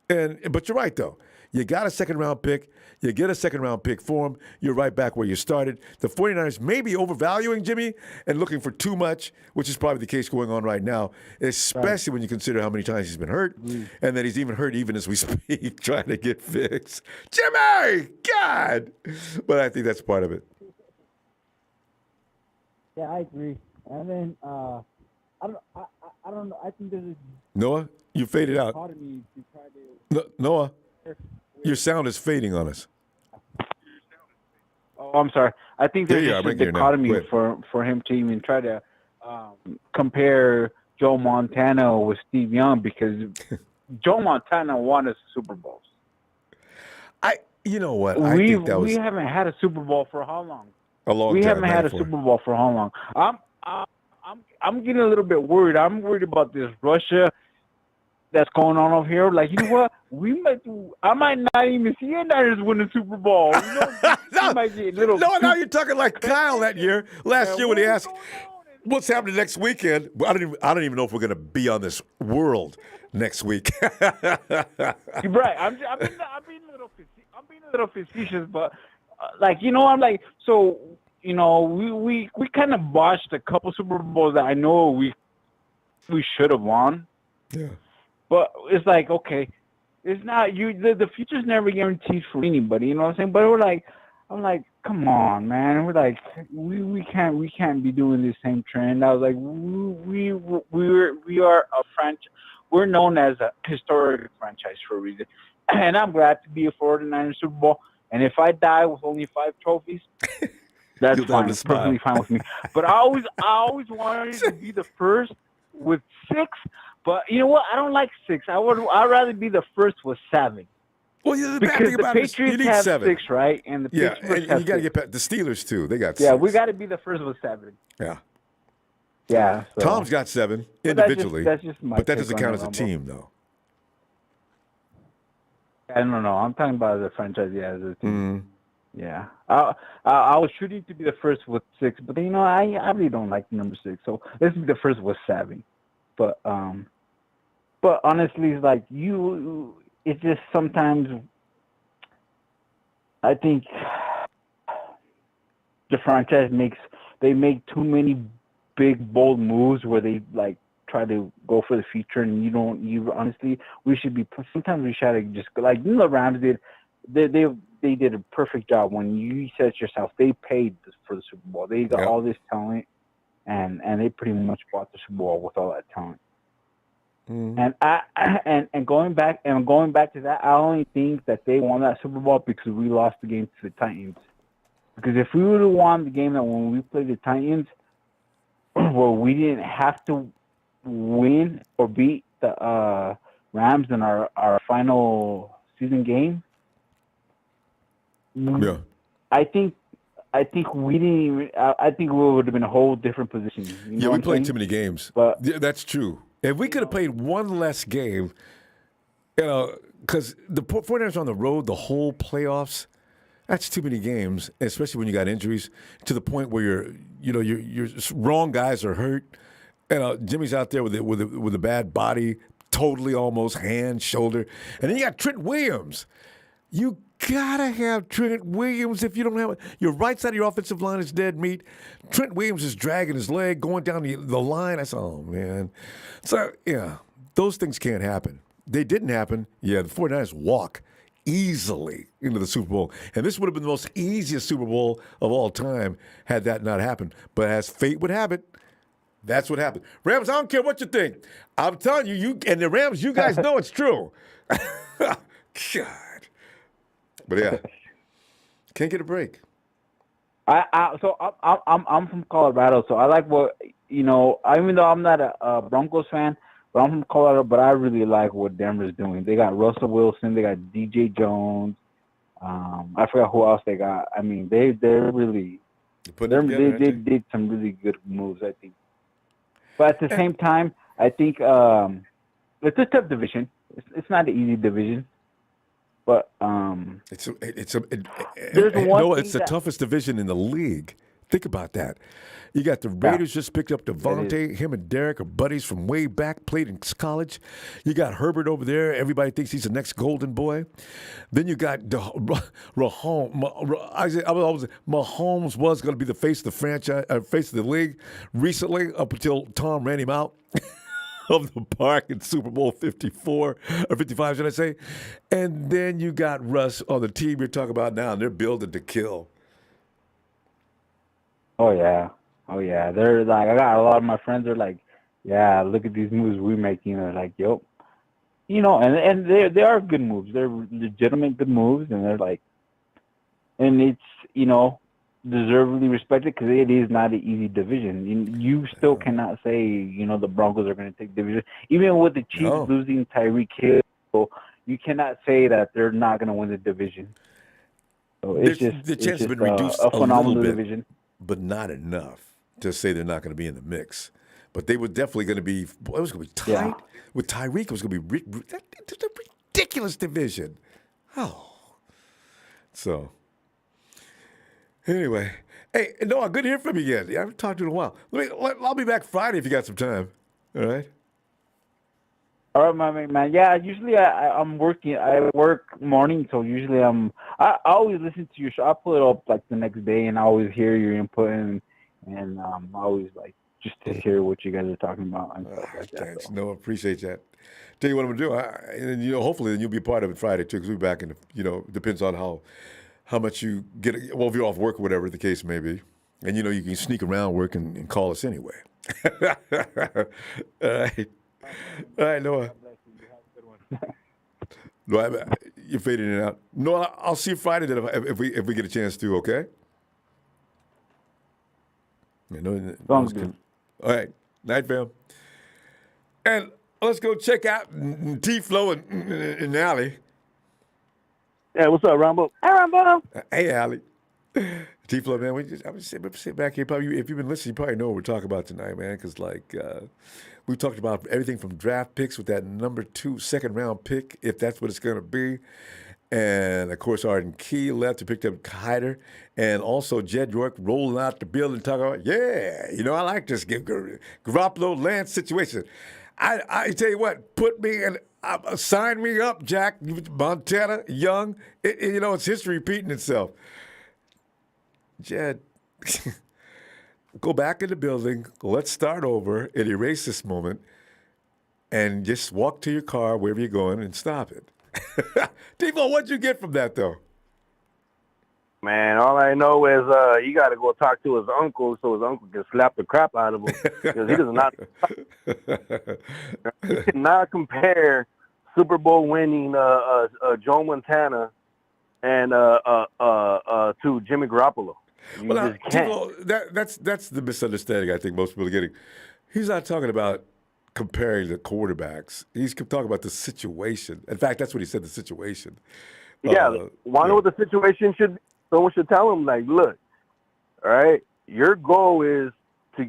But you're right, though. You got a second-round pick. You get a second-round pick for him. You're right back where you started. The 49ers may be overvaluing Jimmy and looking for too much, which is probably the case going on right now, especially when you consider how many times he's been hurt and that he's even hurt even as we speak, trying to get fixed. Jimmy! God! But I think that's part of it. Yeah, I agree. And then, I don't know. I think there's a Noah, you faded out. Noah, your sound is fading on us. Oh, I'm sorry. I think there's a dichotomy for him to even try to compare Joe Montana with Steve Young, because Joe Montana won us Super Bowls. You know what? We haven't had a Super Bowl for how long? A long time. We haven't had a Super Bowl for how long? I'm getting a little bit worried. I'm worried about this Russia that's going on over here. Like, you know what? I might not even see you Niners win the Super Bowl. Now you're talking like Kyle that year, last year when he asked, "What's happening next weekend?" I don't even know if we're going to be on this world next week. Right. I'm being a little facetious, but I'm like, so we kind of botched a couple Super Bowls that I know we should have won. Yeah. But it's like, okay, it's not the future's never guaranteed for anybody, you know what I'm saying? But I'm like, come on, man. We're like, we can't be doing this same trend. I was like, we are a franchise. We're known as a historic franchise for a reason. And I'm glad to be a 49ers Super Bowl. And if I die with only 5 trophies, that's fine. It's perfectly fine with me. But I always wanted to be the first with 6. But you know what? I don't like 6. I'd rather be the first with 7. Well, the because bad thing the about Patriots it is you need have 7. 6, right? And the Patriots and have you got to 6. get past the Steelers too. They got 6. Yeah, we got to be the first with 7. Yeah. Yeah. So. Tom's got 7 But individually, that's just my but that take doesn't on count it, as a Rumble. team, though. I don't know. I'm talking about the franchise, yeah, as a team. Mm-hmm. Yeah. I was shooting to be the first with 6, but you know, I really don't like the number 6. So let's be the first with 7. But honestly, it's like it's just sometimes I think the franchise make too many big bold moves where they like try to go for the future, and you honestly, we should be, sometimes we should just, like, the Rams did. They did a perfect job when you said yourself, they paid for the Super Bowl. They got all this talent, and they pretty much bought the Super Bowl with all that talent. Mm-hmm. And going back to that, I only think that they won that Super Bowl because we lost the game to the Titans. Because if we would have won the game that when we played the Titans, where we didn't have to win or beat the Rams in our final season game, yeah, I think we didn't even. I think we would have been a whole different position. You know we what played I'm too many games. But yeah, that's true. If we could have played one less game, because the 49ers on the road, the whole playoffs, that's too many games, especially when you got injuries to the point where your wrong guys are hurt. Jimmy's out there with a bad body, totally almost hand, shoulder, and then you got Trent Williams. You gotta have Trent Williams. If you don't have it, your right side of your offensive line is dead meat. Trent Williams is dragging his leg, going down the line. I said, oh, man. So, yeah, those things can't happen. They didn't happen. Yeah, the 49ers walk easily into the Super Bowl. And this would have been the most easiest Super Bowl of all time had that not happened. But as fate would have it, that's what happened. Rams, I don't care what you think. I'm telling you, and the Rams, you guys know it's true. God. But yeah, can't get a break. So I'm from Colorado, so I like what, even though I'm not a Broncos fan, but I'm from Colorado, but I really like what Denver's doing. They got Russell Wilson, they got DJ Jones. I forgot who else they got. I mean, they did some really good moves, I think. But at the same time, I think it's a tough division. It's not an easy division. But it's the toughest division in the league. Think about that. You got the Raiders just picked up Devontae. Him and Derek are buddies from way back, played in college. You got Herbert over there. Everybody thinks he's the next golden boy. Then you got Mahomes was going to be the face of the franchise, face of the league recently, up until Tom ran him out of the park in Super Bowl 54 or 55, should I say? And then you got Russ on the team you're talking about now, and they're building to kill. Oh yeah. They're like, I got a lot of my friends are like, yeah, look at these moves we're making. They're like, yup. And they are good moves. They're legitimate good moves, and they're like, and it's deservedly respected because it is not an easy division. You still cannot say the Broncos are going to take division, even with the Chiefs losing Tyreek Hill. You cannot say that they're not going to win the division. So the chance has been reduced a phenomenal little bit, division, but not enough to say they're not going to be in the mix. But they were definitely going to be. Boy, it was going to be tight. Yeah. With Tyreek, it was going to be a ridiculous division. Oh, so. Anyway, hey, Noah, good to hear from you again. I haven't talked to you in a while. I'll be back Friday if you got some time. All right? All right, my man. Yeah, usually I'm working. I work morning, so usually I always listen to your show. I pull it up like the next day, and I always hear your input, and I always like just to hear what you guys are talking about and stuff like that. Thanks. So. No, I appreciate that. Tell you what I'm going to do. And hopefully you'll be part of it Friday, too, because we'll be back in, depends on how much you get, well, if you're off work or whatever the case may be. And, you can sneak around work and call us anyway. All right. All right, Noah. No, you're fading in and out. No, I'll see you Friday then if we get a chance to, okay? Sounds good. All right. Night, fam. And let's go check out T-Flow and Allie. Yeah, what's up, Ronbo? Hey, Ronbo. Hey, Allie. T-Flow, man, I'm just sit back here. Probably, if you've been listening, you probably know what we're talking about tonight, man. Because we talked about everything from draft picks with that number 2 second round pick, if that's what it's going to be. And, of course, Arden Key left to pick up Hyder. And also Jed York rolling out the building talking about, I like this Garoppolo Lance situation. I tell you what, put me in, sign me up, Jack, Montana, Young. It's history repeating itself. Jed, go back in the building. Let's start over and erase this moment and just walk to your car, wherever you're going, and stop it. Devo, what'd you get from that, though? Man, all I know is he got to go talk to his uncle so his uncle can slap the crap out of him because he does not. He cannot compare Super Bowl winning Joe Montana and to Jimmy Garoppolo. You just can't. Devo, that's the misunderstanding I think most people are getting. He's not talking about comparing the quarterbacks. He's talking about the situation. In fact, that's what he said, the situation. Yeah, want to know what the situation should be? Someone should tell him, like, look, all right, your goal is to,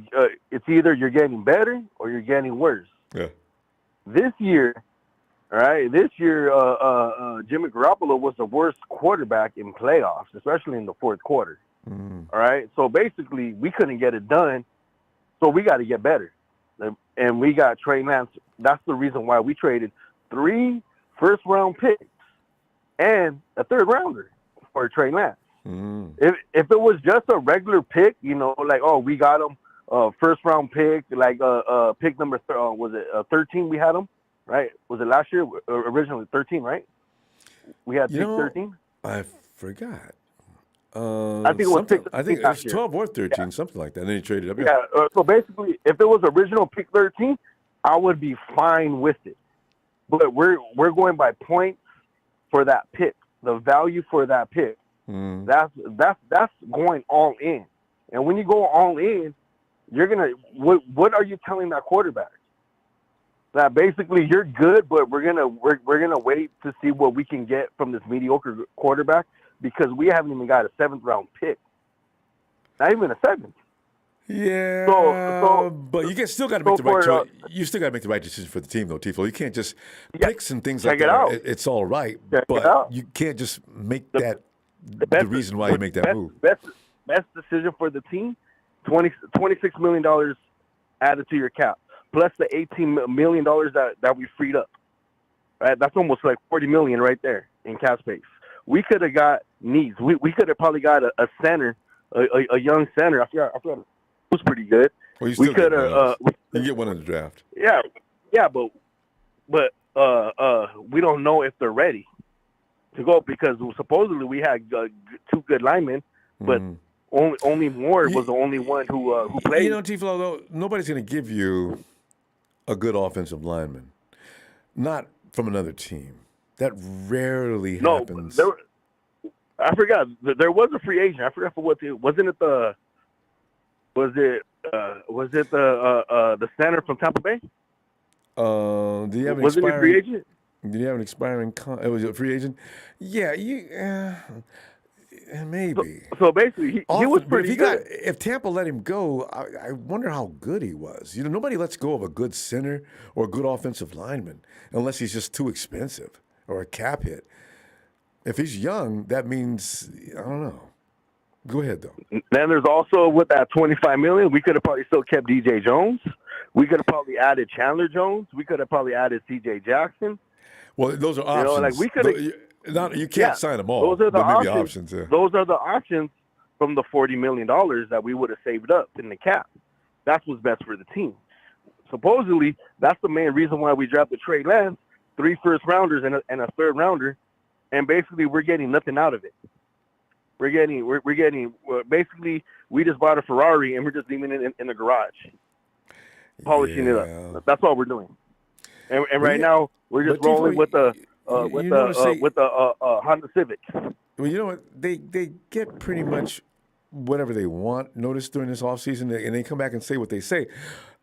it's either you're getting better or you're getting worse. Yeah. This year, all right, Jimmy Garoppolo was the worst quarterback in playoffs, especially in the fourth quarter. All right, so basically we couldn't get it done, so we got to get better. And we got Trey Lance. That's the reason why we traded 3 first-round picks and a third-rounder for Trey Lance. If it was just a regular pick, we got him first-round pick, pick number 13 we had him, right? Was it last year? Originally 13, right? We had pick 13? I forgot. I think it was pick 13 I think it was 12 or 13, something like that. And then he traded up. Yeah, so basically, if it was original pick 13, I would be fine with it. But we're going by points for that pick, the value for that pick. That's going all in. And when you go all in, you're gonna what are you telling that quarterback? That basically you're good, but we're gonna wait to see what we can get from this mediocre quarterback because we haven't even got a 7th round pick. Not even a 7th. Yeah, but you still got to make the right choice. You still got to make the right decision for the team, though, Tifo. You can't just picks and things like that. It's all right, but you can't just make that the reason why you make that move. Best decision for the team: $26 million added to your cap, plus the $18 million that we freed up. Right, that's almost like $40 million right there in cap space. We could have got needs. We could have probably got a center, a young center. I forgot. It was pretty good. Well, you still could have. You get one in the draft. Yeah, but we don't know if they're ready to go because supposedly we had 2 good linemen, but only Moore was the only one who played. Tiflo, though, nobody's going to give you a good offensive lineman, not from another team. That rarely happens. I forgot. There was a free agent. I forgot for what. Wasn't it the? Was it the center from Tampa Bay? Do you have an Wasn't it free agent? Did you have an expiring? Was it a free agent? Yeah, maybe. So basically, he was pretty good. If Tampa let him go, I wonder how good he was. Nobody lets go of a good center or a good offensive lineman unless he's just too expensive or a cap hit. If he's young, that means I don't know. Go ahead, though. Then there's also with that $25 million, we could have probably still kept DJ Jones. We could have probably added Chandler Jones. We could have probably added C.J. Jackson. Well, those are options. We could have. You can't sign them all. Those are the options. Yeah. Those are the options from the $40 million that we would have saved up in the cap. That's what's best for the team. Supposedly, that's the main reason why we drafted Trey Lance, 3 first-rounders and a third-rounder, and basically we're getting nothing out of it. We're getting basically we just bought a Ferrari and we're just leaving it in the garage, polishing it up. That's all we're doing. And right now we're just rolling with the Honda Civic. Well, you know what? They get pretty much whatever they want. Notice during this offseason, and they come back and say what they say.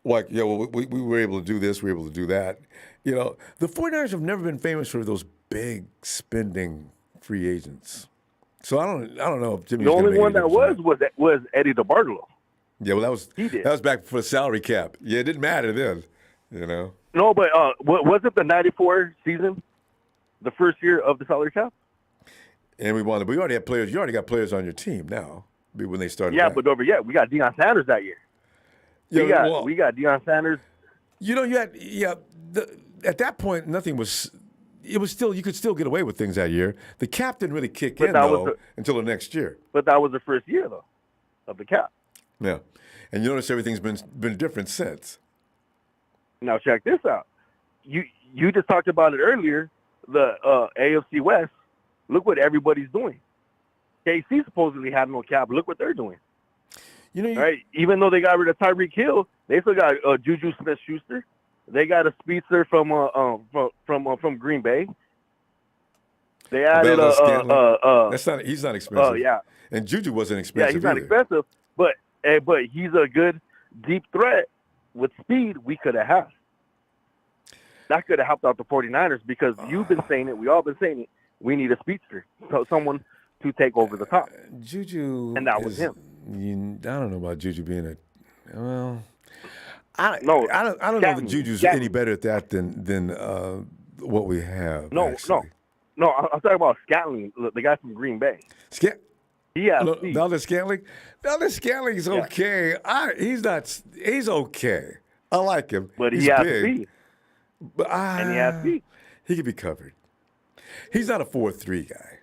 Like, we were able to do this, we were able to do that. The 49ers have never been famous for those big spending free agents. So I don't know if Jimmy's The gonna only make one any that difference. was Eddie DeBartolo. Yeah, well, He did. that was back for the salary cap. Yeah, it didn't matter then, you know. No, but was it the '94 season, the first year of the salary cap? And we won. But we already have players. You already got players on your team now. When they started. Yeah, back. but don't forget, we got Deion Sanders that year. Yeah, we got Deion Sanders. You know, at that point, nothing was. It was still, you could still get away with things that year. The cap didn't really kick in though until the next year. But that was the first year though of the cap. Yeah, and you notice everything's been different since. Now check this out. You just talked about it earlier. The AFC West. Look what everybody's doing. KC supposedly had no cap. Look what they're doing. You know, right? Even though they got rid of Tyreek Hill, they still got Juju Smith-Schuster. They got a speedster from Green Bay. They added that's not. He's not expensive. Yeah, and Juju wasn't expensive. Yeah, he's not either. expensive, but he's a good deep threat with speed. We could have had. That could have helped out the 49ers because you've been saying it. We all been saying it. We need a speedster, so someone to take over the top. Juju, and that was him. I don't know about Juju being I don't know if Juju's any better at that than what we have. No, I'm talking about Scantling, the guy from Green Bay. Valdez Scantling. Valdez Scantling's okay. He's okay. I like him. But he's he has big. speed. And he has speed. He can be covered. He's not a 4-3 guy.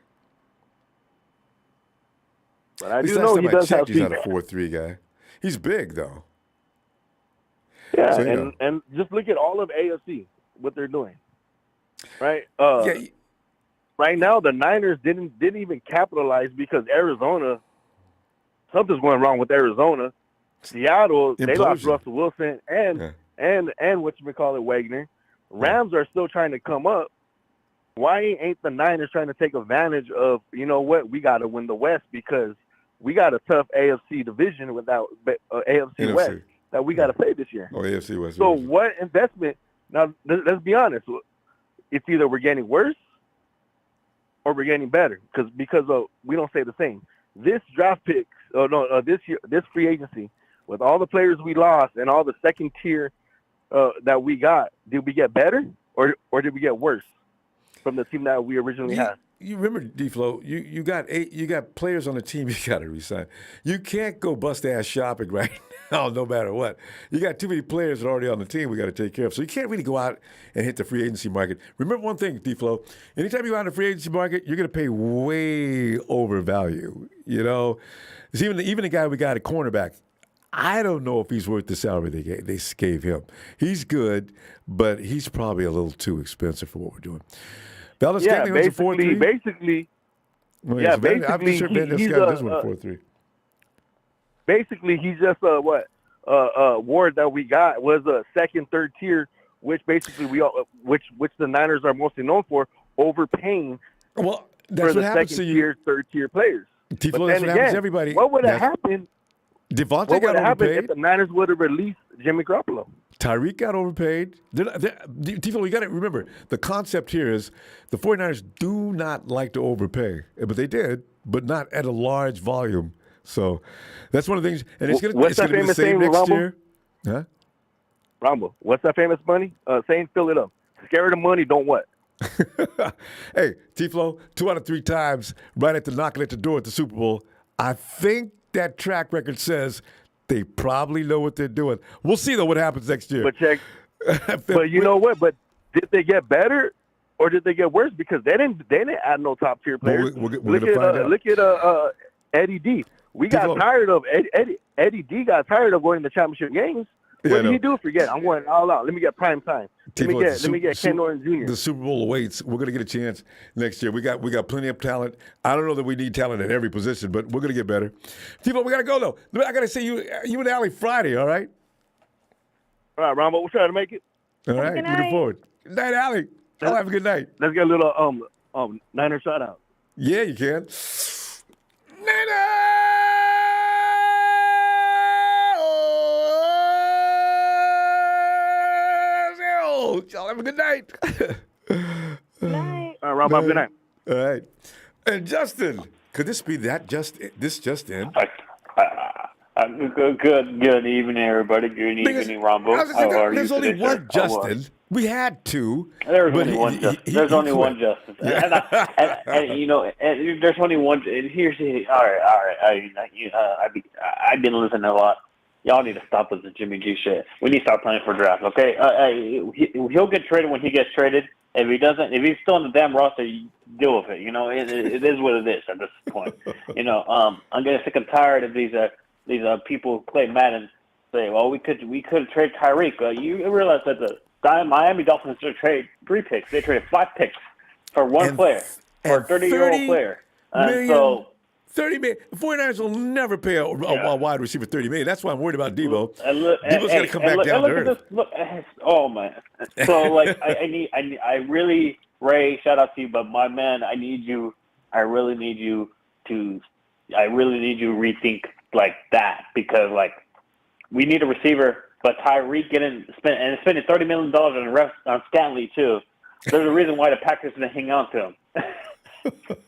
But I do know he does have speed. He's not a 4-3 guy. He's big though. Yeah, so, and just look at all of AFC, what they're doing. Right? Right now the Niners didn't even capitalize because Arizona, something's going wrong with Arizona. Seattle, they lost Russell Wilson and Wagner. Rams are still trying to come up. Why ain't the Niners trying to take advantage of, you know what, we got to win the West because we got a tough AFC division without AFC West that we got to play this year. Oh, AFC West. So what investment? Now, let's be honest. It's either we're getting worse or we're getting better because we don't say the same. This draft pick, this free agency, with all the players we lost and all the second tier that we got, did we get better or did we get worse from the team that we originally had? You remember, D-Flow, you got players on the team you got to resign. You can't go bust-ass shopping right now no matter what. You got too many players that are already on the team we got to take care of. So you can't really go out and hit the free agency market. Remember one thing, D-Flow, anytime you go out in the free agency market, you're going to pay way over value. You know, it's even the guy we got at cornerback, I don't know if he's worth the salary they gave him. He's good, but he's probably a little too expensive for what we're doing. Basically, I'm sure Ben he's got this one 4-3. Basically, he's just award that we got was a second, third tier, which basically which the Niners are mostly known for, overpaying for the second tier, third tier players. But then again, everybody. What would have happened? Devontae what would got have happened overpaid if the Niners would have released Jimmy Garoppolo? Tyreek got overpaid. Tifo, you got to remember, the concept here is the 49ers do not like to overpay. But they did, but not at a large volume. So that's one of the things. And it's going to be the same next year. Huh? Ronbo, what's that famous money? Saying fill it up. Scared of money, don't what? Hey, Tiflo, 2 out of 3 times right at the knocking at the door at the Super Bowl. I think that track record says they probably know what they're doing. We'll see, though, what happens next year. But check. But you know what? But did they get better or did they get worse? Because they didn't add no top tier players. We're going to find out. Look at Eddie D. We got tired of Eddie D. Got tired of going to championship games. What did he do? Forget. I'm going all out. Let me get prime time. Let me get Ken Norton Jr. The Super Bowl awaits. We're going to get a chance next year. We got plenty of talent. I don't know that we need talent at every position, but we're going to get better. Tifo, we got to go though. I got to see you and Allie Friday. All right. All right, Ronbo. We'll try to make it. All right. Looking forward. Good night, Allie. I'll have a good night. Let's get a little Niner shout out. Yeah, you can. Niner. Y'all have a good night. Good night. All right, Rob, good night. All right. And Justin, Could this be this just in? Good evening, everybody. Good evening, Ronbo. How are you There's only today, sir? one Justin. We had two. There's but only one Justin. There's only one Justin. And you know, and there's only one. And here's the all right. I've been listening a lot. Y'all need to stop with the Jimmy G shit. We need to start planning for draft, okay? He'll get traded when he gets traded. If he doesn't, if he's still on the damn roster, you deal with it. You know, it is what it is at this point. You know, I'm getting sick and tired of these people who play Madden say, well, we could trade Tyreek. You realize that the Miami Dolphins should trade 3 picks. They traded 5 picks for one player, for a 30-year-old player. And so 30 million. The 49ers will never pay a wide receiver $30 million. That's why I'm worried about Debo. Debo's got to come back down to earth. Oh man. So like I really, Ray, shout out to you, but my man, I really need you to rethink like that, because like we need a receiver, but Tyreek spending $30 million on Stanley too. There's a reason why the Packers didn't hang on to him.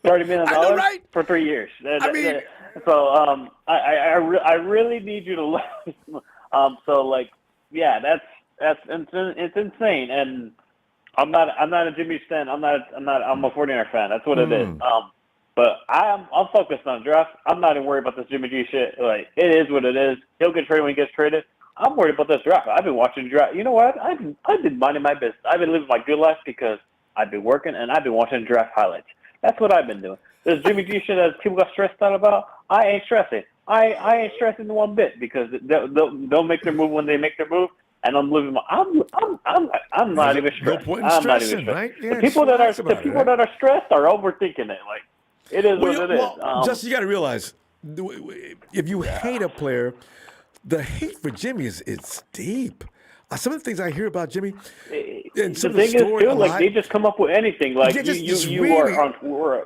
$30 million for 3 years. So I really need you to so like it's insane, and I'm not a Jimmy stan. I'm a 49er fan. That's what it is. But I'm focused on draft. I'm not even worried about this Jimmy G shit. Like, it is what it is. He'll get traded when he gets traded. I'm worried about this draft. I've been watching draft. You know what? I've been minding my business. I've been living my good life because I've been working and I've been watching draft highlights. That's what I've been doing. This Jimmy G shit that people got stressed out about, I ain't stressing. I ain't stressing one bit, because they'll make their move when they make their move. And I'm living my. I'm not even stressed. No point in I'm not stressing, even stressed. right? Yeah, the people that are stressed are overthinking it. Like, it is what it is. Justin, you got to realize, if you hate a player, the hate for Jimmy is deep. Some of the things I hear about Jimmy, and some the of the thing is story, too, like they just come up with anything. Like you really, are on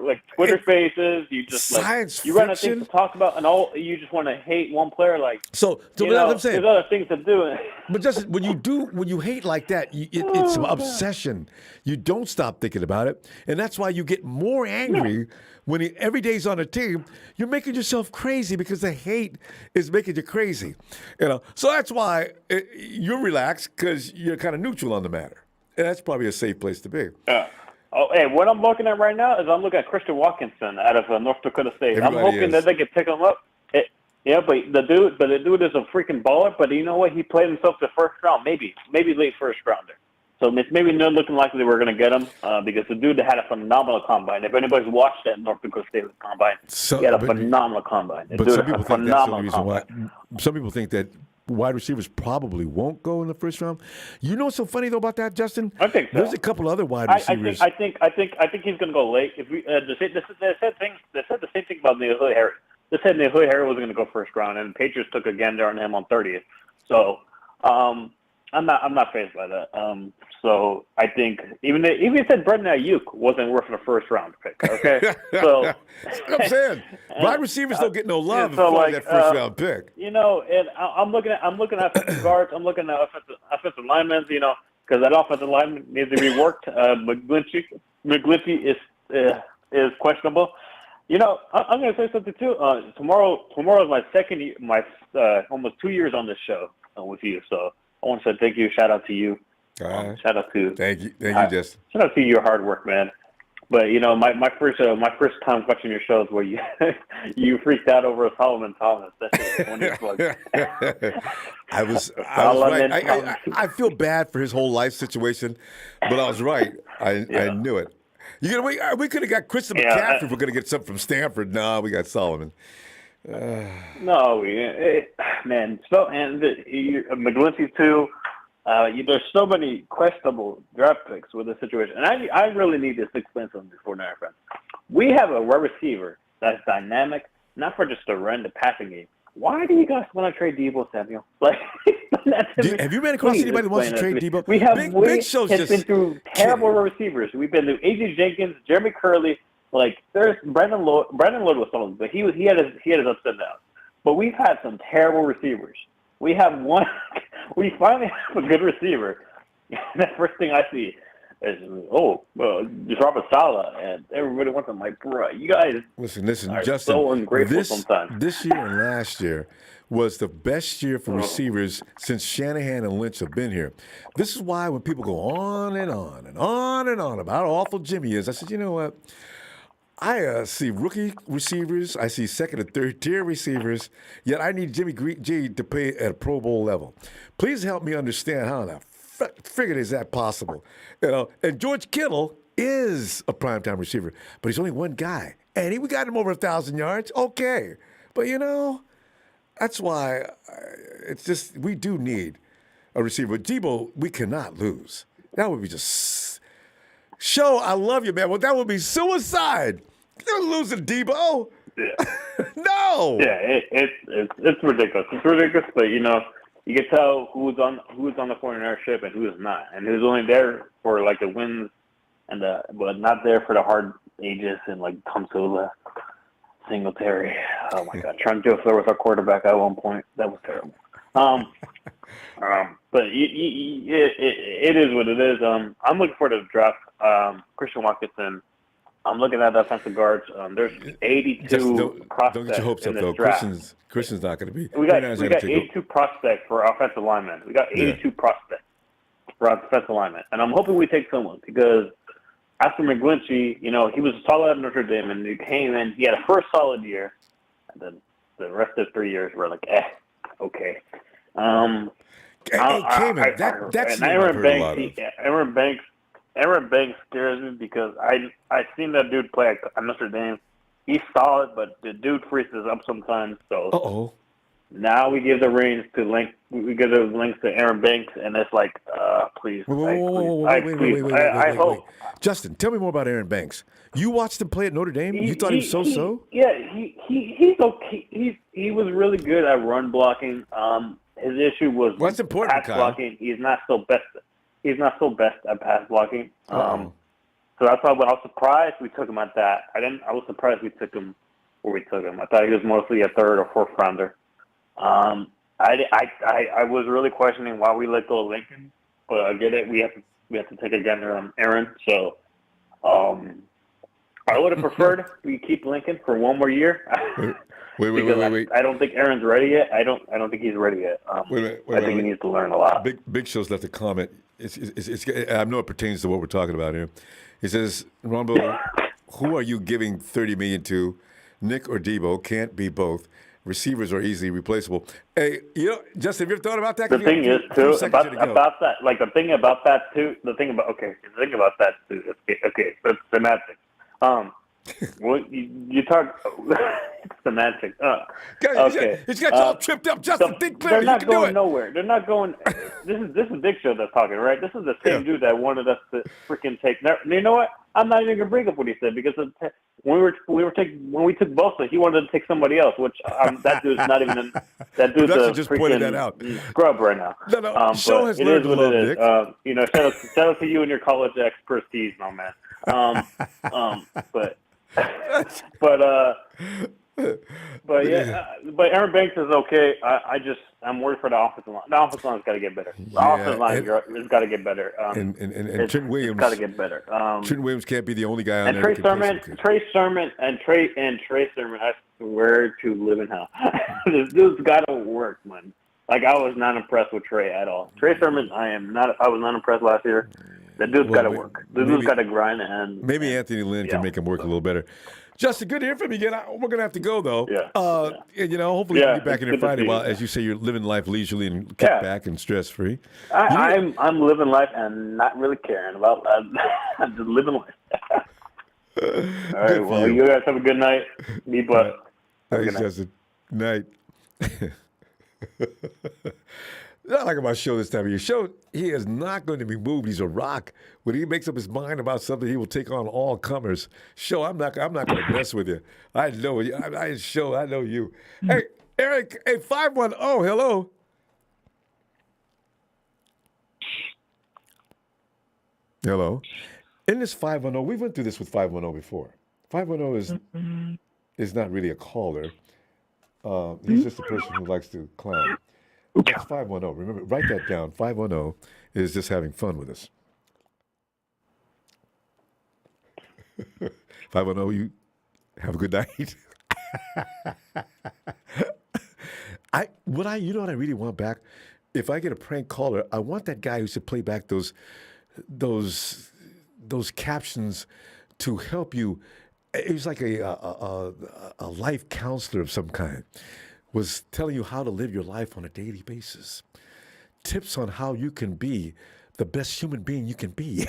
like Twitter Spaces. You just science like you run out of things to talk about, and you just want to hate one player. Like so you what know, I'm saying. there's other things to do. But just when you hate like that, it's an obsession. You don't stop thinking about it, and that's why you get more angry when every day's on a team. You're making yourself crazy because the hate is making you crazy. You know, so that's why you're relaxed, because you're kind of neutral on the matter, and that's probably a safe place to be. Hey, what I'm looking at right now is I'm looking at Christian Watkinson out of North Dakota State. I'm hoping that they can pick him up. Yeah, but the dude is a freaking baller. But you know what? He played himself to first round, maybe late first rounder. So it's maybe not looking likely we're going to get him, because the dude had a phenomenal combine. If anybody's watched that North Dakota State combine, he had a phenomenal combine. But some people think that's the only reason why. Some people think that wide receivers probably won't go in the first round. You know what's so funny though about that, Justin? I think so. There's a couple other wide receivers. I think he's going to go late. If we they said the same thing about N'Keal Harry. They said N'Keal Harry was going to go first round, and the Patriots took a gander on him on 30th. So I'm not fazed by that. So I think even if said Brendan Ayuk wasn't worth a first round pick. Okay, so that's what I'm saying. Wide receivers don't get no love so for that first round pick. You know, and I'm looking at offensive guards. I'm looking at offensive linemen. You know, because that offensive lineman needs to be worked. McGlinchey is questionable. You know, I'm going to say something too. Tomorrow is my second year, almost 2 years on this show with you. So I want to say thank you. Shout out to you. Shout out to thank you, Justin. Shout out to your hard work, man. But you know, my first time watching your shows where you you freaked out over Solomon Thomas. That's one of your plugs. I was right. I feel bad for his whole life situation, but I was right. I knew it. We could have got Christian McCaffrey if we're going to get something from Stanford. No, we got Solomon. No, man. So and McGlinchey too. There's so many questionable draft picks with this situation, and I really need this expensive before Niner fans. We have a wide receiver that's dynamic, not for just a random passing game. Why do you guys want to trade Deebo Samuel? Like, have you ran across anybody that wants to trade Deebo? We have Big Show's just been through terrible receivers. We've been through AJ Jenkins, Jeremy Curley. Like, there's Brandon Lloyd was someone, but he had his ups and downs. But we've had some terrible receivers. We have one. We finally have a good receiver. The first thing I see Just Robert Saleh, and everybody wants him. Like, bro, you guys Listen, are Justin. so ungrateful sometimes. This year and last year was the best year for receivers since Shanahan and Lynch have been here. This is why when people go on and on and on and on about how awful Jimmy is, I said, you know what? I see rookie receivers. I see second and third tier receivers. Yet I need Jimmy G to play at a Pro Bowl level. Please help me understand how the friggin' is that possible? You know, and George Kittle is a primetime receiver, but he's only one guy, and we got him over 1,000 yards. Okay, but that's why it's just we do need a receiver. Debo, we cannot lose. That would be just show. I love you, man. Well, that would be suicide. You're losing Debo. Yeah. No. Yeah, it's ridiculous. It's ridiculous, but you can tell who's on the 49er ship and who's not, and who's only there for like the wins but not there for the hard ages and like Tomsula, Singletary. Oh my God, Trent Fleur was our quarterback at one point. That was terrible. But it is what it is. I'm looking forward to the draft. Christian Watkinson. I'm looking at the offensive guards. There's 82 prospects don't get your hopes in up, this though. draft. Christian's not going to be. We got 82 prospects for offensive linemen. We got 82 prospects for offensive linemen, and I'm hoping we take someone because after McGlinchey, he was solid at Notre Dame, and he came in. He had a first solid year, and then the rest of the 3 years were like, okay. Aaron Banks scares me because I seen that dude play at Notre Dame. He's solid, but the dude freezes up sometimes. So now we give the reins to we give the links to Aaron Banks, and it's like, please, I hope. Justin, tell me more about Aaron Banks. You watched him play at Notre Dame. You thought he was so-so? Yeah, he's okay. He was really good at run blocking. His issue was pass blocking. He's not so best at pass blocking. So that's why I was surprised we took him at that. I was surprised we took him where we took him. I thought he was mostly a third or fourth rounder. I was really questioning why we let go of Lincoln, but I get it. We have to take a gander on Aaron. So I would have preferred we keep Lincoln for one more year. Wait. I don't think Aaron's ready yet. I don't think he's ready yet. I think he needs to learn a lot. Big Show's left a comment. I know it pertains to what we're talking about here. He says, Ronbo, who are you giving $30 million to? Nick or Debo? Can't be both. Receivers are easily replaceable. Hey, Justin, have you ever thought about that? The thing about that too. Okay, so it's semantics. Well, you talk semantics. Okay. He's got you all tripped up. Justin, think clear. They're not going nowhere. They're not going. This is Big Show that's talking, right? This is the same dude that wanted us to freaking take. You know what? I'm not even gonna bring up what he said because when we took Bosa, he wanted to take somebody else, which that dude's not even. That dude's a just freaking pointed that out. Scrub right now. No. Show has learned what love, it is. Nick. Shout out to you and your college expertise, my man. But Aaron Banks is okay. I'm worried for the offensive line. The offensive line's got to get better. The offensive line has got to get better. And Trent Williams got to get better. Trent Williams can't be the only guy on and there. Trey Sermon. I swear to live in hell. This dude's got to work, man. Like I was not impressed with Trey at all. Trey Sermon, I was not impressed last year. The dude's got to work. The dude's got to grind and maybe Anthony Lynn can make him work a little better. Justin, good to hear from you again. We're gonna have to go though. Hopefully we'll be back in here Friday. While, as you say, you're living life leisurely and kick back and stress free. I'm living life and not really caring about. I'm just living life. All right. Well, you guys have a good night. Be blessed. Thanks, Justin. Night. Not like about Show this time of year. Show, he is not going to be moved. He's a rock. When he makes up his mind about something, he will take on all comers. Show, I'm not going to mess with you. I know you. I know you. Hey, Eric, 510, hello. Hello. In this 510, we went through this with 510 before. 510 is not really a caller. He's just a person who likes to clown. That's 510. Remember, write that down. 510 is just having fun with us. 510, you have a good night. You know what I really want back? If I get a prank caller, I want that guy who should play back those captions to help you. It was like a life counselor of some kind, was telling you how to live your life on a daily basis. Tips on how you can be the best human being you can be.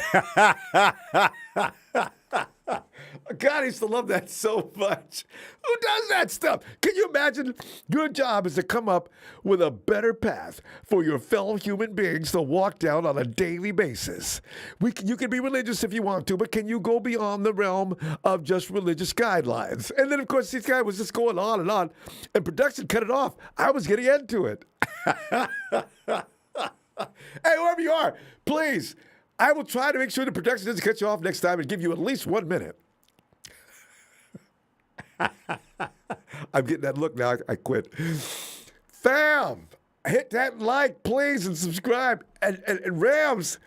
God, I used to love that so much. Who does that stuff? Can you imagine? Your job is to come up with a better path for your fellow human beings to walk down on a daily basis. You can be religious if you want to, but can you go beyond the realm of just religious guidelines? And then, of course, this guy was just going on, and production cut it off. I was getting into it. Hey, whoever you are, please, I will try to make sure the production doesn't cut you off next time and give you at least 1 minute. I'm getting that look now. I quit. Fam, hit that like, please, and subscribe. And Rams,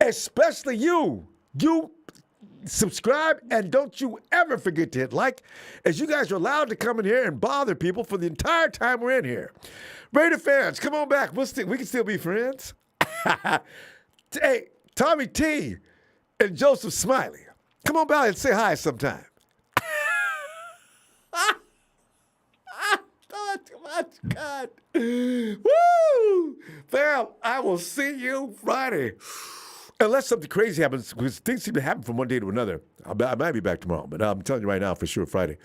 especially you subscribe, and don't you ever forget to hit like, as you guys are allowed to come in here and bother people for the entire time we're in here. Raider fans, come on back. We can still be friends. Hey, Tommy T and Joseph Smiley, come on by and say hi sometime. Too much, God. Woo! Fam, I will see you Friday. Unless something crazy happens, because things seem to happen from one day to another. I might be back tomorrow, but I'm telling you right now, for sure, Friday.